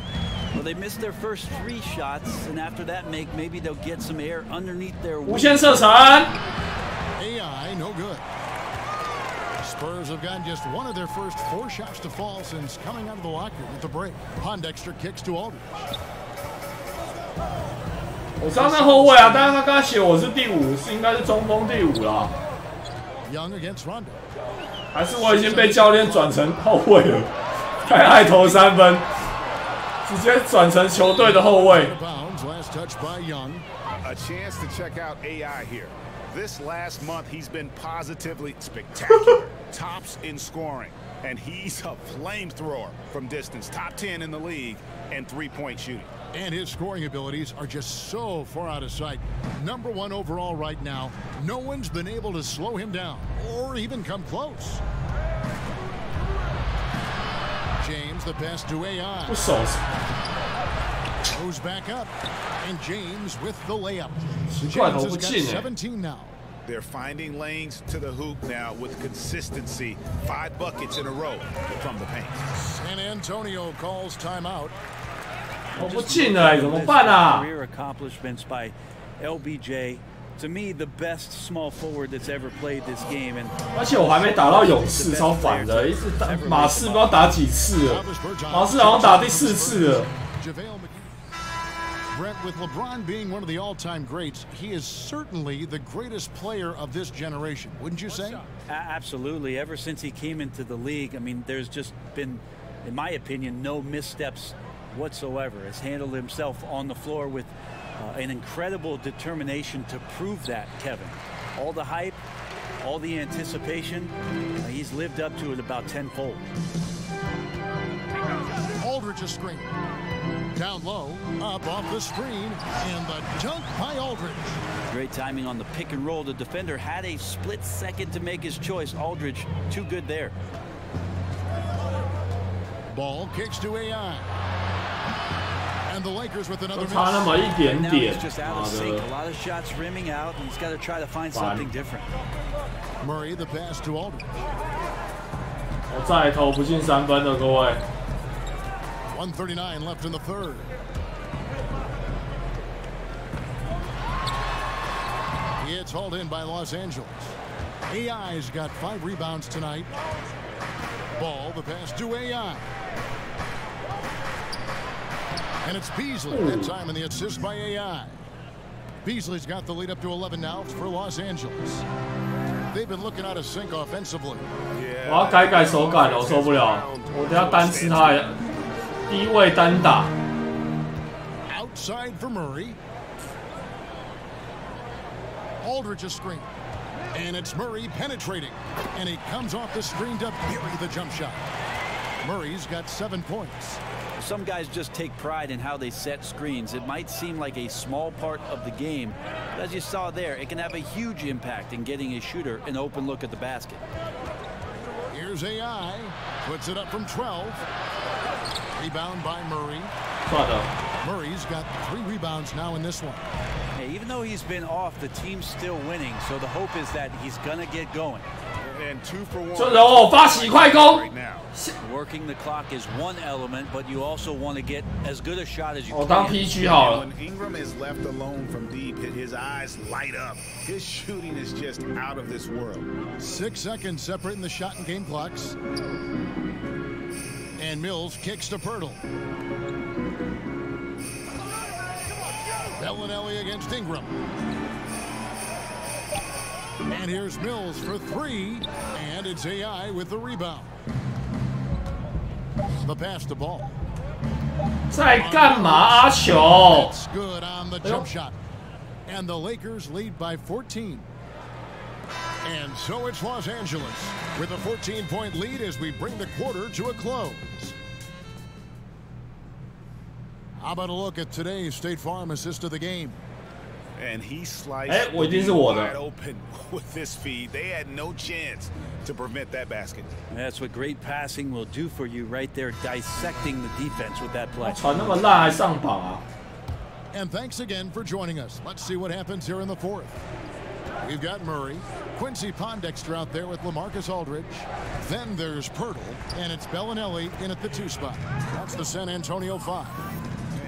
Well, they missed their first 3 shots, and after that maybe they'll get some air underneath their wing. 无限射程 AI, no good. Spurs have gotten just one of their first 4 shots to fall since coming out of the locker room with the break. Pondexter kicks to Aldridge. 我知道那后卫啊，但是他刚才写我是第5，是应该是中锋第5啦。Young against Rondo. 还是我已经被教练转成后卫了？太爱投3分，直接转成球队的后卫。 Last touch by Young. A chance to check out AI here. This last month, he's been positively spectacular. Tops in scoring. And he's a flamethrower from distance. Top 10 in the league and 3-point shooting. And his scoring abilities are just so far out of sight. Number 1 overall right now. No one's been able to slow him down or even come close. James, the pass to AI. Goes back up. And James with the layup. James has got 17 now. They're finding lanes to the hoop now with consistency. 5 buckets in a row from the paint. San Antonio calls timeout. 我不进了，怎么办啊 ？Career accomplishments by LBJ. To me, the best small forward that's ever played this game. And 而且我还没打到勇士，超烦的，一直打马刺不知道打几次了，马刺好像打第4次了。 Brett, with LeBron being one of the all-time greats, he is certainly the greatest player of this generation, wouldn't you say? Absolutely. Ever since he came into the league, I mean, there's just been, in my opinion, no missteps whatsoever. Has handled himself on the floor with an incredible determination to prove that, Kevin. All the hype, all the anticipation, he's lived up to it about tenfold. Aldridge's screen. Down low, up off the screen, and the dunk by Aldridge. Great timing on the pick and roll. The defender had a split second to make his choice. Aldridge, too good there. Ball kicks to AI. And the Lakers with another miss. 差那么一点点， just out of sync. A lot of shots rimming out, and he's got to try to find something different. Murray, the pass to Aldridge. 我再投不进3分了，各位。 1:39 left in the third. It's hauled in by Los Angeles. AI's got 5 rebounds tonight. Ball, the pass to AI. And it's Beasley that time in the assist by AI. Beasley's got the lead up to 11 now for Los Angeles. They've been looking out of sync offensively. 我要改手感了，我受不了，我等下单吃他。 低位单打 outside for Murray. Aldridge's screen. And it's Murray penetrating. And he comes off the screen to bury the jump shot. Murray's got 7 points. Some guys just take pride in how they set screens. It might seem like a small part of the game, but as you saw there, it can have a huge impact in getting a shooter an open look at the basket. Here's AI. Puts it up from 12. Rebound by Murray. Murray's got 3 rebounds now in this one. Hey, even though he's been off, the team's still winning, so the hope is that he's gonna get going. And 2 for 1. 这种发起快攻 Working the clock is one element, but you also want to get as good a shot as you can. 当 PG 好了。 When Ingram is left alone from deep, his eyes light up. His shooting is just out of this world. 6 seconds separating the shot and game clocks. And Mills kicks to Pirtle. Bellinelli against Ingram. And here's Mills for 3. And it's AI with the rebound. The pass to ball. 在干嘛啊球？ That's good on the jump shot. And the Lakers lead by 14. And so it's Los Angeles with a 14-point lead as we bring the quarter to a close. How about a look at today's State Farm assist of the game? And he sliced wide open with this feed. They had no chance to prevent that basket. That's what great passing will do for you right there, dissecting the defense with that play. 传那么烂还上榜啊 And thanks again for joining us. Let's see what happens here in the fourth. We've got Murray, Quincy Pondexter out there with LaMarcus Aldridge. Then there's Pirtle, and it's Bellinelli in at the 2 spot. That's the San Antonio 5.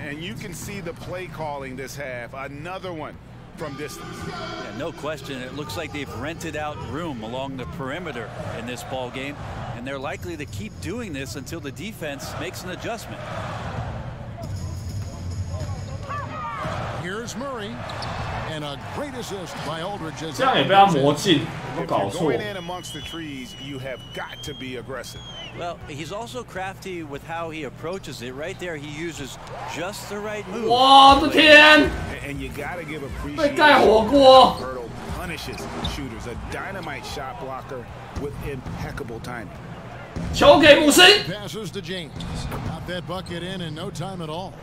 And you can see the play calling this half. Another one from distance. Yeah, no question. It looks like they've rented out room along the perimeter in this ball game, and they're likely to keep doing this until the defense makes an adjustment. Here's Murray, and a great assist by Aldridge. 这样也被他魔进，有搞错。 Going in amongst the trees, you have got to be aggressive. Well, he's also crafty with how he approaches it. Right there, he uses just the right move. 我的天！ And you got to give 被 appreciation. 盖火锅。 Pirtle punishes shooters, a dynamite shot blocker with impeccable timing. 球给姆森。 Passes to James. Got that bucket in no time at all.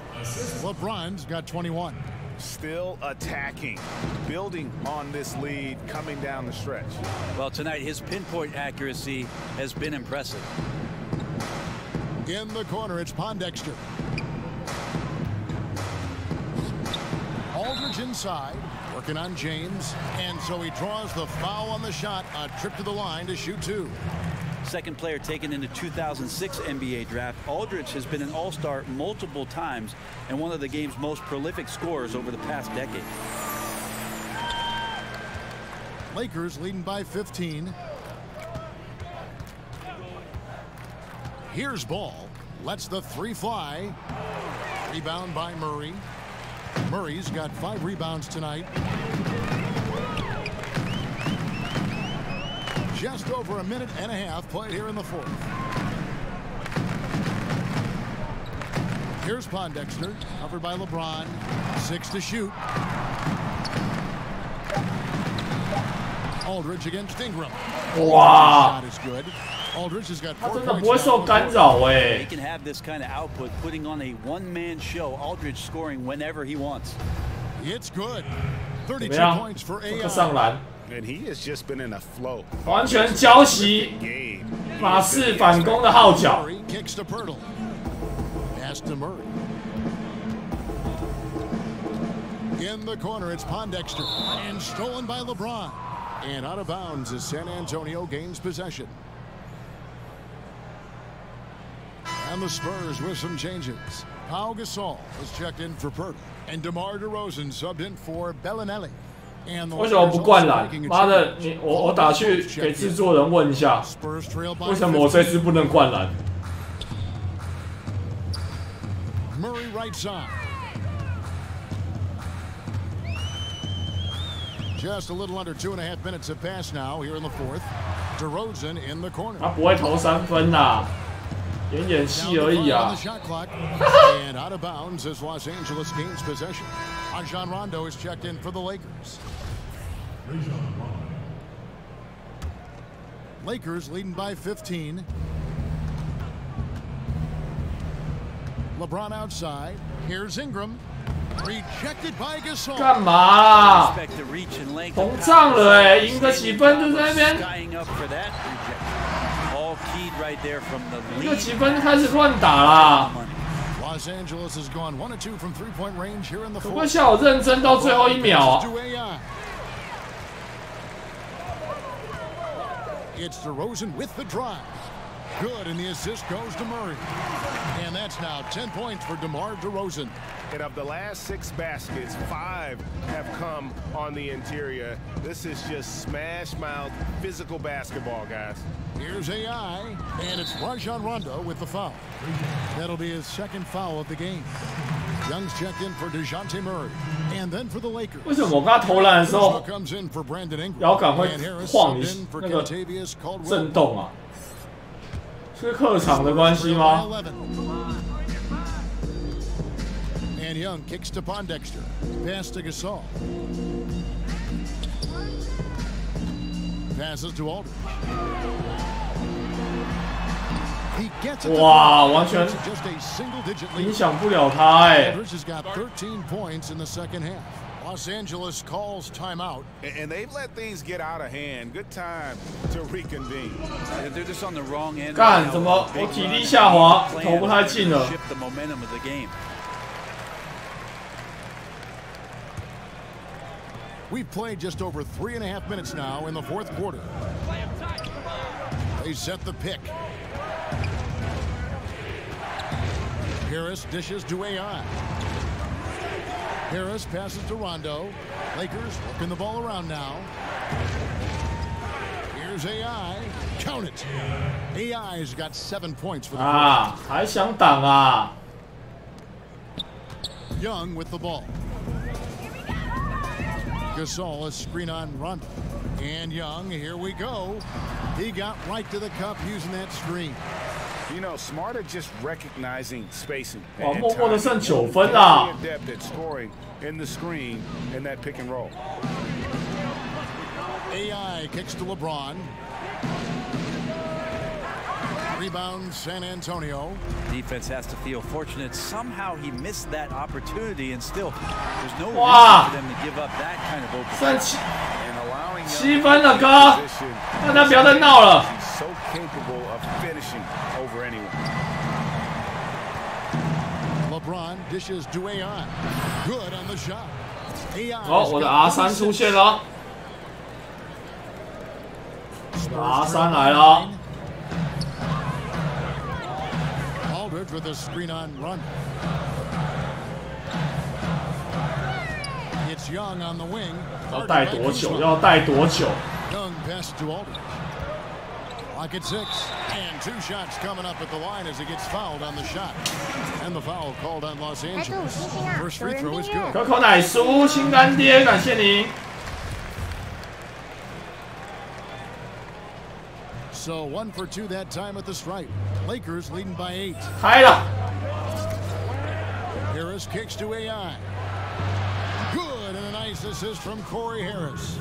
LeBron's got 21. Still attacking, building on this lead coming down the stretch. Well, tonight his pinpoint accuracy has been impressive. In the corner, it's Pondexter. Aldridge inside, working on James, and so he draws the foul on the shot. A trip to the line to shoot 2. Second player taken in the 2006 NBA draft, Aldridge has been an all-star multiple times and one of the game's most prolific scorers over the past decade. Lakers leading by 15. Here's Ball. Lets the 3 fly. Rebound by Murray. Murray's got 5 rebounds tonight. Just over a minute and a half played here in the fourth. Here's Pondexter, covered by LeBron. 6 to shoot. Aldridge against Ingram. Wow. Shot is good. Aldridge has got 4 他真的 points. 不会受干扰哎。 He can have this kind of output, putting on a one-man show. Aldridge scoring whenever he wants. It's good. 32 points for AI. 上篮。 And he has just been in a flow. 完全交袭马刺反攻的号角。 Kicks to Pirtle. Pass to Murray. In the corner, it's Pondexter. And stolen by LeBron. And out of bounds as San Antonio gains possession. And the Spurs with some changes. Pau Gasol was checked in for Pirtle. And DeMar DeRozan subbed in for Bellinelli. 为什么不灌篮？妈的，我打去给制作人问一下，为什么我这次不能灌篮 ？Murray right side. Just a little under 2.5 minutes have passed now here in the fourth. DeRozan in the corner. 他不会投3分啦，演演戏而已啊。 And out of bounds as Los Angeles gains possession. Rajon Rondo is checked in for the Lakers. Lakers leading by 15. LeBron outside. Here's Ingram. Rejected by Gasol. 干嘛啦？膨胀了哎，赢个几分就在那边。赢个几分开始乱打啦。 Los Angeles has gone 1 of 2 from 3-point range here in the 不过像我认真到最后1秒啊。 It's DeRozan with the drive. Good, and the assist goes to Murray. And that's now 10 points for DeMar DeRozan. And of the last 6 baskets, 5 have come on the interior. This is just smash-mouth physical basketball, guys. Here's AI, and it's Rajon Rondo with the foul. That'll be his 2nd foul of the game. Young's checked in for DeJounte Murray. And then for the Lakers. 为什么我跟他投篮的时候， comes in for Brandon Ingram. 摇杆会晃一那个震动啊？是客场的关系吗？ And Young kicks to Pondexter. Pass to Gasol. Passes to Aldridge. He gets it. 哇，完全影响不了他哎。Aldridge has got 13 points in the second half. Los Angeles calls timeout. And they've let things get out of hand. Good time to reconvene. They're just on the wrong end. 干，怎么我体力下滑，投不太进了。 Shift the momentum of the game. We've played just over 3.5 minutes now in the fourth quarter. They set the pick. Harris dishes to AI. Harris passes to Rondo. Lakers working the ball around now. Here's AI. Count it. AI's got 7 points for the quarter. 啊，还想挡啊 Young with the ball. Gasol, a screen on Rondo. And Young, here we go. He got right to the cup using that screen. You know, smart at just recognizing spacing. 哇，默默的剩9分啦。 Adept at scoring in the screen in that pick and roll. AI kicks to LeBron. Rebound San Antonio. Defense has to feel fortunate. Somehow he missed that opportunity, and still, there's no reason for them to give up that kind of open. 7分了，哥，大家不要再闹了。 So capable of finishing over anyone. LeBron dishes to AI. Good on the shot. AI. 好，我的 R3 出现了。R3 来了。 Aldridge with a screen on run. It's Young on the wing. 要带多久？要带多久？ Young pass to Aldridge. Lock at 6, and 2 shots coming up at the line as he gets fouled on the shot. And the foul called on Los Angeles. First free throw is good. 可口奶酥，亲干爹，感谢您。 So 1 for 2 that time at the stripe. Lakers leading by 8. 开了。 Harris kicks to AI. Good, and a nice assist from Corey Harris.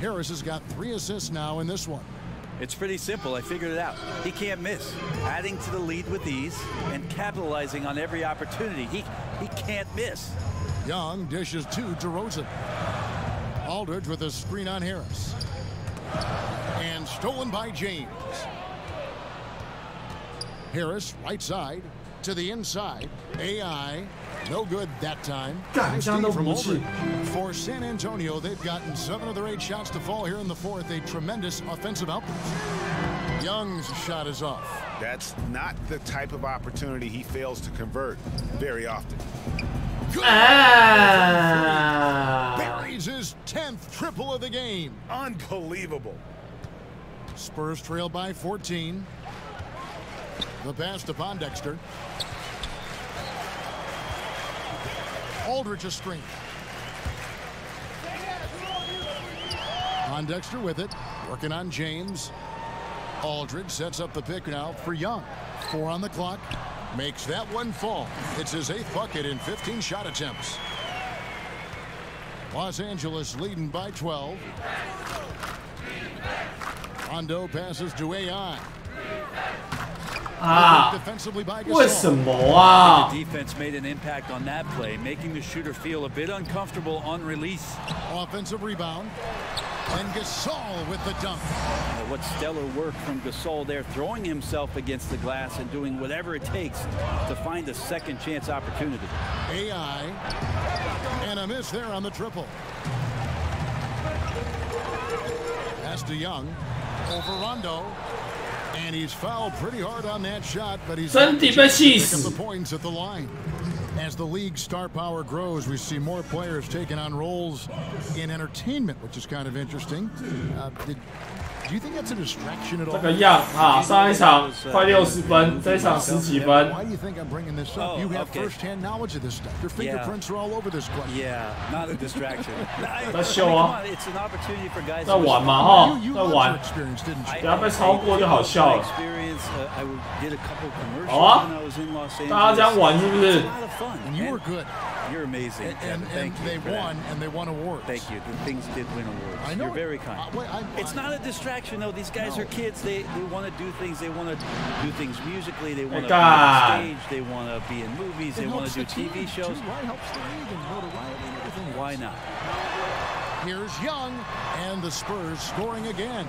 Harris has got 3 assists now in this one. It's pretty simple. I figured it out. He can't miss. Adding to the lead with ease and capitalizing on every opportunity. He can't miss. Young dishes to DeRozan. Aldridge with a screen on Harris. And stolen by James. Harris, right side, to the inside. AI, no good that time. From Aldridge. For San Antonio, they've gotten 7 of their 8 shots to fall here in the fourth. A tremendous offensive output. Young's shot is off. That's not the type of opportunity he fails to convert very often. Buries his 10th triple of the game. Unbelievable. Spurs trail by 14. The pass to Pondexter. Aldridge a screen. Pondexter with it, working on James. Aldridge sets up the pick now for Young. 4 on the clock. Makes that one fall. It's his 8th bucket in 15 shot attempts. Los Angeles leading by 12. Rondo passes to AI. Defensively by Gasol. 为什么啊 The defense made an impact on that play, making the shooter feel a bit uncomfortable on release. Offensive rebound. And Gasol with the dunk. What stellar work from Gasol there, throwing himself against the glass and doing whatever it takes to find a second chance opportunity. AI. And a miss there on the triple. Pass to Young. Over Rondo. And he's fouled pretty hard on that shot, but he's picking up the points at the line. As the league's star power grows, we see more players taking on roles in entertainment, which is kind of interesting. Did 这个样啊，上一场快60分，这一场10几分。 Why do you think I'm bringing this up? You have first-hand knowledge of this stuff. Your fingerprints are all over this place. Yeah, not a distraction. 在秀啊， It's an opportunity for guys. 在玩嘛哈，在玩。等下被超过就好笑了。好啊，大家这样玩是不是？ And you were good. You're amazing. And they won, and they won awards. Thank you. The things did win awards. I know. You're very kind. It's not a distraction, though. These guys are kids. They want to do things. They want to do things musically. They want to be on stage. They want to be in movies. They want to do TV shows. Why helps the league and notoriety and everything? Why not? Here's Young, and the Spurs scoring again.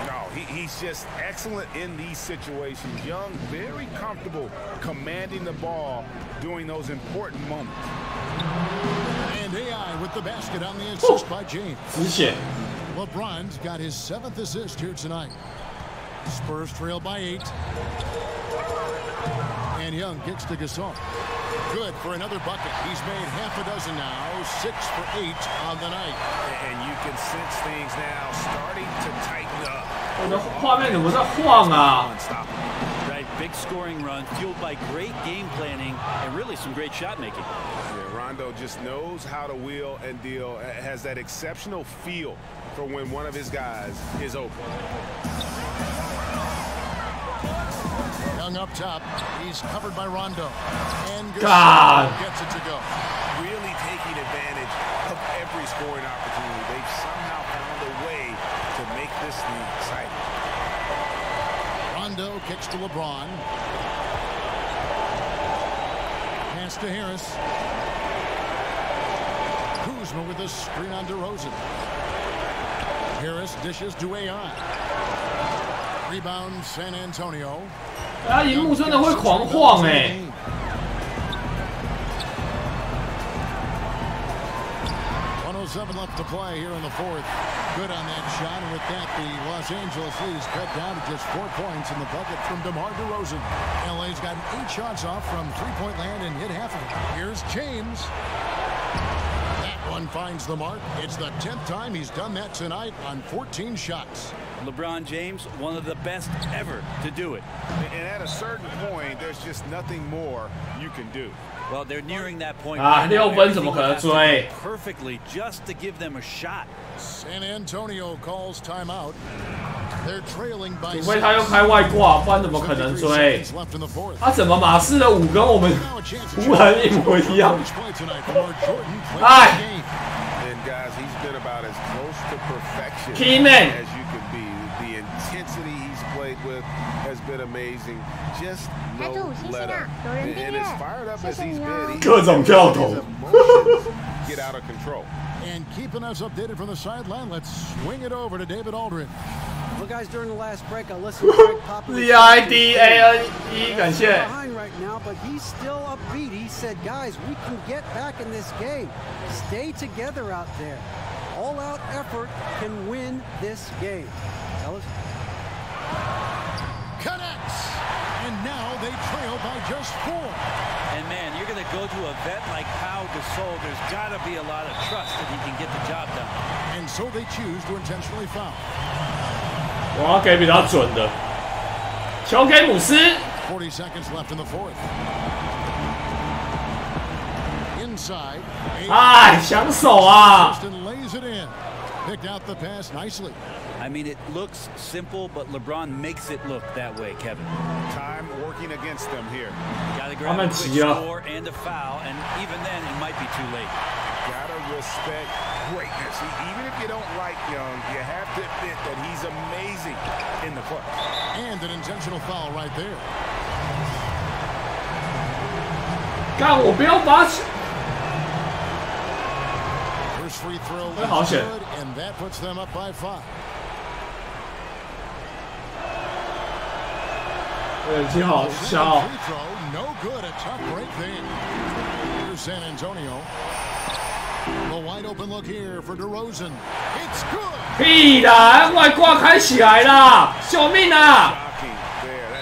No, he's just excellent in these situations. Young, very comfortable commanding the ball during those important moments. And AI with the basket on the assist by James. 止血。 LeBron's got his 7th assist here tonight. Spurs trail by 8. And Young kicks to Gasol. Good for another bucket. He's made half a dozen now, 6 for 8 on the night. And you can sense things now starting to tighten up. 我的画面怎么在晃啊？ Right, big scoring run fueled by great game planning and really some great shot making. Yeah, Rondo just knows how to wheel and deal. Has that exceptional feel for when one of his guys is open. Young up top. He's covered by Rondo. And God gets it to go. Really taking advantage of every scoring opportunity. They've somehow found a way to make this league exciting. Rondo kicks to LeBron. Pass to Harris. Kuzma with a screen on DeRozan. Harris dishes to AI. Rebound San Antonio. 啊，荧幕真的会狂晃哎！ 107 left to play here in the 4th. Good on that shot, and with that, the Los Angeles Leafs cut down to just 4 points in the bucket from DeMar DeRozan. LA's gotten 8 shots off from three-point land and hit half of it. Here's James. That one finds the mark. It's the 10th time he's done that tonight on 14 shots. LeBron James, one of the best ever to do it. And at a certain point, there's just nothing more you can do. Well, they're nearing that point. 啊，6分怎么可能追 ？Perfectly, just to give them a shot. San Antonio calls timeout. They're trailing by 除非他又开外挂，不然怎么可能追？他怎么马刺的5跟我们湖人一模一样？哎 And guys, he's been about as close to perfection Key man. as you can be. The intensity he's played with has been amazing. Just no letter. And as fired up as he's been, his emotions get out of control. And keeping us updated from the sideline, let's swing it over to David Aldridge. Well, guys, during the last break, I listened to Greg Popovich. LIDANE 感谢。 Behind right now, but he's still upbeat. He said, "Guys, we can get back in this game. Stay together out there. All-out effort can win this game." Fellas. Connects, and now they trail by just 4. And man, you're going to go to a vet like Pau Gasol. There's got to be a lot of trust that he can get the job done. And so they choose to intentionally foul. 我要给比较准的，球给姆斯。 40 seconds left in the 4th. Inside. 哎，想手啊！ Lays it in. Picked out the pass nicely. I mean, it looks simple, but LeBron makes it look that way, Kevin. Time working against them here. Got to grab a quick score and a foul, and even then, it might be too late. Gotta respect greatness. Even if you don't like Young, you have to admit that he's amazing in the clutch. And an intentional foul right there. 干，我不要把。 First free throw is good, and that puts them up by 5. 眼睛好小。 Free throw, no good. A tough break there. Here's San Antonio. A wide open look here for DeRozan. It's good. 屁啦，外挂开起来啦！救命啊！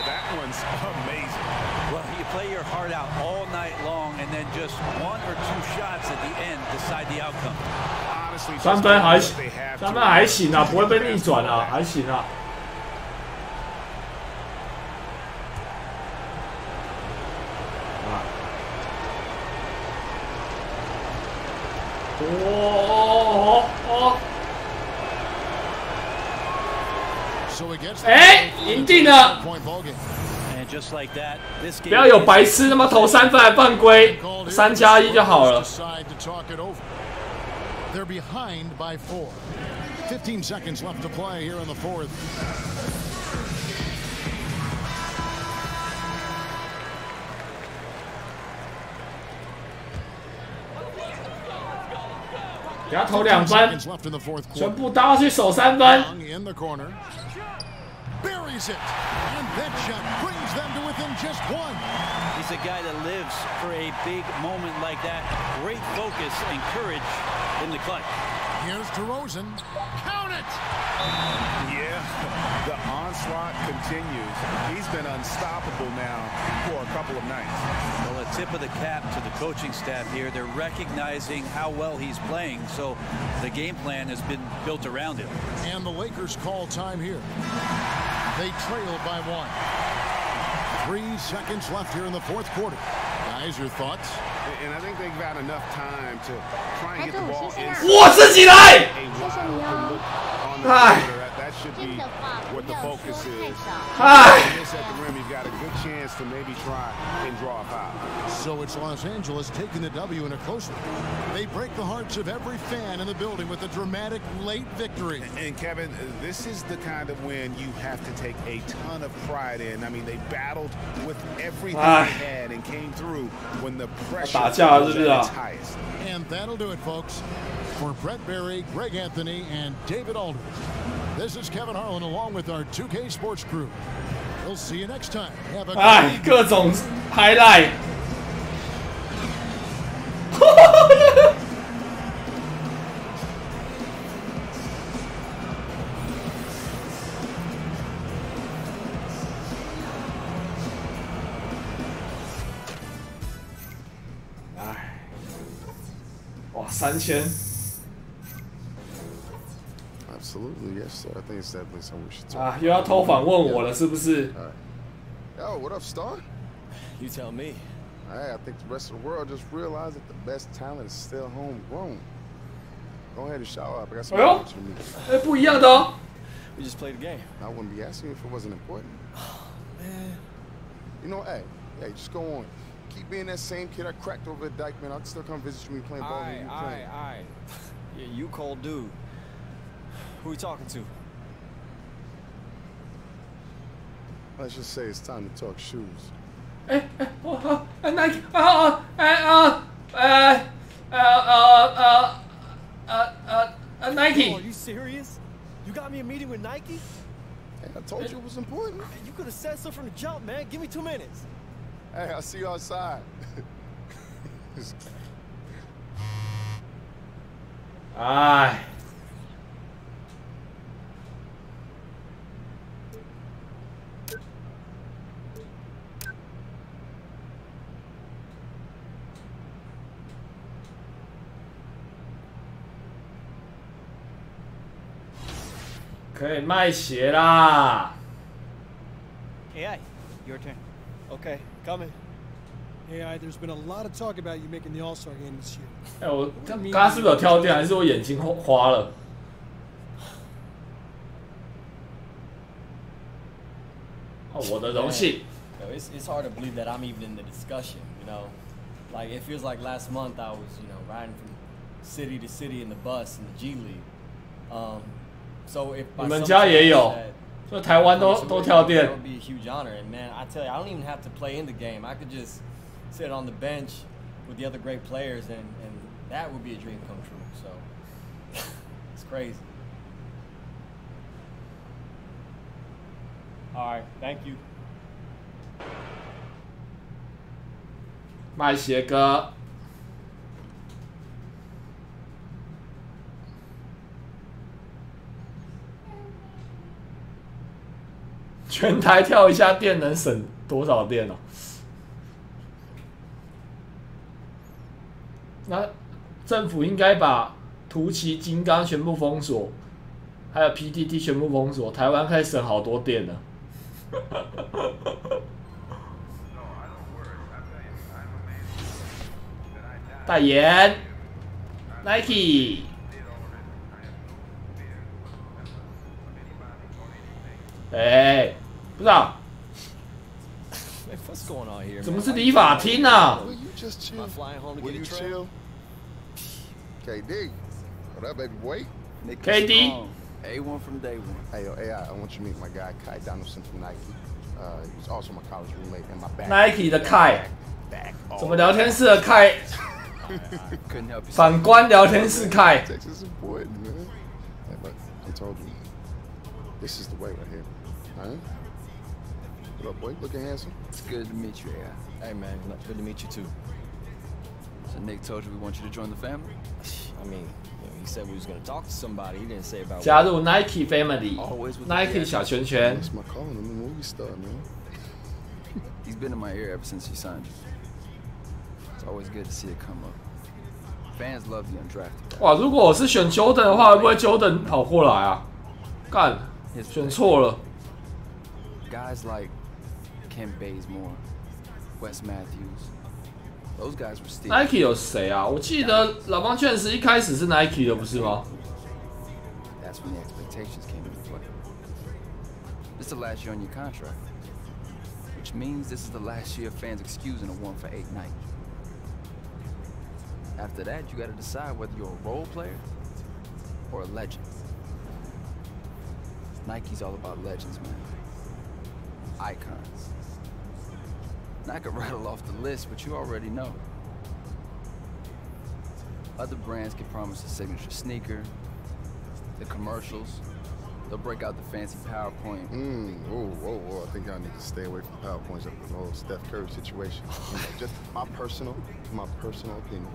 That one's amazing. Well, you play your heart out all night long, and then just 1 or 2 shots at the end decide the outcome. 3分还行，3分还行啊，不会被逆转啊，还行啊。哎，赢定了！不要有白痴他妈投3分还犯规，3+1就好了。They're behind by 4. 15 seconds left to play here in the fourth. 给他投2分，全部搭去守3分。Buries it, and that shot brings them to within just 1. He's a guy that lives for a big moment like that. Great focus and courage in the clutch. Here's DeRozan. Count it! Yeah, the onslaught continues. He's been unstoppable now for a couple of nights. Well, a tip of the cap to the coaching staff here. They're recognizing how well he's playing, so the game plan has been built around him. And the Lakers call time here. They trail by 1. 3 seconds left here in the fourth quarter. Guys, your thoughts? And I think they've got enough time to try and get the ball in. 我自己来。哎。 That should be what the focus is. Miss at the rim, you've got a good chance to maybe try and draw a foul. So it's Los Angeles taking the W in a close one. They break the hearts of every fan in the building with a dramatic late victory. And Kevin, this is the kind of win you have to take a ton of pride in. I mean, they battled with everything they had and came through when the pressure was at its highest. And that'll do it, folks. For Brett Berry, Greg Anthony, and David Aldridge. This is Kevin Harlan along with our 2K Sports crew. We'll see you next time. Have a 哎，各种 highlight。哎，哇，3000。 Absolutely, yes, sir. I think it's definitely something we should talk. 啊，又要偷访问我了，是不是？ Yo, what up, Star? You tell me. Hey, I think the rest of the world just realized that the best talent is still homegrown. Go ahead and shower up. I got some questions for me. 哎，不一样的哦。We just played a game. I wouldn't be asking you if it wasn't important. Man. You know, hey, just go on. Keep being that same kid I cracked over at Dykeman. I'll still come visit you when you're playing ball. Alright. Yeah, you cold dude. Who are we talking to? Let's just say it's time to talk shoes. Nike. Nike. Are you serious? You got me a meeting with Nike? Hey, I told you it was important. You could have said so from the jump, man. Give me 2 minutes. Hey, I'll see you outside. Ai.可以卖鞋啦。AI, your turn. Okay, coming. AI, there's been a lot of talk about you making the All-Star game this year. 哎，我刚刚是不是有跳电，还是我眼睛花了？哦，我的荣幸。It's hard to believe that I'm even in the discussion. You know, like it feels like last month I was, riding from city to city in the bus in the G League. So if 你们家也有，就台湾都跳电。 That would be a huge honor, and man, I tell you, I don't even have to play in the game. I could just sit on the bench with the other great players, and that would be a dream come true. So it's crazy. All right, thank you. 卖鞋哥。 全台跳一下电能省多少电哦？那政府应该把图奇、金刚全部封锁，还有 PTT 全部封锁，台湾可以省好多电呢。代言。Nike。哎，不是啊，怎么是理发厅啊 Will you chill? KD. What up, baby boy? KD. A1 from day one. Hey, yo, AI, I want you to meet my guy, Kai Donaldson from Nike. He was also my college roommate and my back. Nike 的 Kai， 怎么聊天室的 Kai？ 反观聊天室 Kai。 Texas is important, man. Hey, look, I told you, this is the way right here. Huh? What up, boy? Looking handsome. It's good to meet you, AI. Hey, man, good to meet you too. So Nick told you we want you to join the family? I mean, he said we was gonna talk to somebody. He didn't say about. 加入 Nike Family。Nike 小圈圈。 That's my calling. I'm a movie star, man. He's been in my ear ever since he signed you. It's always good to see it come up. Fans love the undrafted. 哇，如果我是选 Jordan 的话，会不会 Jordan 跑过来啊？干，选错了。 Guys like Ken Bazemore, Wes Matthews, those guys were steals. Nike 有谁啊？我记得老邦确实一开始是 Nike 的，不是吗？ That's when the expectations came into play. This is the last year on your contract, which means this is the last year of fans excusing a 1-for-8 night. After that, you got to decide whether you're a role player or a legend. Nike's all about legends, man. Icons. Now I could rattle off the list, but you already know. Other brands can promise a signature sneaker, the commercials, they'll break out the fancy PowerPoint. Whoa. I think I need to stay away from PowerPoints after the whole Steph Curry situation. Just my personal opinion.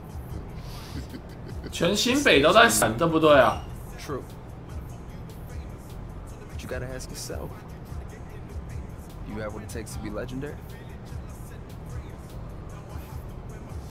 全新北都在闪，对不对啊 True. But you gotta ask yourself, you have what it takes to be legendary?